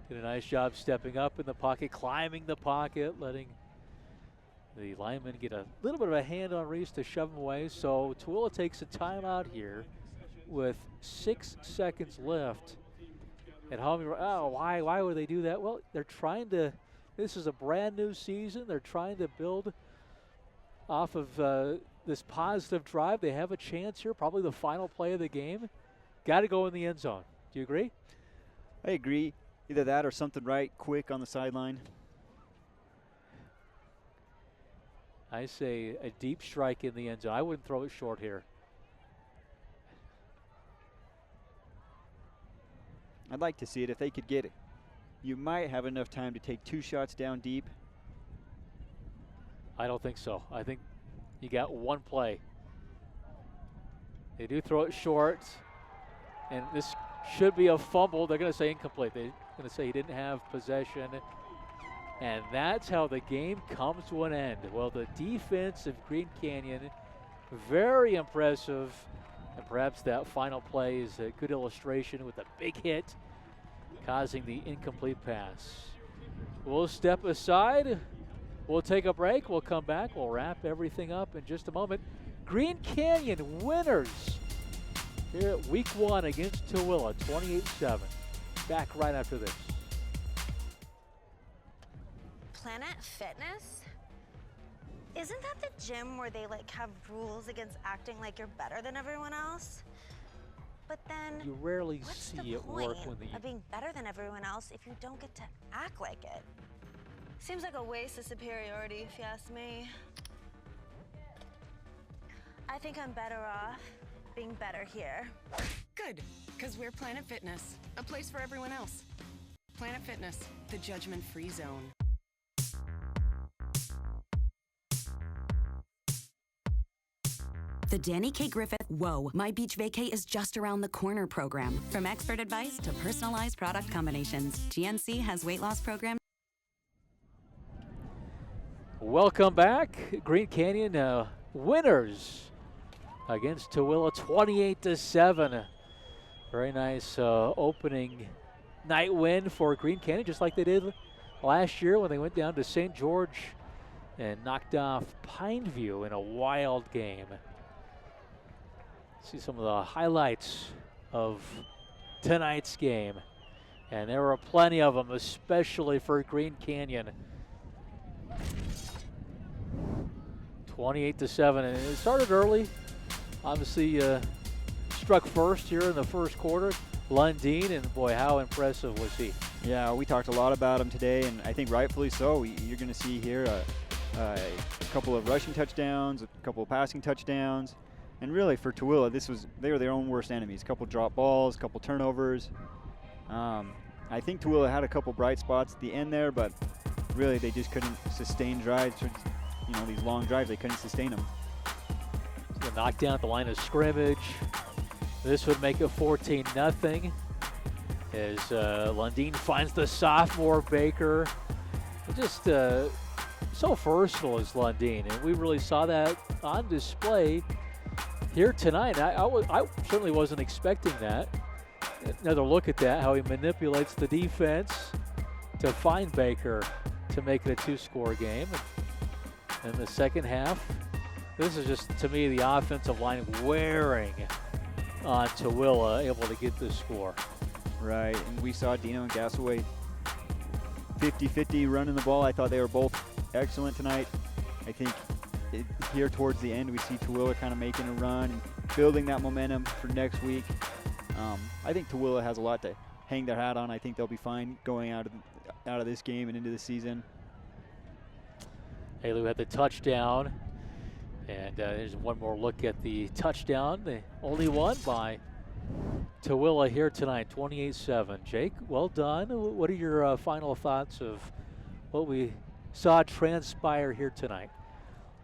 Did a nice job stepping up in the pocket, climbing the pocket, letting the lineman get a little bit of a hand on Reese to shove him away. So Tooele takes a timeout here with 6 seconds left. At home, why would they do that? Well, they're trying to, this is a brand new season. They're trying to build off of this positive drive. They have a chance here, probably the final play of the game. Got to go in the end zone. Do you agree? I agree. Either that or something right quick on the sideline. I say a deep strike in the end zone. I wouldn't throw it short here. I'd like to see it if they could get it. You might have enough time to take 2 shots down deep. I don't think so. I think you got one play. They do throw it short, and this should be a fumble. They're going to say incomplete. They're going to say he didn't have possession. And that's how the game comes to an end. Well, the defense of Green Canyon, very impressive. And perhaps that final play is a good illustration with a big hit causing the incomplete pass. We'll step aside. We'll take a break. We'll come back. We'll wrap everything up in just a moment. Green Canyon winners here at week 1 against Tooele, 28-7. Back right after this. Planet Fitness? Isn't that the gym where they like have rules against acting like you're better than everyone else? But then You rarely what's see the it point work when the of being better than everyone else if you don't get to act like it? Seems like a waste of superiority if you ask me. I think I'm better off being better here. Good, because we're Planet Fitness, a place for everyone else. Planet Fitness, the judgment-free zone. The Danny K. Griffith Whoa, My Beach Vacay is just around the corner program. From expert advice to personalized product combinations, GNC has weight loss programs. Welcome back. Green Canyon winners against Tooele, 28-7. Very nice opening night win for Green Canyon, just like they did last year when they went down to St. George and knocked off Pineview in a wild game. See some of the highlights of tonight's game. And there were plenty of them, especially for Green Canyon. 28-7, and it started early. Obviously struck first here in the first quarter. Lundeen, and boy, how impressive was he? Yeah, we talked a lot about him today, and I think rightfully so. You're going to see here a couple of rushing touchdowns, a couple of passing touchdowns. And really for Tooele, they were their own worst enemies. A couple drop balls, a couple turnovers. I think Tooele had a couple bright spots at the end there, but really they just couldn't sustain drives. These long drives, they couldn't sustain them. So knocked down at the line of scrimmage. This would make it 14-0 as Lundeen finds the sophomore Baker. Just so versatile is Lundeen, and we really saw that on display here tonight. I certainly wasn't expecting that. Another look at that, how he manipulates the defense to find Baker to make it a 2-score game. And in the second half, This is just, to me, the offensive line wearing on Tooele, able to get this score. Right, and we saw Dino and Gasaway 50-50 running the ball. I thought they were both excellent tonight. I think here towards the end, we see Tooele kind of making a run and building that momentum for next week. I think Tooele has a lot to hang their hat on. I think they'll be fine going out of this game and into the season. Haley had the touchdown. And there's one more look at the touchdown, the only one by Tooele here tonight, 28-7. Jake, well done. What are your final thoughts of what we saw transpire here tonight?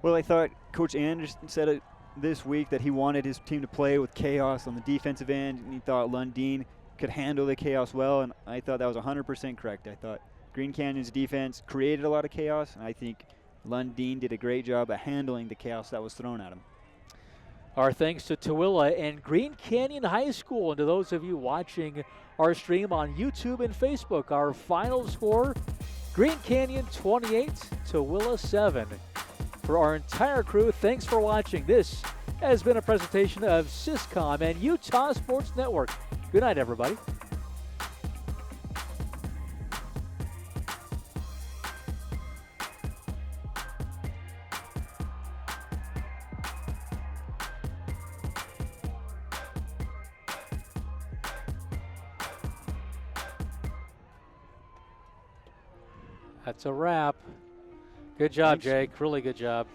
Well, I thought Coach Anderson said it this week that he wanted his team to play with chaos on the defensive end, and he thought Lundin could handle the chaos well, and I thought that was 100% correct. I thought Green Canyon's defense created a lot of chaos, and I think Lundin did a great job at handling the chaos that was thrown at him. Our thanks to Tooele and Green Canyon High School, and to those of you watching our stream on YouTube and Facebook. Our final score, Green Canyon 28, Tooele 7. For our entire crew, thanks for watching. This has been a presentation of Syscom and Utah Sports Network. Good night, everybody. That's a wrap. Good job, Thanks. Jake. Really good job.